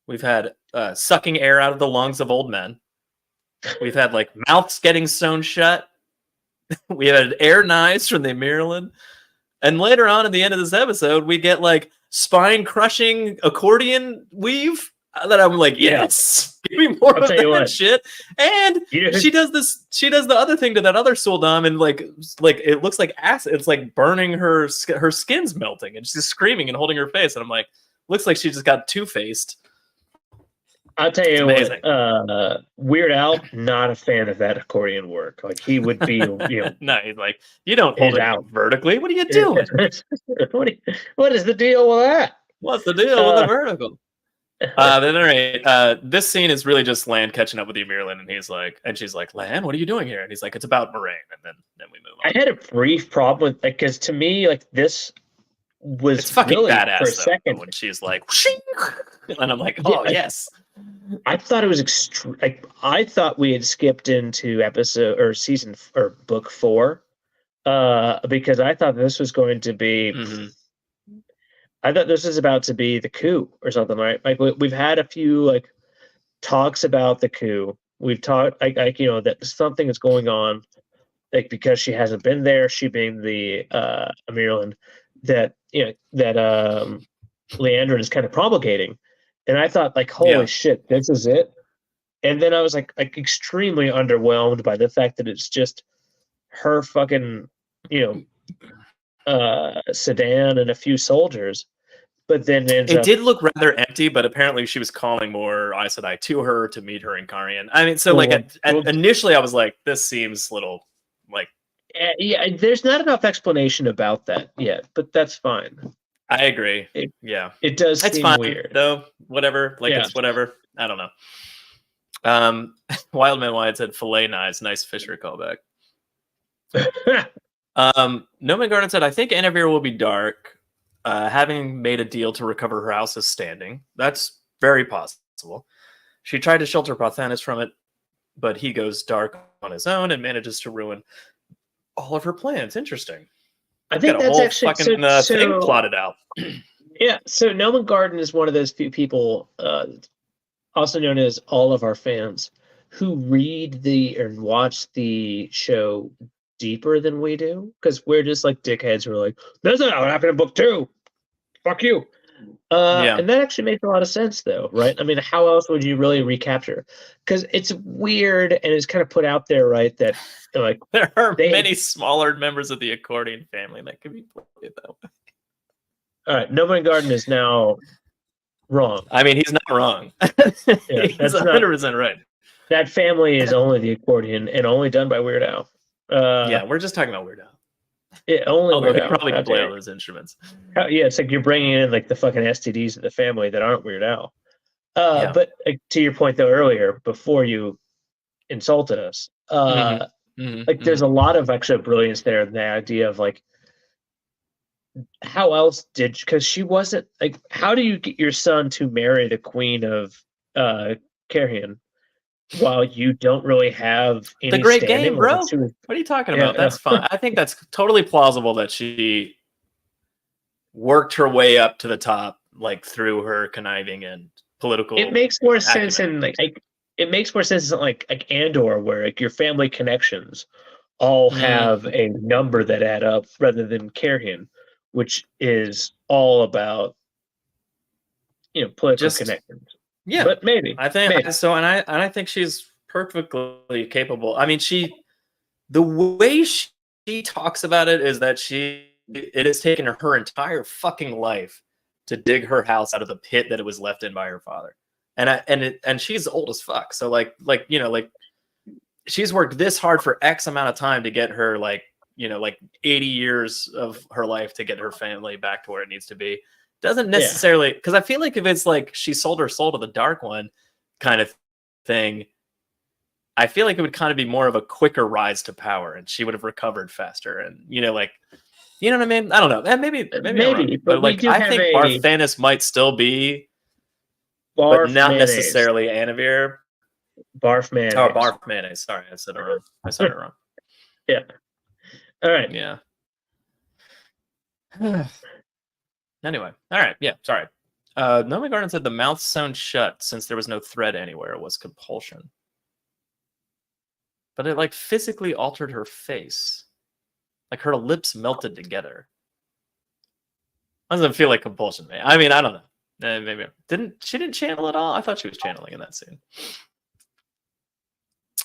We've had sucking air out of the lungs of old men. We've had like mouths getting sewn shut. We had air knives from the Maryland. And later on at the end of this episode, we get like spine crushing accordion weave that I'm like, yes, give me more of that shit. And she does this. She does the other thing to that other Suldam, and like it looks like acid. It's like burning her skin's melting, and she's screaming and holding her face. And I'm like, looks like she just got two-faced. I'll tell you what, Weird Al, not a fan of that accordion work. Like he would be, no, he's like, you don't hold it out vertically. What are you doing? What is the deal with that? What's the deal with the vertical? Then all right, this scene is really just Lan catching up with Emirlin, and she's like, Lan, what are you doing here? And he's like, it's about Moraine, and then we move on. I had a brief problem with because to me, like this was it's fucking really, badass for a second when she's like, and I'm like, oh yes. I thought it was extreme. Like, I thought we had skipped into episode or season or book 4, because I thought this was going to be. Mm-hmm. I thought this was about to be the coup or something, right? Like we've had a few like talks about the coup. We've talked like that something is going on, like because she hasn't been there. She being the Amirlan, that Leandrin is kind of promulgating. And I thought, like, holy shit, this is it. And then I was like extremely underwhelmed by the fact that it's just her fucking, sedan and a few soldiers. But then it did look rather empty, but apparently she was calling more Aes Sedai to her to meet her in Carian. I mean, so initially I was like, this seems little like. Yeah, there's not enough explanation about that yet, but that's fine. I agree. It does it's seem fine, weird. Though. Whatever. It's whatever. I don't know. Wildman Wyatt said fillet knives. Nice Fisher callback. Noman Garden said, I think Anavir will be dark. Having made a deal to recover her house's standing. That's very possible. She tried to shelter Parthanis from it, but he goes dark on his own and manages to ruin all of her plans. Interesting. I think got a that's whole actually fucking thing plotted out. Yeah, so Noman Garden is one of those few people, also known as all of our fans, who read and watch the show deeper than we do, because we're just like dickheads who are like, that's not what happened in book 2. Fuck you. And that actually makes a lot of sense, though, right? I mean, how else would you really recapture? Because it's weird and it's kind of put out there, right, that like there are many smaller members of the accordion family that could be played that way. All right, Noman Garden is now wrong. I mean, he's not wrong. He's 100% right. That family is only the accordion and only done by Weird Al. We're just talking about Weird Al. Although he probably can play all those instruments. It's like you're bringing in like the fucking STDs of the family that aren't Weird Al. But to your point though earlier, before you insulted us, there's a lot of extra brilliance there in the idea of like, how else because she wasn't like, how do you get your son to marry the queen of Carrion while you don't really have any the great game, bro? What are you talking about? That's fine. I think that's totally plausible that she worked her way up to the top, like through her conniving and political. It makes more sense in like it makes more sense in like Andor, where like your family connections all have a number that add up, rather than Carrion, which is all about political connections. Yeah, but maybe I think so, and I think she's perfectly capable. I mean, the way she talks about it is that it has taken her entire fucking life to dig her house out of the pit that it was left in by her father, and she's old as fuck. So like she's worked this hard for X amount of time to get her like 80 years of her life to get her family back to where it needs to be. Doesn't necessarily, because I feel like if it's like she sold her soul to the Dark One kind of thing, I feel like it would kind of be more of a quicker rise to power, and she would have recovered faster. And You know what I mean? I don't know. Maybe I'm wrong. but we like do I have think a Barthanes might still be, but barf not mayonnaise. necessarily Anavir. Barf mayonnaise. Oh, barf mayonnaise. Sorry, I said it wrong. Yeah. All right. Yeah. Anyway, all right. Yeah, sorry. Nomi Garden said the mouth sewn shut since there was no thread anywhere was compulsion. But it like physically altered her face. Like her lips melted together. Doesn't feel like compulsion, man. I mean, I don't know. Maybe she didn't channel at all? I thought she was channeling in that scene.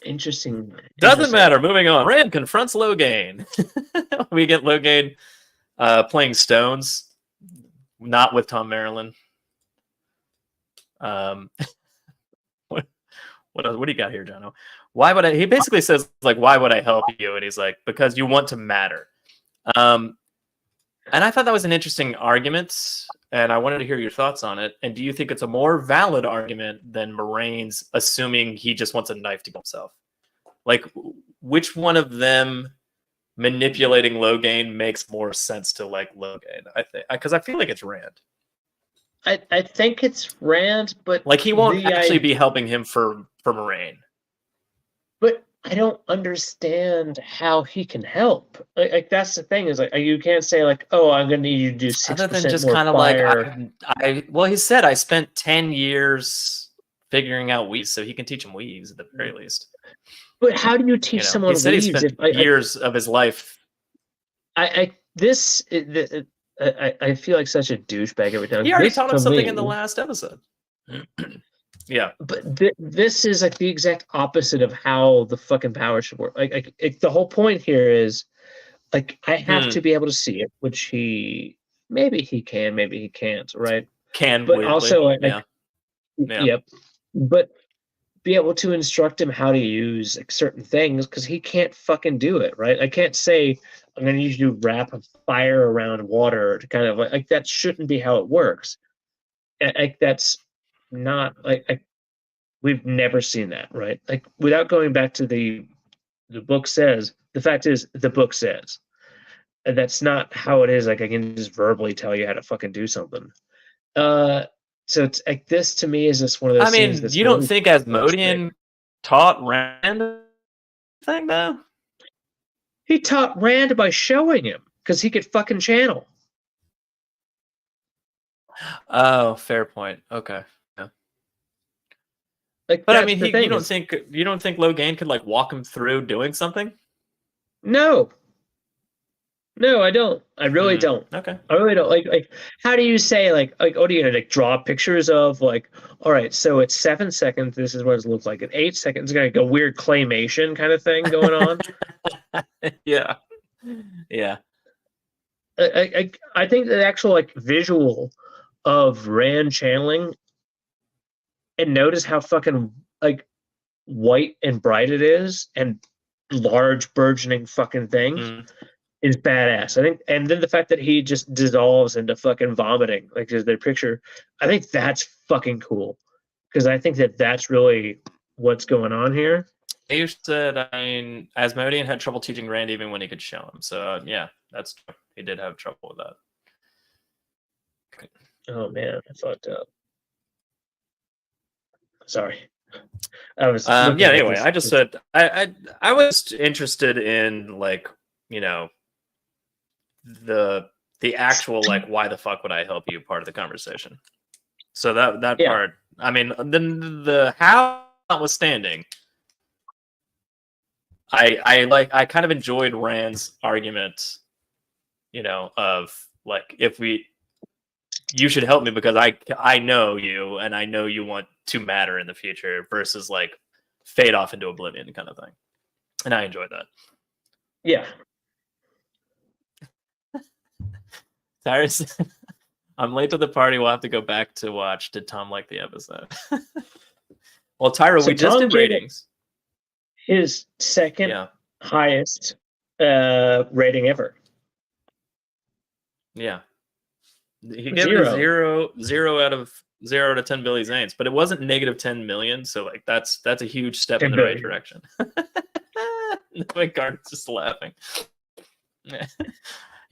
Interesting. Doesn't matter. Moving on. Rand confronts Logain. We get Logain playing Stones, not with Tom Maryland. What do you got here, Jono? Why would I? He basically says like, "Why would I help you?" And he's like, "Because you want to matter." And I thought that was an interesting argument, and I wanted to hear your thoughts on it. And do you think it's a more valid argument than Moiraine's assuming he just wants a knife to kill himself? Like, which one of them manipulating Logain makes more sense to like Logain? I think because I feel like it's Rand. I think it's Rand, but like he won't actually be helping him for Moiraine. But I don't understand how he can help. Like that's the thing is like you can't say like, oh, I'm gonna need you to do 6% other than just more kind of fire. like well, he said I spent 10 years figuring out weaves, so he can teach him weaves at the very least. But how do you teach someone he said weaves? He spent years of his life. I feel like such a douchebag every time. He already taught him something in the last episode. Yeah, but this is like the exact opposite of how the fucking power should work. Like the whole point here is like I have to be able to see it, which he can, maybe he can't, right? Can, but weirdly. Also like, yeah. Yep, but be able to instruct him how to use like, certain things because he can't fucking do it, right? I can't say I'm going to use you to wrap a fire around water to kind of like that shouldn't be how it works. Like that's not like we've never seen that, right? Like without going back to the book says, the fact is the book says, and that's not how it is. Like I can just verbally tell you how to fucking do something. So it's like this to me is just one of those. I mean, you don't think Asmodean taught Rand thing though? He taught Rand by showing him because he could fucking channel. Oh, fair point. Okay. Yeah. Like, but I mean, you don't think Logain could like walk him through doing something? No, I don't. I really don't. Okay. I really don't. Like, how do you say like what are you gonna like draw pictures of like? All right, so at 7 seconds, this is what it looks like. At 8 seconds, it's like a weird claymation kind of thing going on. Yeah. Yeah. I think the actual like visual of Rand channeling, and notice how fucking like white and bright it is, and large burgeoning fucking thing. Is badass. I think, and then the fact that he just dissolves into fucking vomiting, like is their picture. I think that's fucking cool because I think that that's really what's going on here. You said, I mean, Asmodean had trouble teaching Rand even when he could show him. So yeah, that's true. He did have trouble with that. Oh man, I fucked up. Sorry. I was. Yeah. Anyway, I just said I was interested in like the actual like why the fuck would I help you part of the conversation. So that part, I mean, then the how notwithstanding, I kind of enjoyed Rand's argument, of like you should help me because I know you and I know you want to matter in the future versus like fade off into oblivion kind of thing, and I enjoyed that. Yeah. Tyrus, I'm late to the party. We'll have to go back to watch. Did Tom like the episode? Well, Tyra, so we just did ratings. His second highest rating ever. Yeah. He gave it a 0 out of 0 to 10 Billy Zanes, but it wasn't negative 10 million. So like that's a huge step in the right direction. My card's just laughing.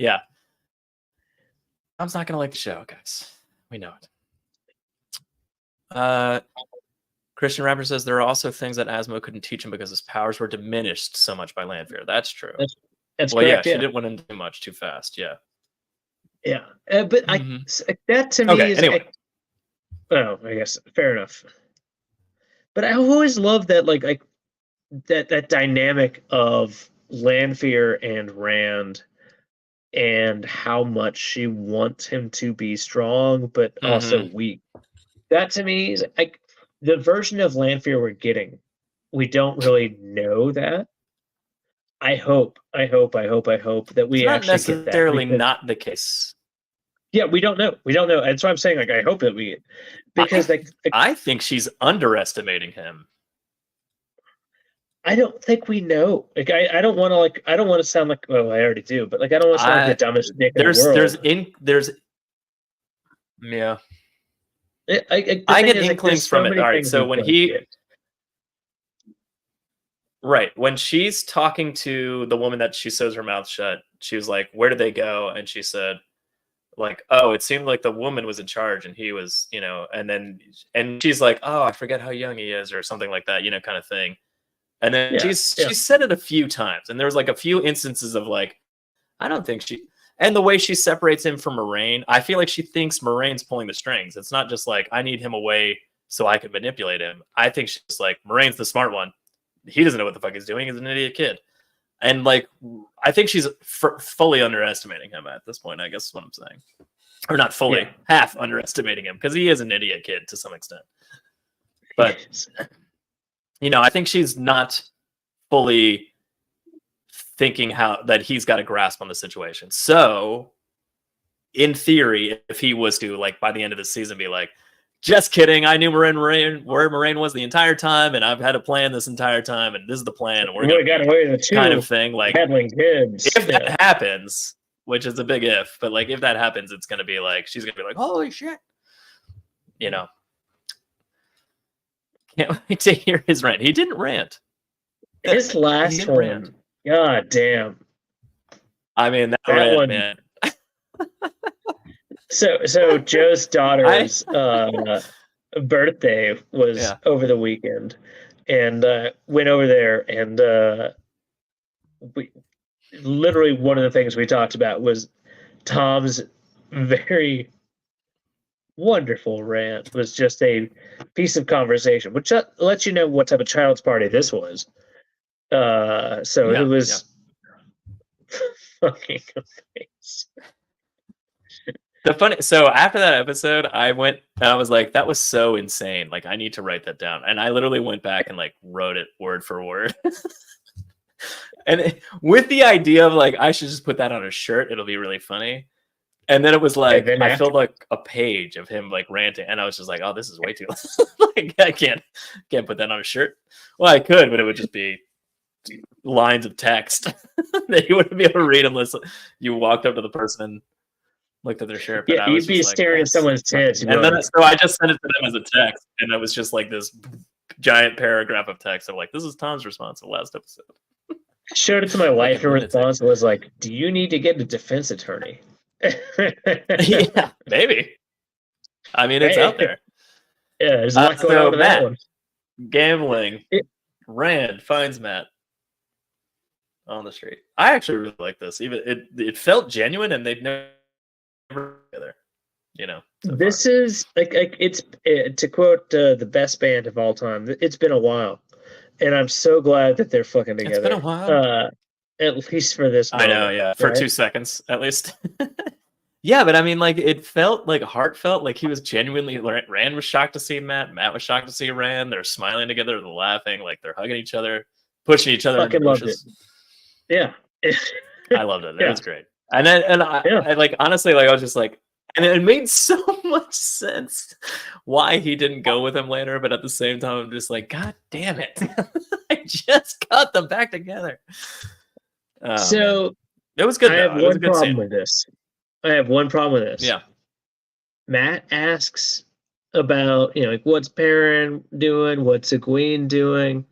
Yeah. Tom's not gonna like the show, guys. We know it. Christian Rapper says there are also things that Asmo couldn't teach him because his powers were diminished so much by Lanfear. That's true. That's well, correct. Yeah, she didn't went into too much too fast. Yeah. Yeah, but that to me Okay, is anyway. I guess fair enough. But I always love that like that dynamic of Lanfear and Rand, and how much she wants him to be strong but also weak. That to me is like the version of Lanfear we're getting. We don't really know that. I hope that we It's not actually get that. necessarily not the case. Yeah, we don't know. That's why I'm saying, like, I hope that we, because I think she's underestimating him. I don't think we know. Like, I don't want to sound like, well, I already do, but like, I don't want to sound like the dumbest dick in the world. Yeah. I get inklings from it. All right, so when when she's talking to the woman that she sews her mouth shut, she was like, "Where did they go?" And she said, like, "Oh, it seemed like the woman was in charge and he was, and she's like, "Oh, I forget how young he is," or something like that, kind of thing. And then she said it a few times, and there was like a few instances of like, I don't think she, and the way she separates him from Moraine, I feel like she thinks Moraine's pulling the strings. It's not just like, I need him away so I can manipulate him. I think she's like, Moraine's the smart one. He doesn't know what the fuck he's doing. He's an idiot kid. And like, I think she's fully underestimating him at this point, I guess is what I'm saying. Or not fully, half underestimating him, because he is an idiot kid to some extent. But, I think she's not fully thinking that he's got a grasp on the situation. So, in theory, if he was to, like, by the end of the season be like, just kidding, I knew where Moraine was the entire time, and I've had a plan this entire time, and this is the plan, and we're going to away the two kind of thing. Like, kids. If that happens, which is a big if, but like, if that happens, it's going to be like, she's going to be like, holy shit. Can't wait to hear his rant. He didn't rant. His last one. God damn. I mean, that rant, one, man. So Joe's daughter's birthday was over the weekend, and went over there, and we literally, one of the things we talked about was Tom's very wonderful rant was just a piece of conversation, which lets you know what type of child's party this was. It was fucking amazing. So after that episode, I went and I was like, that was so insane. Like, I need to write that down. And I literally went back and like wrote it word for word. And with the idea of like, I should just put that on a shirt. It'll be really funny. And then it was like, I filled like a page of him like ranting. And I was just like, oh, this is way too like, I can't put that on a shirt. Well, I could, but it would just be lines of text that you wouldn't be able to read unless you walked up to the person and looked at their shirt. But you'd be staring at someone's tits. And then so I just sent it to them as a text, and it was just like this giant paragraph of text of like, this is Tom's response to the last episode. I showed it to my wife. Her response was like, do you need to get a defense attorney? Yeah, maybe. I mean, it's out there. Yeah, there's a lot going on with that one. Gambling. Rand finds Matt on the street. I actually really like this. Even it felt genuine, and they've never together. So this far. Is like it's to quote the best band of all time. It's been a while, and I'm so glad that they're fucking together. It's been a while. At least for this moment, I know, yeah, for 2 seconds at least. Yeah, but I mean, like, it felt like heartfelt. Like, he was genuinely. Rand was shocked to see Matt. Matt was shocked to see Rand. They're smiling together. They're laughing. Like, they're hugging each other, pushing each other. Fucking loved it. Yeah, I loved it. It was great. And I like, honestly, like, I was just like, and it made so much sense why he didn't go with him later. But at the same time, I'm just like, God damn it! I just got them back together. So it was good. I have one problem with this. Yeah. Matt asks about, like, what's Perrin doing? What's Egwene doing?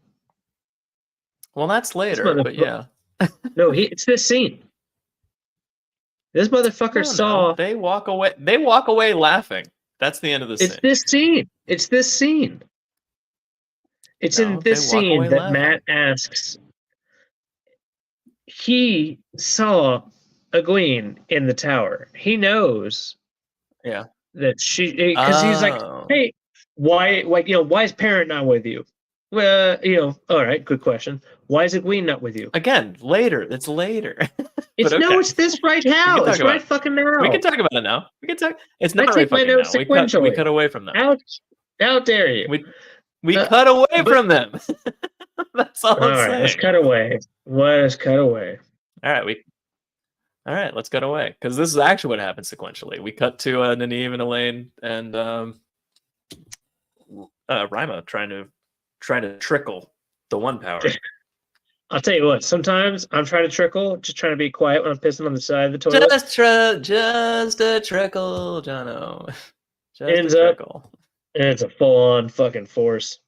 Well, that's later, but yeah. No, it's this scene. This motherfucker saw. They walk away. They walk away laughing. That's the end of the scene. It's this scene. It's this scene. It's in this scene that laughing. Matt asks. He saw Egwene in the tower. He knows. Yeah. That she, because he's like, hey, why, why is Parent not with you? Well, all right, good question. Why is Egwene not with you? Again, later. It's later. It's okay. No, it's this right now. It's right fucking now. We can talk about it now. We can talk. It's not I right take my fucking notes now. sequentially. We cut away from them. How dare you? We cut away from them. That's all I'm saying. Let's cut away. Let's cut away. All right, let's cut away because this is actually what happens sequentially. We cut to Nynaeve and Elaine and Rima trying to trickle the one power. I'll tell you what. Sometimes I'm trying to trickle, just trying to be quiet when I'm pissing on the side of the toilet. Just a trickle, Jono. Just Ends a trickle. Up, and it's a full-on fucking force.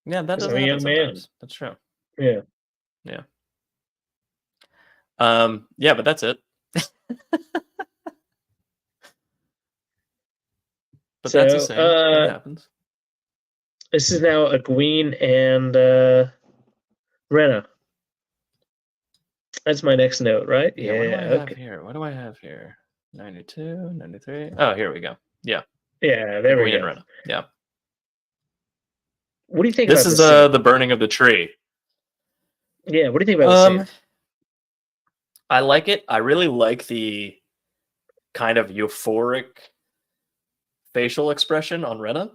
Yeah, that doesn't happen sometimes. That's true. Yeah. Yeah. Yeah, but that's it. But that's the same. It happens. This is now Egwene and Rena. That's my next note, right? Yeah. What do I have here? 92, 93. Oh, here we go. Yeah. Yeah, there we go. And Rena. Yeah. What do you think this about is this the burning of the tree. Yeah, what do you think about this scene? I like it. I really like the kind of euphoric facial expression on Rena.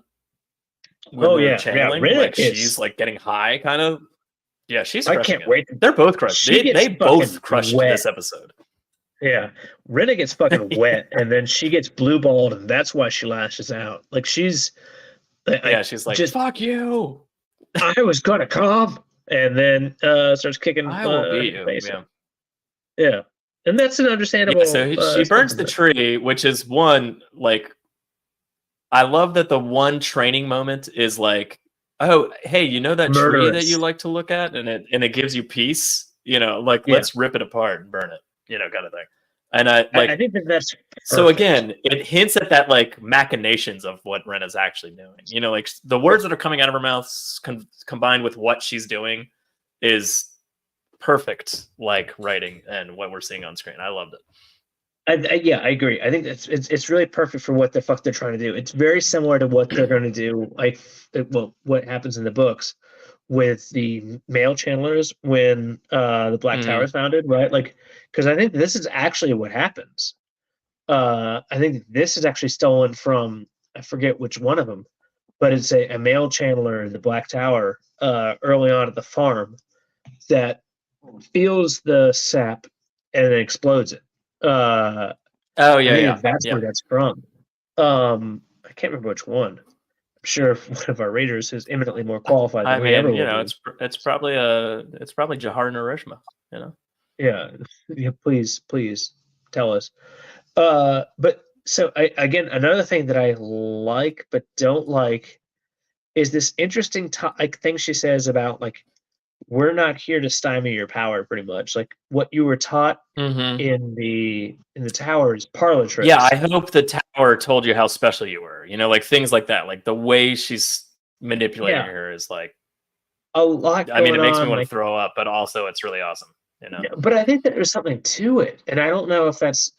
Channeling, Rena like she's like getting high, kind of. Yeah, she's. I can't wait. They're both crushed. They both crushed this episode. Yeah, Rena gets fucking wet, and then she gets blue balled, and that's why she lashes out. Like she's. She's like, "Fuck you." I was gonna come, and then starts kicking. I will beat you. Yeah, and that's an understandable. Yeah, so she burns the tree, which is one like. I love that the one training moment is like, oh, hey, you know that tree that you like to look at, and it gives you peace, let's rip it apart and burn it, kind of thing. And I think that's perfect. So again, it hints at that like machinations of what Rena's actually doing. Like the words that are coming out of her mouth combined with what she's doing is perfect, like writing and what we're seeing on screen. I loved it. I agree. I think it's really perfect for what the fuck they're trying to do. It's very similar to what they're going to do, what happens in the books with the male channelers when the Black Tower is founded, right? Like, because I think this is actually what happens. I think this is actually stolen from, I forget which one of them, but it's a male channeler in the Black Tower early on at the farm that feels the sap and then explodes it. That's where that's from. I can't remember which one. I'm sure one of our readers is eminently more qualified than we ever will be. It's probably Jahar Narishma, Yeah, please tell us. But so again, another thing that I like but don't like is this interesting thing she says about like, we're not here to stymie your power, pretty much. Like what you were taught in the tower is parlor tricks. Yeah, I hope the tower told you how special you were. Like things like that. Like the way she's manipulating her is like a lot. I mean, it makes me want to throw up, but also it's really awesome. Yeah, but I think that there's something to it, and I don't know if that's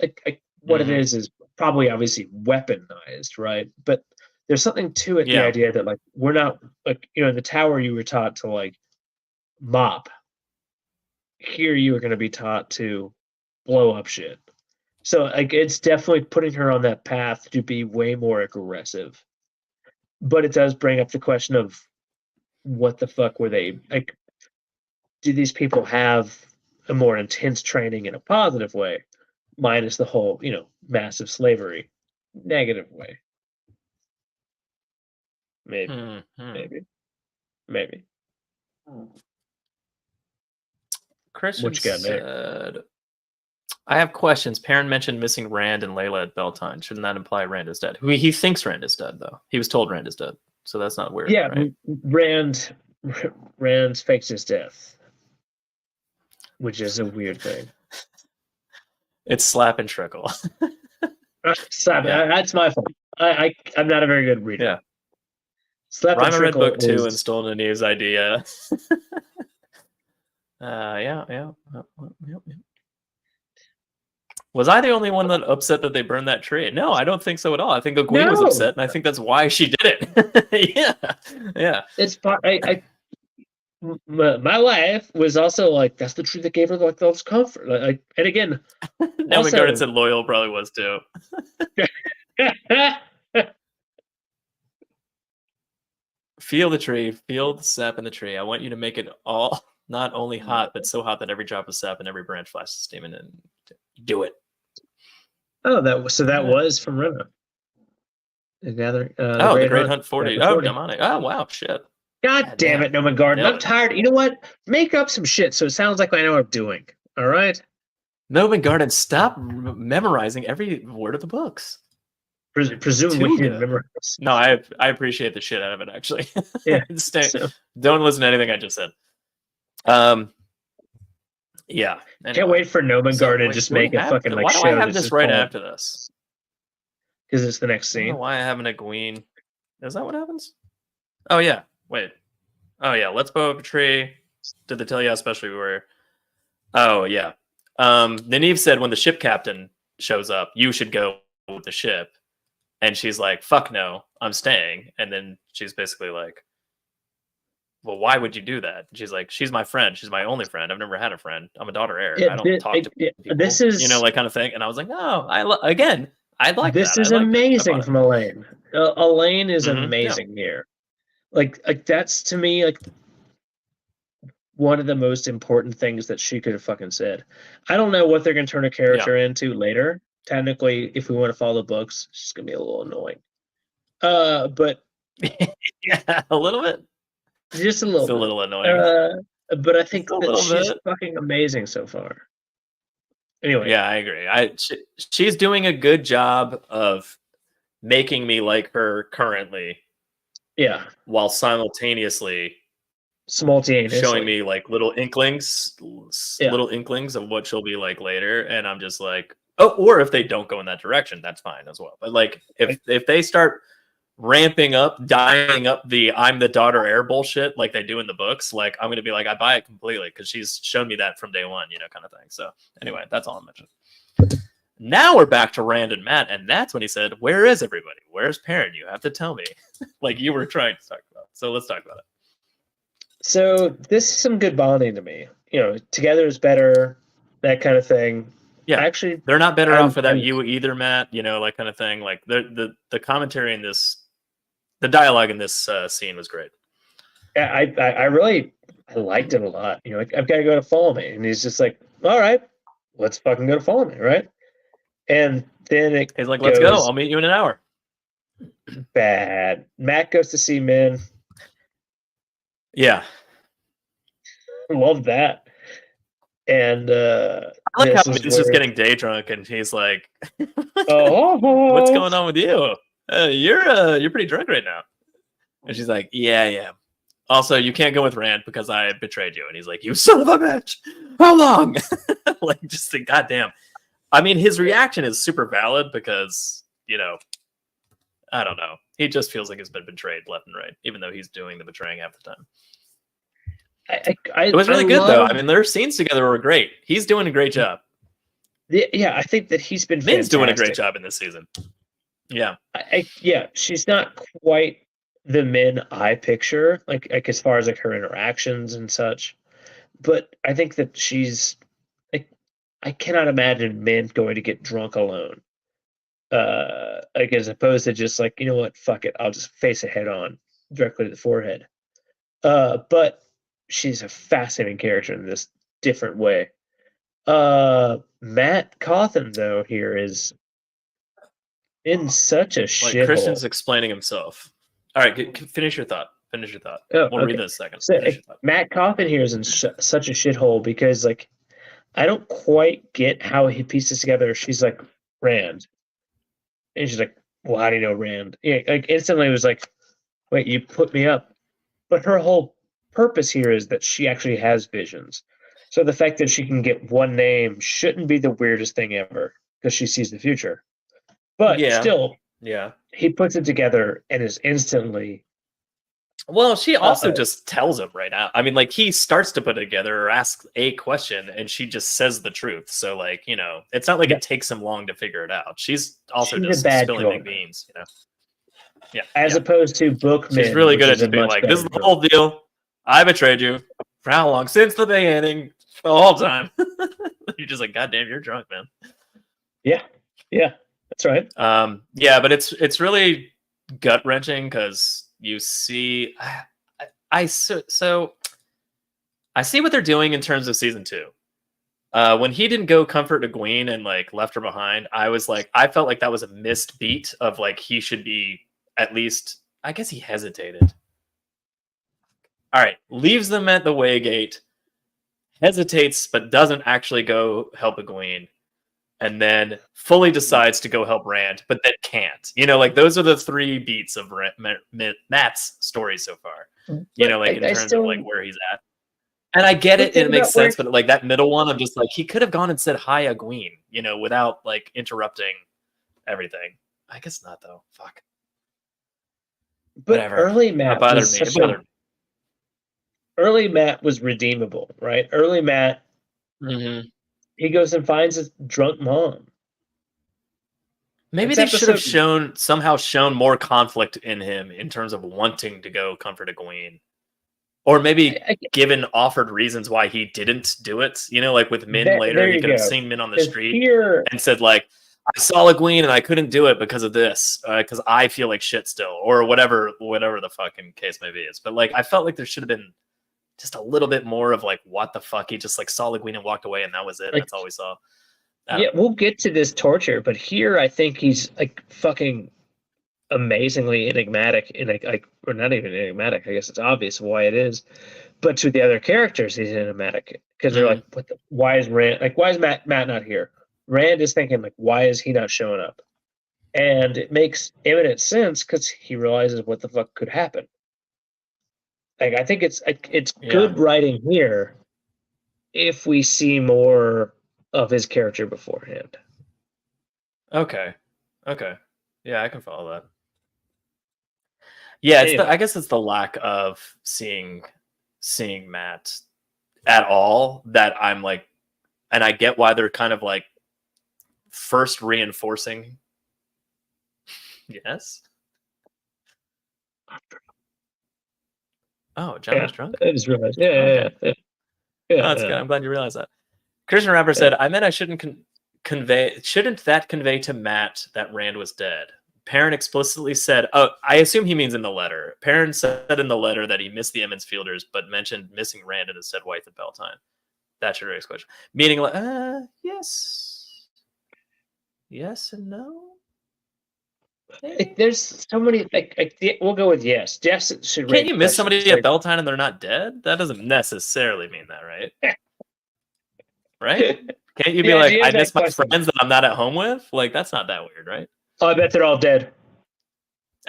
what it is probably obviously weaponized, right? But there's something to it. The idea that like we're not like in the tower you were taught to like mop. Here you are going to be taught to blow up shit. So like it's definitely putting her on that path to be way more aggressive. But it does bring up the question of what the fuck were they like? Do these people have a more intense training in a positive way, minus the whole massive slavery negative way? Maybe. Christian said, I have questions. Perrin mentioned missing Rand and Layla at Beltane. Shouldn't that imply Rand is dead? He thinks Rand is dead, though. He was told Rand is dead. So that's not weird. Yeah, right? Rand fakes his death, which is a weird thing. It's slap and trickle. Slap. Yeah. That's my fault. I'm not a very good reader. Yeah. Slap and Rhymer read trickle book 2 is... and stole Neve's idea. Yeah. Was I the only one that upset that they burned that tree? No, I don't think so at all. I think the queen was upset, and I think that's why she did it. Yeah. It's my wife was also like, that's the tree that gave her like those comfort. Like, and again, Naomi Garden said loyal probably was too. Feel the tree, feel the sap in the tree. I want you to make it all not only hot, but so hot that every drop of sap and every branch flashes steam, and then do it. Oh, that was from Rena. The Gathering. The Great Hunt 40. Oh, demonic. Oh, wow, shit. God damn it, Noman Garden. I'm tired. You know what? Make up some shit so it sounds like I know what I'm doing. All right? Noman Garden, stop memorizing every word of the books. Presumably you didn't memorize. No, I appreciate the shit out of it, actually. Yeah. Don't listen to anything I just said. Yeah. Anyway. Can't wait for Noman Garden to just make a fucking like show. Why do I have this right after this? Because it's the next scene. I don't know why I have an Egwene. Is that what happens? Oh yeah. Wait. Oh yeah. Let's blow up a tree. Did they tell you how special we were? Oh yeah. Nynaeve said when the ship captain shows up, you should go with the ship. And she's like, fuck no, I'm staying. And then she's basically like, well, why would you do that? And she's like, she's my friend. She's my only friend. I've never had a friend. I'm a daughter heir. I don't talk to people. This is, like kind of thing. And I was like, oh, I'd like this that. Is amazing from Elaine. Elaine is amazing yeah. here. Like that's to me like one of the most important things that she could have fucking said. I don't know what they're gonna turn a character into later. Technically, if we want to follow the books, it's just gonna be a little annoying. But yeah, a little bit. Just a little. It's a little annoying. But I think that she's fucking amazing so far. Anyway. Yeah, I agree. She's doing a good job of making me like her currently. Yeah. While simultaneously showing me like little inklings of what she'll be like later. And I'm just like, oh, or if they don't go in that direction, that's fine as well. But like if they start ramping up, dialing up the I'm the daughter heir bullshit like they do in the books, like I'm gonna be like, I buy it completely because she's shown me that from day one, kind of thing. So anyway, that's all I'm mentioning. Now we're back to Rand and Matt, and that's when he said, where is everybody? Where's Perrin? You have to tell me. Like you were trying to talk about. So let's talk about it. So this is some good bonding to me. Together is better, that kind of thing. Yeah, actually, they're not better off without you either, Matt. Like kind of thing. Like the commentary in this, the dialogue in this scene was great. Yeah, I really liked it a lot. I've got to go to follow me, and he's just like, all right, let's fucking go to follow me, right? And then he's like, let's go. I'll meet you in an hour. Bad. Matt goes to see Min. Yeah, love that. And I like how Min's just getting day drunk, and he's like, "Oh, what's going on with you? You're pretty drunk right now." And she's like, "Yeah. Also, you can't go with Rand because I betrayed you." And he's like, "You son of a bitch! How long?" Like, just the goddamn. I mean, his reaction is super valid because I don't know. He just feels like he's been betrayed left and right, even though he's doing the betraying half the time. It was really good, though. I mean, their scenes together were great. He's doing a great job. Yeah, I think that he's been Min's doing a great job in this season. Yeah. She's not quite the Min I picture, like as far as like her interactions and such. But I think that she's like, I cannot imagine Min going to get drunk alone. Like as opposed to just like, you know what, fuck it, I'll just face it head on directly to the forehead. But she's a fascinating character in this different way. Matt Cawthon though here is in such a shithole. Christian's explaining himself. All right, finish your thought. Oh, we'll read this second. So, Matt Cawthon here is in such a shithole because like I don't quite get how he pieces together. She's like Rand. And she's like, well, how do you know Rand? Yeah, like instantly it was like, wait, you put me up. But her whole purpose here is that she actually has visions. So the fact that she can get one name shouldn't be the weirdest thing ever because she sees the future. But still, he puts it together and is instantly. Well, she also just tells him right out. I mean, like, he starts to put it together or ask a question, and she just says the truth. So, like, you know, it's not like it takes him long to figure it out. She's also just spilling big beans, you know. Yeah. As opposed to Bookman. She's really good at just being like, this is the whole deal. I betrayed you. For how long? Since the beginning. The whole time. You're just like, God damn, you're drunk, man. Yeah. Yeah. That's right. Yeah, but it's really gut wrenching because you see I see what they're doing in terms of season 2. When he didn't go comfort Egwene and like left her behind, I was like, I felt like that was a missed beat of like he should be at least. I guess he hesitated. All right, leaves them at the Waygate, hesitates but doesn't actually go help Egwene, and then fully decides to go help Rand, but then can't. You know, like those are the 3 beats of Matt's story so far. You know, like in terms of like where he's at. And I get it, and it makes sense, but like that middle one, I'm just like, he could have gone and said hi, Egwene, you know, without like interrupting everything. I guess not though. Fuck. But whatever. Early Matt was early Matt was redeemable, right? Early Matt, he goes and finds his drunk mom. Maybe they should have somehow shown more conflict in him in terms of wanting to go comfort Egwene. Or maybe given offered reasons why he didn't do it. You know, like with Min later, he could have seen Min on the street and said like, I saw Egwene and I couldn't do it because of this, because I feel like shit still, or whatever the fucking case maybe is. But like, I felt like there should have been just a little bit more of like, what the fuck? He just like saw Egwene and walked away, and that was it. Like, that's all we saw. Yeah, we'll get to this torture, but here I think he's like fucking amazingly enigmatic, and like, or not even enigmatic. I guess it's obvious why it is, but to the other characters, he's enigmatic because they're like, "What? Why is Rand? Like, why is Matt not here?" Rand is thinking like, "Why is he not showing up?" And it makes eminent sense because he realizes what the fuck could happen. Like, I think it's good writing here if we see more of his character beforehand. Okay. Yeah, I can follow that. Yeah, anyway. I guess it's the lack of seeing Matt at all that I'm like, and I get why they're kind of like first reinforcing. Yes. Oh, John was drunk? I just realized. Yeah. That's good. I'm glad you realized that. Christian Rapper said, I meant I shouldn't that convey to Matt that Rand was dead? Perrin explicitly said, I assume he means in the letter. Perrin said in the letter that he missed the Emmons Fielders, but mentioned missing Rand and instead wife at Beltane. That's your next question. Meaning, yes. Yes and no? There's so many. We'll go with yes. Yes, should. Can't you miss somebody at Beltane and they're not dead? That doesn't necessarily mean that, right? Right? Can't you be like, I miss my friends that I'm not at home with? Like, that's not that weird, right? Oh, I bet they're all dead.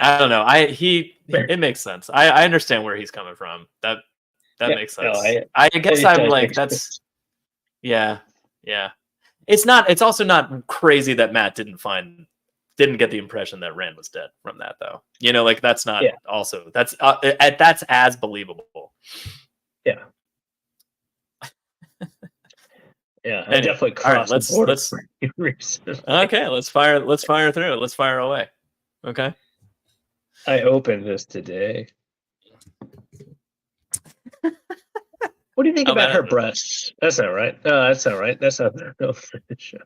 I don't know. It makes sense. I understand where he's coming from. That makes sense. No, I guess I'm like, that's yeah. It's also not crazy that Matt didn't get the impression that Rand was dead from that, though. You know, like that's not also that's as believable. Yeah. Yeah, I definitely crossed the border. Okay, let's fire through it. Let's fire away. Okay. I opened this today. What do you think about her breasts? That's not right. No, that's not right. That's not no for the show.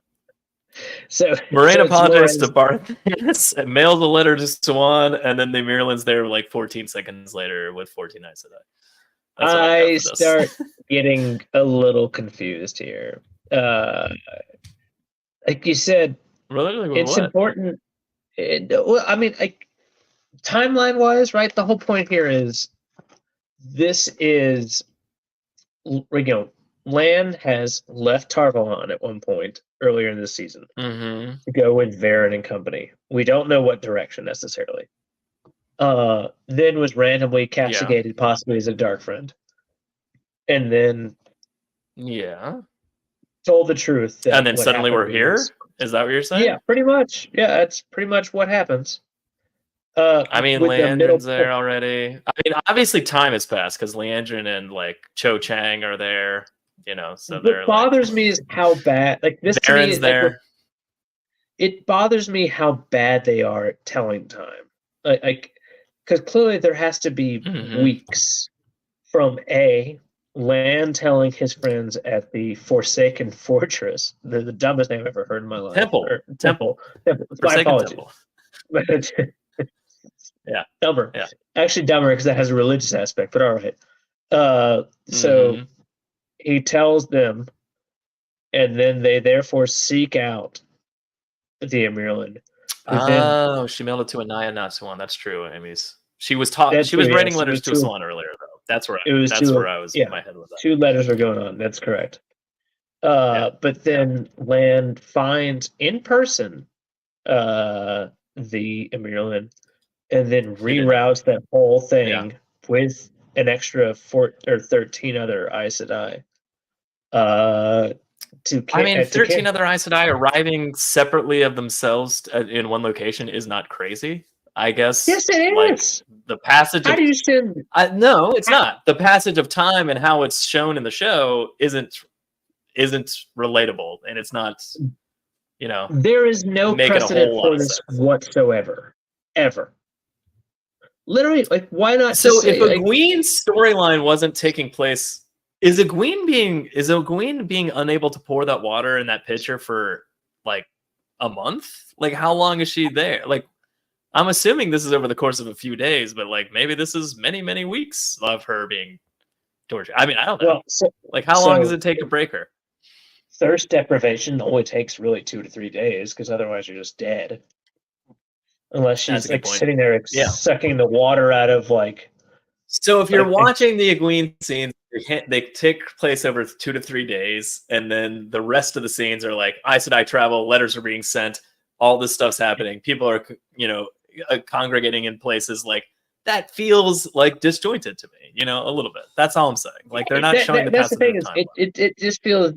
So Moraine apologized to Barthanes and mailed a letter to Swan, and then the Mirlan's there like 14 seconds later with 14 nights of that. I start getting a little confused here. Like you said, it's important. Well, I mean, like timeline-wise, right? The whole point here is this is, Lan has left Tarvalon at one point earlier in the season to go with Varen and company. We don't know what direction necessarily. Then was randomly castigated, possibly as a dark friend, and then Yeah. told the truth. And then suddenly we're here? Is that what you're saying? Yeah, pretty much. Yeah, that's pretty much what happens. I mean, with the Leandrin's there already. I mean, obviously time has passed because Leandrin and like Cho Chang are there. So they're what bothers me is how bad. Like this to me, Darren's there. It bothers me how bad they are at telling time. Like, because clearly there has to be weeks from Lan telling his friends at the Forsaken Fortress, the dumbest name I've ever heard in my life. Temple. My apologies. Yeah. Dumber. Yeah. Actually dumber because that has a religious aspect, but all right. So he tells them, and then they therefore seek out the Amirlan. Oh, she mailed it to Anaya, not Swan. That's true, Amy's. She was taught. She was writing letters to Swan earlier, though. That's where I was. Yeah, my head was at. 2 letters were going on. That's correct. But then Lan finds in person the Amirlan, and then reroutes that whole thing with an extra 13 other Aes Sedai. 13 other Aes Sedai arriving separately of themselves in one location is not crazy. I guess. Yes, it is. The passage. How do you send? No, it's not. The passage of time and how it's shown in the show isn't relatable, and it's not. There is no precedent for this whatsoever, ever. Literally, like, why not? So if Egwene's storyline wasn't taking place, is Egwene being unable to pour that water in that pitcher for like a month? Like, how long is she there? Like, I'm assuming this is over the course of a few days, but like maybe this is many, many weeks of her being tortured. I mean, I don't know. Well, how long does it take to break her? Thirst deprivation only takes really 2 to 3 days, because otherwise you're just dead. Unless she's like sitting there sucking the water out of like. So if you're watching the Egwene scenes, they take place over 2 to 3 days, and then the rest of the scenes are like Aes Sedai travel, letters are being sent, all this stuff's happening. People are, congregating in places like that feels like disjointed to me, a little bit. That's all I'm saying. Like they're not showing the passage of time. It just feels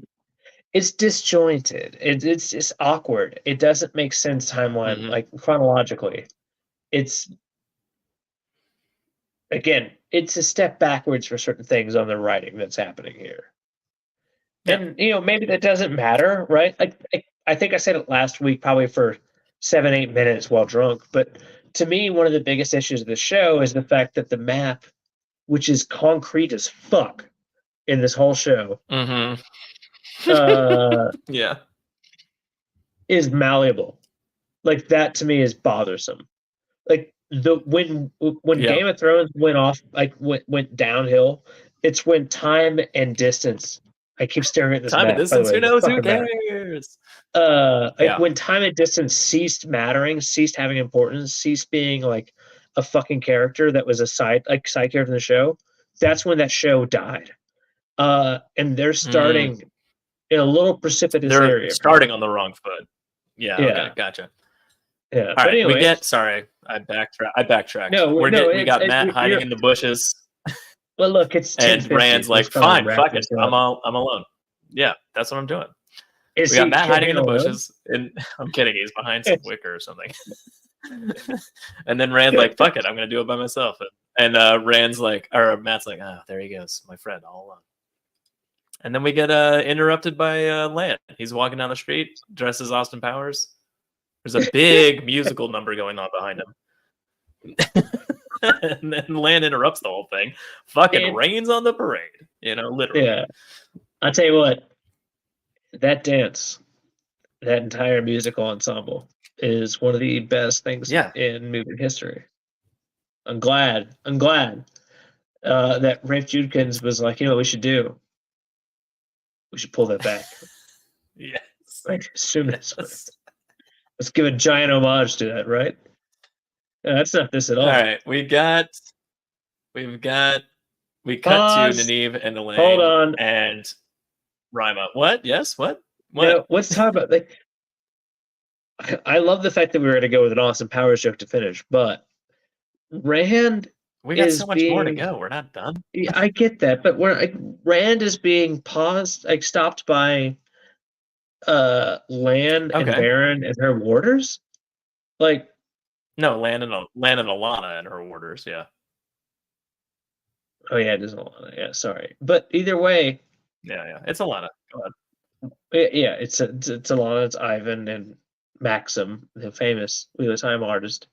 it's disjointed. It's just awkward. It doesn't make sense timeline like chronologically. It's a step backwards for certain things on the writing that's happening here. Yeah. And maybe that doesn't matter, right? I think I said it last week, probably for 7-8 minutes while drunk. But to me, one of the biggest issues of the show is the fact that the map, which is concrete as fuck in this whole show, is malleable. Like, that to me is bothersome. Like when Game of Thrones went off, like went downhill, it's when time and distance. I keep staring at this time map. And distance, who knows? Who cares? When time and distance ceased mattering, ceased having importance, ceased being like a fucking character that was a side character in the show, that's when that show died. And they're starting in a little precipitous area. They're starting on the wrong foot. Yeah. Okay, gotcha. Yeah. All right. Anyways, sorry, I backtracked. No, we got Matt hiding in the bushes. Well, look, it's and Rand's like, fine, fuck it, I'm alone. Yeah, that's what I'm doing. We got Matt hiding in the bushes, and I'm kidding, he's behind some wicker or something. And then Rand's like, fuck it, I'm gonna do it by myself. And Matt's like, oh, there he goes, my friend, all alone. And then we get interrupted by Lan. He's walking down the street, dressed as Austin Powers. There's a big musical number going on behind him. And then Lan interrupts the whole thing. Fucking rains on the parade. Literally. Yeah. I'll tell you what, that dance, that entire musical ensemble is one of the best things in movie history. I'm glad that Rafe Judkins was like, what we should do? We should pull that back. Yes. Like, as soon as let's give a giant homage to that, right? Yeah, that's not this at all. All right, we cut to Nynaeve and Elaine. Hold on. And Rima. What? Yes. What? Now, let's talk about I love the fact that we were going to go with an Austin Powers joke to finish, but Rand We got so much more to go. We're not done. I get that, but Rand is being paused, stopped by Lan and Baron and her warders. No, Lan and Alana and her warders. Yeah. Oh yeah, it is Alana. Yeah, sorry, but either way. Yeah, it's Alana. Go ahead. Yeah, it's Alana, it's Ivan, and Maxim, the famous Wheel of Time artist.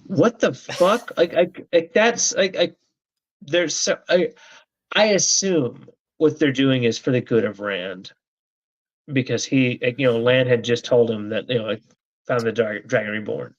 What the fuck? That's there's so I assume what they're doing is for the good of Rand, because he, Lan had just told him that found the Dragon Reborn.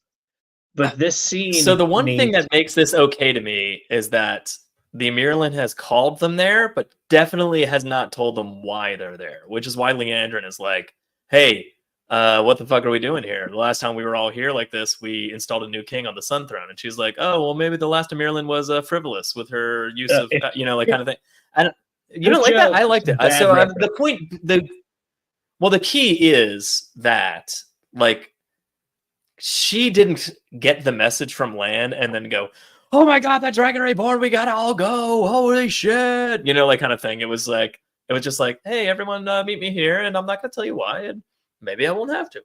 But this scene. So the one thing that makes this okay to me is that the Mirlin has called them there, but definitely has not told them why they're there, which is why Leandrin is like, hey, what the fuck are we doing here? The last time we were all here like this, we installed a new king on the Sun Throne. And she's like, oh, well, maybe the last Mirlin was frivolous with her use of, kind of thing. You don't like that? I liked it. So the point, the key is that, she didn't get the message from Lan and then go, oh my god, that Dragon Reborn, we gotta all go, holy shit, kind of thing. It was just like, hey, everyone, meet me here, and I'm not gonna tell you why, and maybe I won't have to,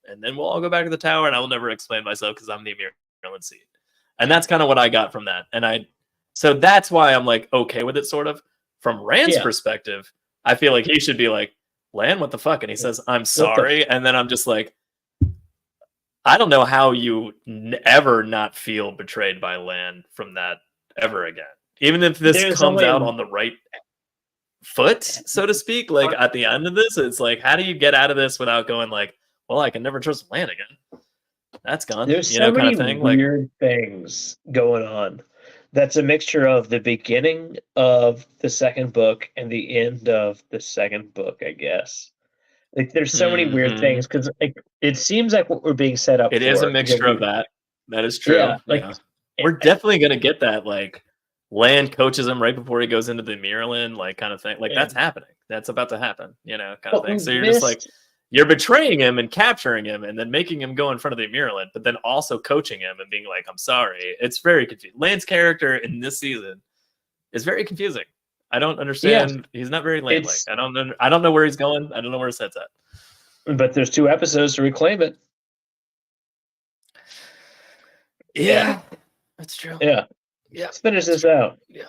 and then we'll all go back to the tower, and I will never explain myself because I'm the Mirlin seat. And that's kind of what I got from that. And so that's why I'm okay with it, sort of. From Rand's perspective, I feel like he should be like, Lan, what the fuck? And he says, I'm sorry, and then I'm just like, I don't know how you ever not feel betrayed by Lan from that ever again. Even if this comes out on the right foot, so to speak, at the end of this, it's how do you get out of this without going well, I can never trust Lan again. That's gone. There's so many weird things going on. That's a mixture of the beginning of the second book and the end of the second book, I guess. There's so many weird things because it seems like what we're being set up. It is a mixture of that. That is true. Yeah, we're definitely gonna get that. Lan coaches him right before he goes into the Mirlin, kind of thing. That's happening. That's about to happen. Kind of thing. So you're just you're betraying him and capturing him, and then making him go in front of the Mirlin, but then also coaching him and being like, "I'm sorry." It's very confusing. Lan's character in this season is very confusing. I don't understand. Yeah. He's not very Lan-like. I don't know where he's going. I don't know where his head's at. But there's 2 episodes to reclaim it. Yeah. That's true. Yeah. Let's finish this out. Yeah.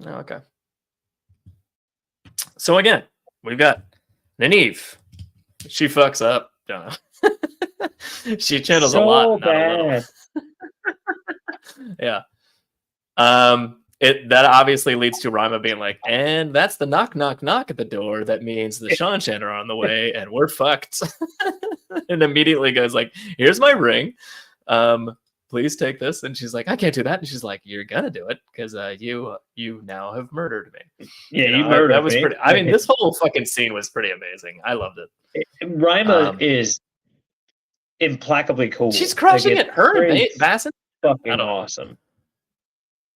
Oh, okay. So again, we've got Nynaeve. She fucks up. Jono. She channels a lot, not a little. Yeah. That obviously leads to Rima being like, and that's the knock, knock, knock at the door. That means the Shanshan are on the way, and we're fucked. And immediately goes here's my ring. Please take this. And she's like, I can't do that. And she's like, you're gonna do it because you now have murdered me. Yeah, you murdered me. That was pretty. I mean, this whole fucking scene was pretty amazing. I loved it. Rima is implacably cool. She's crushing it. Her and Bassett, fucking awesome.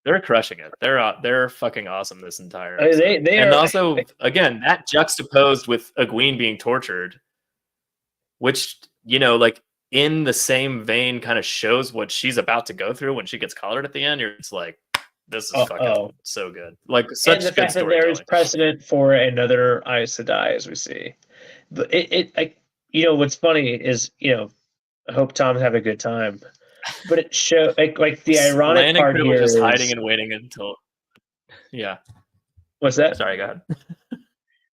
They're crushing it. They're fucking awesome this entire episode. They and are, also again that juxtaposed with Egwene being tortured, which in the same vein kind of shows what she's about to go through when she gets collared at the end. It's this is fucking so good. Such and the good fact that there is precedent for another Aes Sedai, as we see. But what's funny is I hope Tom's having a good time. But it shows the ironic part here is hiding and waiting until. Yeah. What's that? Sorry, go ahead.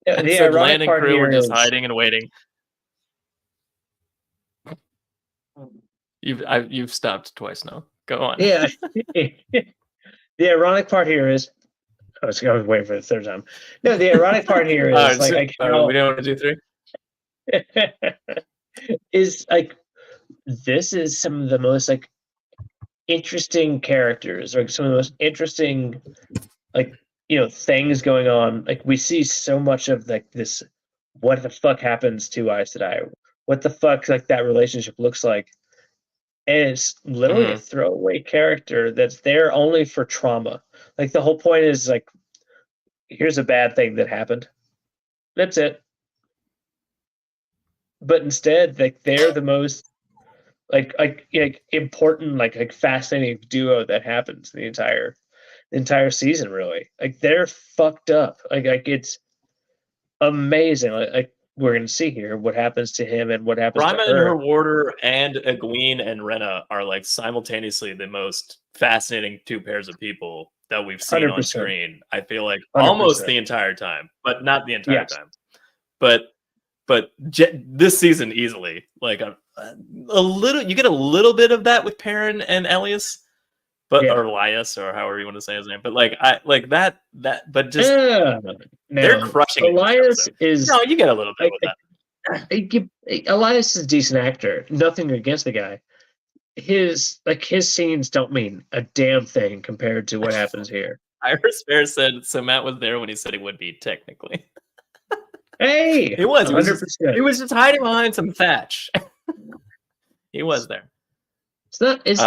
Yeah, the ironic part crew here were just is hiding and waiting. You've stopped twice now. Go on. Yeah. The ironic part here is. I was waiting for the third time. No, the ironic part here is we don't want to do 3. Is this is some of the most interesting characters, some of the most interesting things going on. We see so much of this. What the fuck happens to Aes Sedai? What the fuck that relationship looks like? And it's literally a throwaway character that's there only for trauma. The whole point is here's a bad thing that happened. That's it. But instead, they're the most important, like fascinating duo that happens the entire season. Really, like they're fucked up. Like it's amazing. Like we're gonna see here what happens to him and what happens Rima to and her her. warder and Egwene and Rena are like simultaneously the most fascinating two pairs of people that we've seen on 100%. screen. I feel like 100%. almost the entire time, but not the entire Yes. time. But this season easily, like a little, you get a little bit of that with Perrin and Elias, but Yeah. or Elias or however you want to say his name. But like I like that, but just They're they're crushing it in this Elias episode. is No, you get a little bit with that. Elias is a decent actor. Nothing against the guy. His scenes don't mean a damn thing compared to what happens here. Iris Fair said so. Matt was there when he said he would be technically. Hey, He was. 100%. He was just hiding behind some thatch. He was there. It's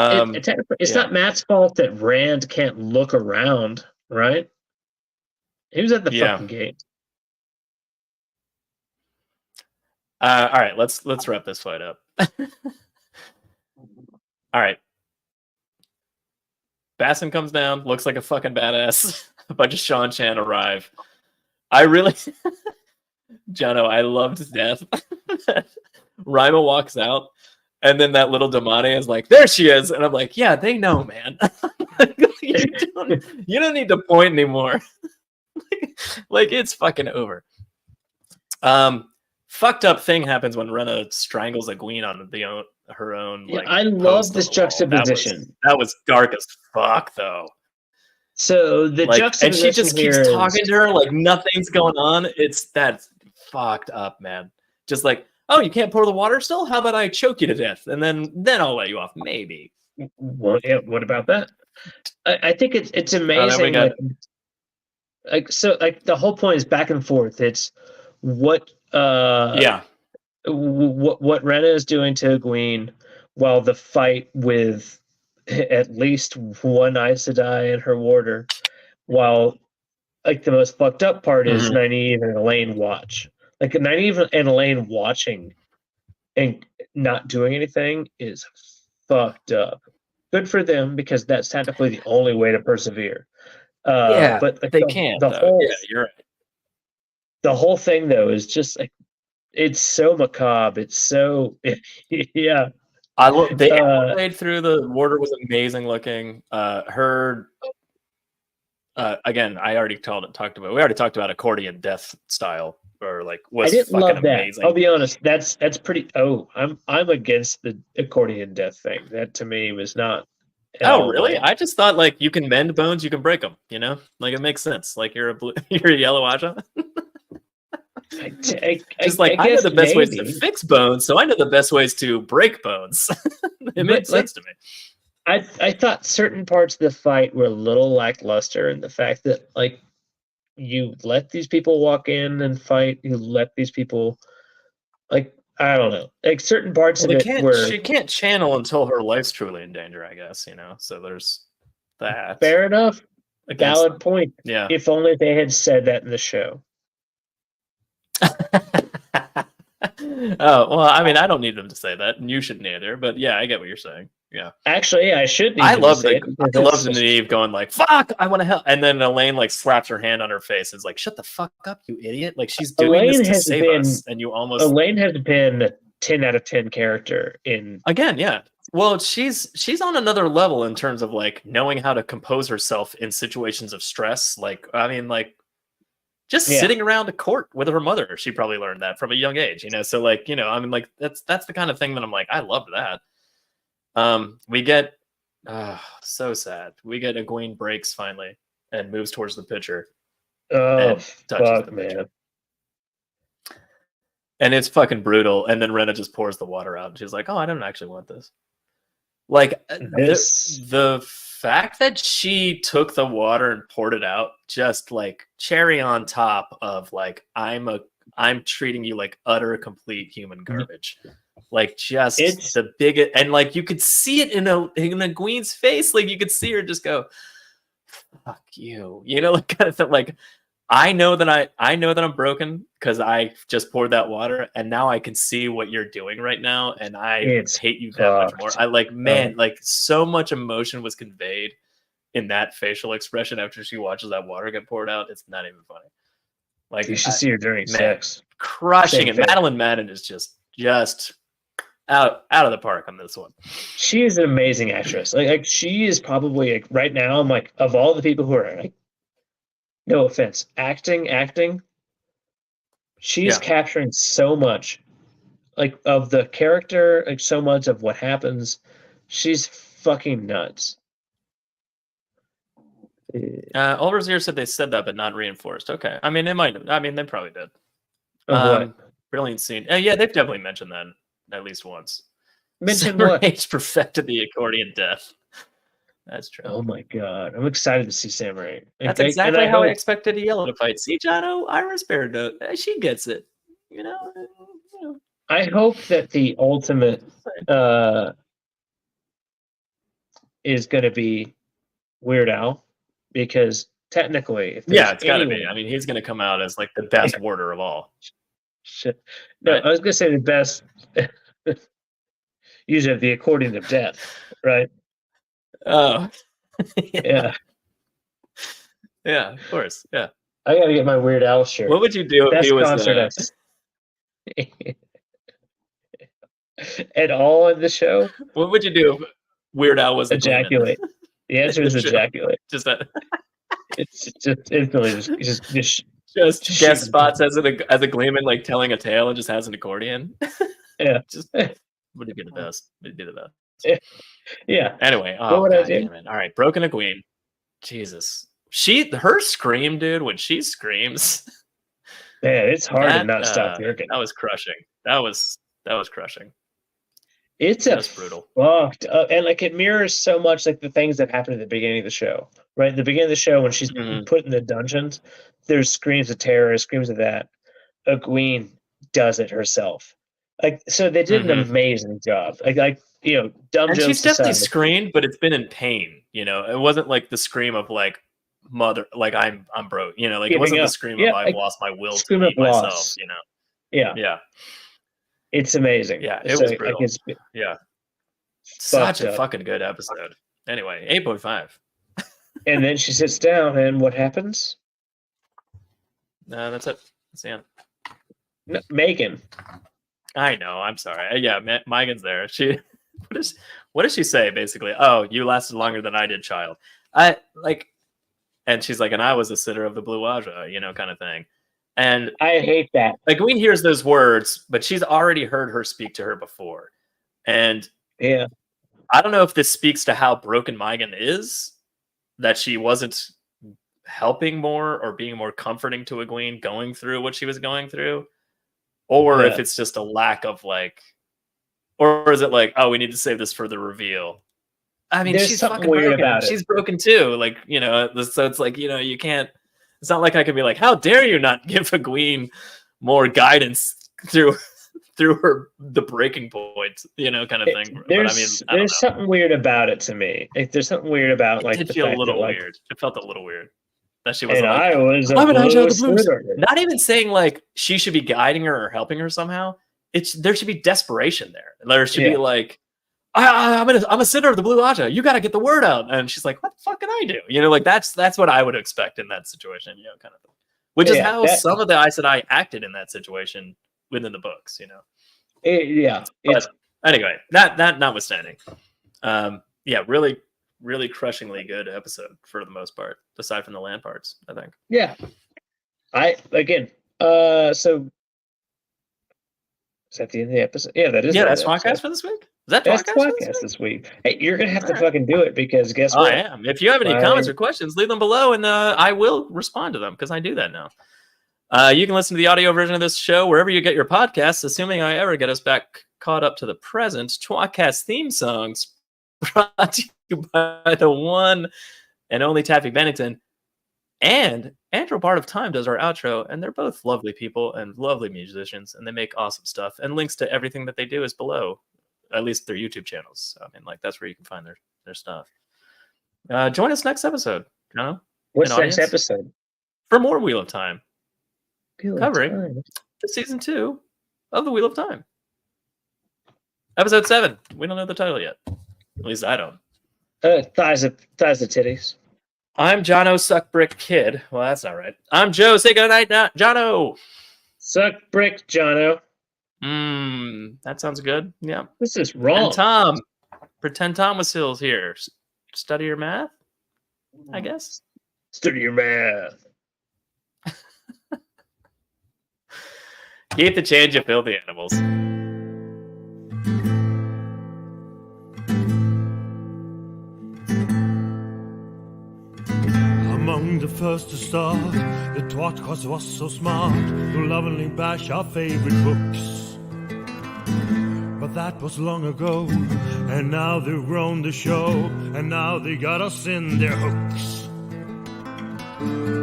not Matt's fault that Rand can't look around, right? He was at the fucking gate. All right, let's wrap this fight up. All right. Bassin comes down, looks like a fucking badass. A bunch of Sean Chan arrive. I really Jono, I loved to death. Rima walks out, and then that little Damane is like, there she is. And I'm like, yeah, they know, man. you don't need to point anymore. Like it's fucking over. Fucked up thing happens when Rena strangles Egwene on her own. Yeah, like, I love this juxtaposition. That was dark as fuck, though. So the juxtaposition and she just keeps here talking to her like nothing's going on. That's fucked up, man. Just like, oh, you can't pour the water still? How about I choke you to death and then I'll let you off, maybe. What about that? I think it's amazing. The whole point is back and forth. It's what what Rena is doing to Egwene while the fight with at least one Aes Sedai and her warder, while like the most fucked up part is Nynaeve and Elaine watch. Like Nynaeve and Elaine watching and not doing anything is fucked up. Good for them because that's technically the only way to persevere. But like, they can't. You're right. The whole thing though is just like it's so macabre. It's so yeah. I look. They played through the warder was amazing looking. Her again. I already talked about accordion death style or like was I didn't fucking love that. amazing. I'll be honest. That's pretty. Oh, I'm against the accordion death thing. That to me was not. Oh really? I just thought like you can mend bones, you can break them. You know, like it makes sense. Like you're a yellow Aja. I know the best ways to fix bones, so I know the best ways to break bones. It made sense to me. I thought certain parts of the fight were a little lackluster in the fact that like you let these people walk in and fight, you let these people like I don't know, like certain parts of it where she can't channel until her life's truly in danger, I guess, you know. So there's that. Fair enough. Valid point. Yeah. If only they had said that in the show. Oh well, I mean, I don't need them to say that, and you shouldn't either. But yeah, I get what you're saying. Yeah, actually, I should. I love Nynaeve going like "fuck," I want to help, and then Elaine like slaps her hand on her face. And is like, "Shut the fuck up, you idiot!" Like she's doing this to save us, and you almost. Elaine has been a 10 out of 10 character in again. Yeah, well, she's on another level in terms of like knowing how to compose herself in situations of stress. Like, I mean, like. Just sitting around a court with her mother, she probably learned that from a young age, you know. So, like, you know, I mean, like that's the kind of thing that I'm like, I loved that. We get so sad. We get Egwene breaks finally and moves towards the pitcher. Oh, fuck, man! And it's fucking brutal. And then Rena just pours the water out, and she's like, "Oh, I don't actually want this." Like the fact that she took the water and poured it out, just like cherry on top of like I'm treating you like utter complete human garbage. Like just the biggest, and like you could see it in Egwene's face. Like you could see her just go, "Fuck you," you know, like kind of thing. Like I know that I'm broken because I just poured that water, and now I can see what you're doing right now, and I hate you that much more. I like, man, like so much emotion was conveyed in that facial expression after she watches that water get poured out. It's not even funny. Like, you should see her during sex, crushing it. Madeline Madden is just out of the park on this one. She is an amazing actress. Like she is probably like, right now. I'm like, of all the people who are like, no offense, acting. She's capturing so much, like of the character, like so much of what happens. She's fucking nuts. Ulrasier said they said that, but not reinforced. Okay, I mean, they might have. I mean, they probably did. What? Brilliant scene. Yeah, they've definitely mentioned that at least once. Mentioned Summer what? H perfected the accordion death. That's true. Oh my god, I'm excited to see Samurai. That's exactly how I expected to yell at a fight. See, Jono, Iris Bear, she gets it. You know. I hope that the ultimate is going to be Weird Al, because technically, if it's got to be. I mean, he's going to come out as like the best warder of all. Shit. No, right? I was going to say the best user of the accordion of death, right? Oh, yeah. Yeah, of course. Yeah. I got to get my Weird Al shirt. What would you do if he was concert at all in the show? What would you do if Weird Al was ejaculate? The answer is ejaculate. Just that. It's just instantly just guest spots as a Gleeman, like telling a tale, and just has an accordion. Yeah. Just would be the best. Would be the best. Yeah. Anyway, what would I do? All right, Broken a Queen. Jesus, her scream, dude. When she screams, man, it's hard to not stop working. That was crushing. That was crushing. It's brutal. Fucked up. And like it mirrors so much like the things that happened at the beginning of the show. Right? At the beginning of the show when she's put in the dungeons, there's screams of terror, screams of that. Egwene does it herself. Like so they did an amazing job. Like Dumb and Jones she's definitely aside, screamed, but it's been in pain. It wasn't like the scream of like mother, like I'm broke. Like it wasn't the scream of I've lost my will to eat myself. Yeah. It's amazing. Yeah, it was brutal. Such a fucking good episode. Anyway, 8.5. And then she sits down, and what happens? No, that's it. That's the end. No, Megan. I know. I'm sorry. Yeah, Megan's there. She. What does she say? Basically, oh, you lasted longer than I did, child. And she's like, and I was a sitter of the Blue Aja, kind of thing. And I hate that. Like Egwene hears those words, but she's already heard her speak to her before. And yeah, I don't know if this speaks to how broken Megan is, that she wasn't helping more or being more comforting to Egwene going through what she was going through, or if it's just a lack of like, or is it like, oh, we need to save this for the reveal? I mean, she's fucking weird about it. She's broken too. Like, so it's like, you can't, it's not like I could be like, how dare you not give Egwene more guidance through the breaking point, kind of thing. There's something weird about it to me. Like, there's something weird about like it did feel a little weird. It felt a little weird that she was and like, I was not even saying like she should be guiding her or helping her somehow. There should be desperation there. There should be like, I'm a sitter of the Blue Aja. You got to get the word out. And she's like, what the fuck can I do? Like that's what I would expect in that situation, kind of thing. Which is how some of the Aes Sedai acted in that situation within the books, But anyway, that notwithstanding, really, really crushingly good episode for the most part, aside from the land parts, I think. Yeah. So is that the end of the episode? Yeah, that is. Yeah, that's tWoTcast for this week. That's tWoTcast this week. Hey, you're gonna have to fucking do it because guess what? I am. If you have any comments or questions, leave them below, and I will respond to them because I do that now. You can listen to the audio version of this show wherever you get your podcasts, assuming I ever get us back caught up to the present. tWoTcast theme songs brought to you by the one and only Taffy Bennington. And Andrew Bard of Time does our outro, and they're both lovely people and lovely musicians, and they make awesome stuff. And links to everything that they do is below, at least their YouTube channels. I mean, that's where you can find their stuff. Join us next episode. What's next episode? for more Wheel of Time, Wheel of covering Time. the season 2 of the Wheel of Time. Episode 7. We don't know the title yet. At least I don't. Thighs of titties. I'm Jono Suck Brick Kid. Well, that's not right. I'm Joe. Say goodnight now. Jono. Suck brick, Jono. That sounds good. Yeah. This is wrong. And Tom. Pretend Thomas Hill's here. Study your math, I guess. Study your math. Keep the change, you filthy animals. Among the first to start, the tWoTcast was so smart to lovingly bash our favorite books. But that was long ago, and now they've grown the show, and now they got us in their hooks.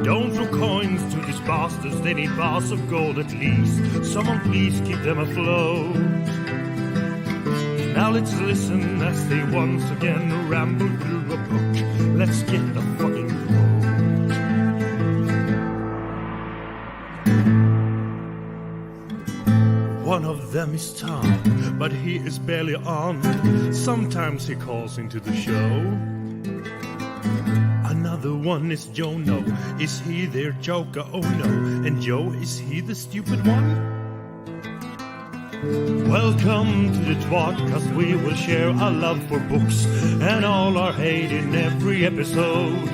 Don't throw coins to these bastards, they need bars of gold at least. Someone please keep them afloat. Now let's listen as they once again ramble through a book. Let's get the fucking quote. One of them is Tom, but he is barely on. Sometimes he calls into the show. Another one is Jono. Is he their joker? Oh no. And Joe, is he the stupid one? Welcome to the tWoTcast. We will share our love for books and all our hate in every episode.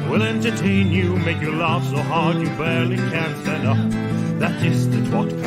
We'll entertain you, make you laugh so hard you barely can stand up. That is the tWoTcast.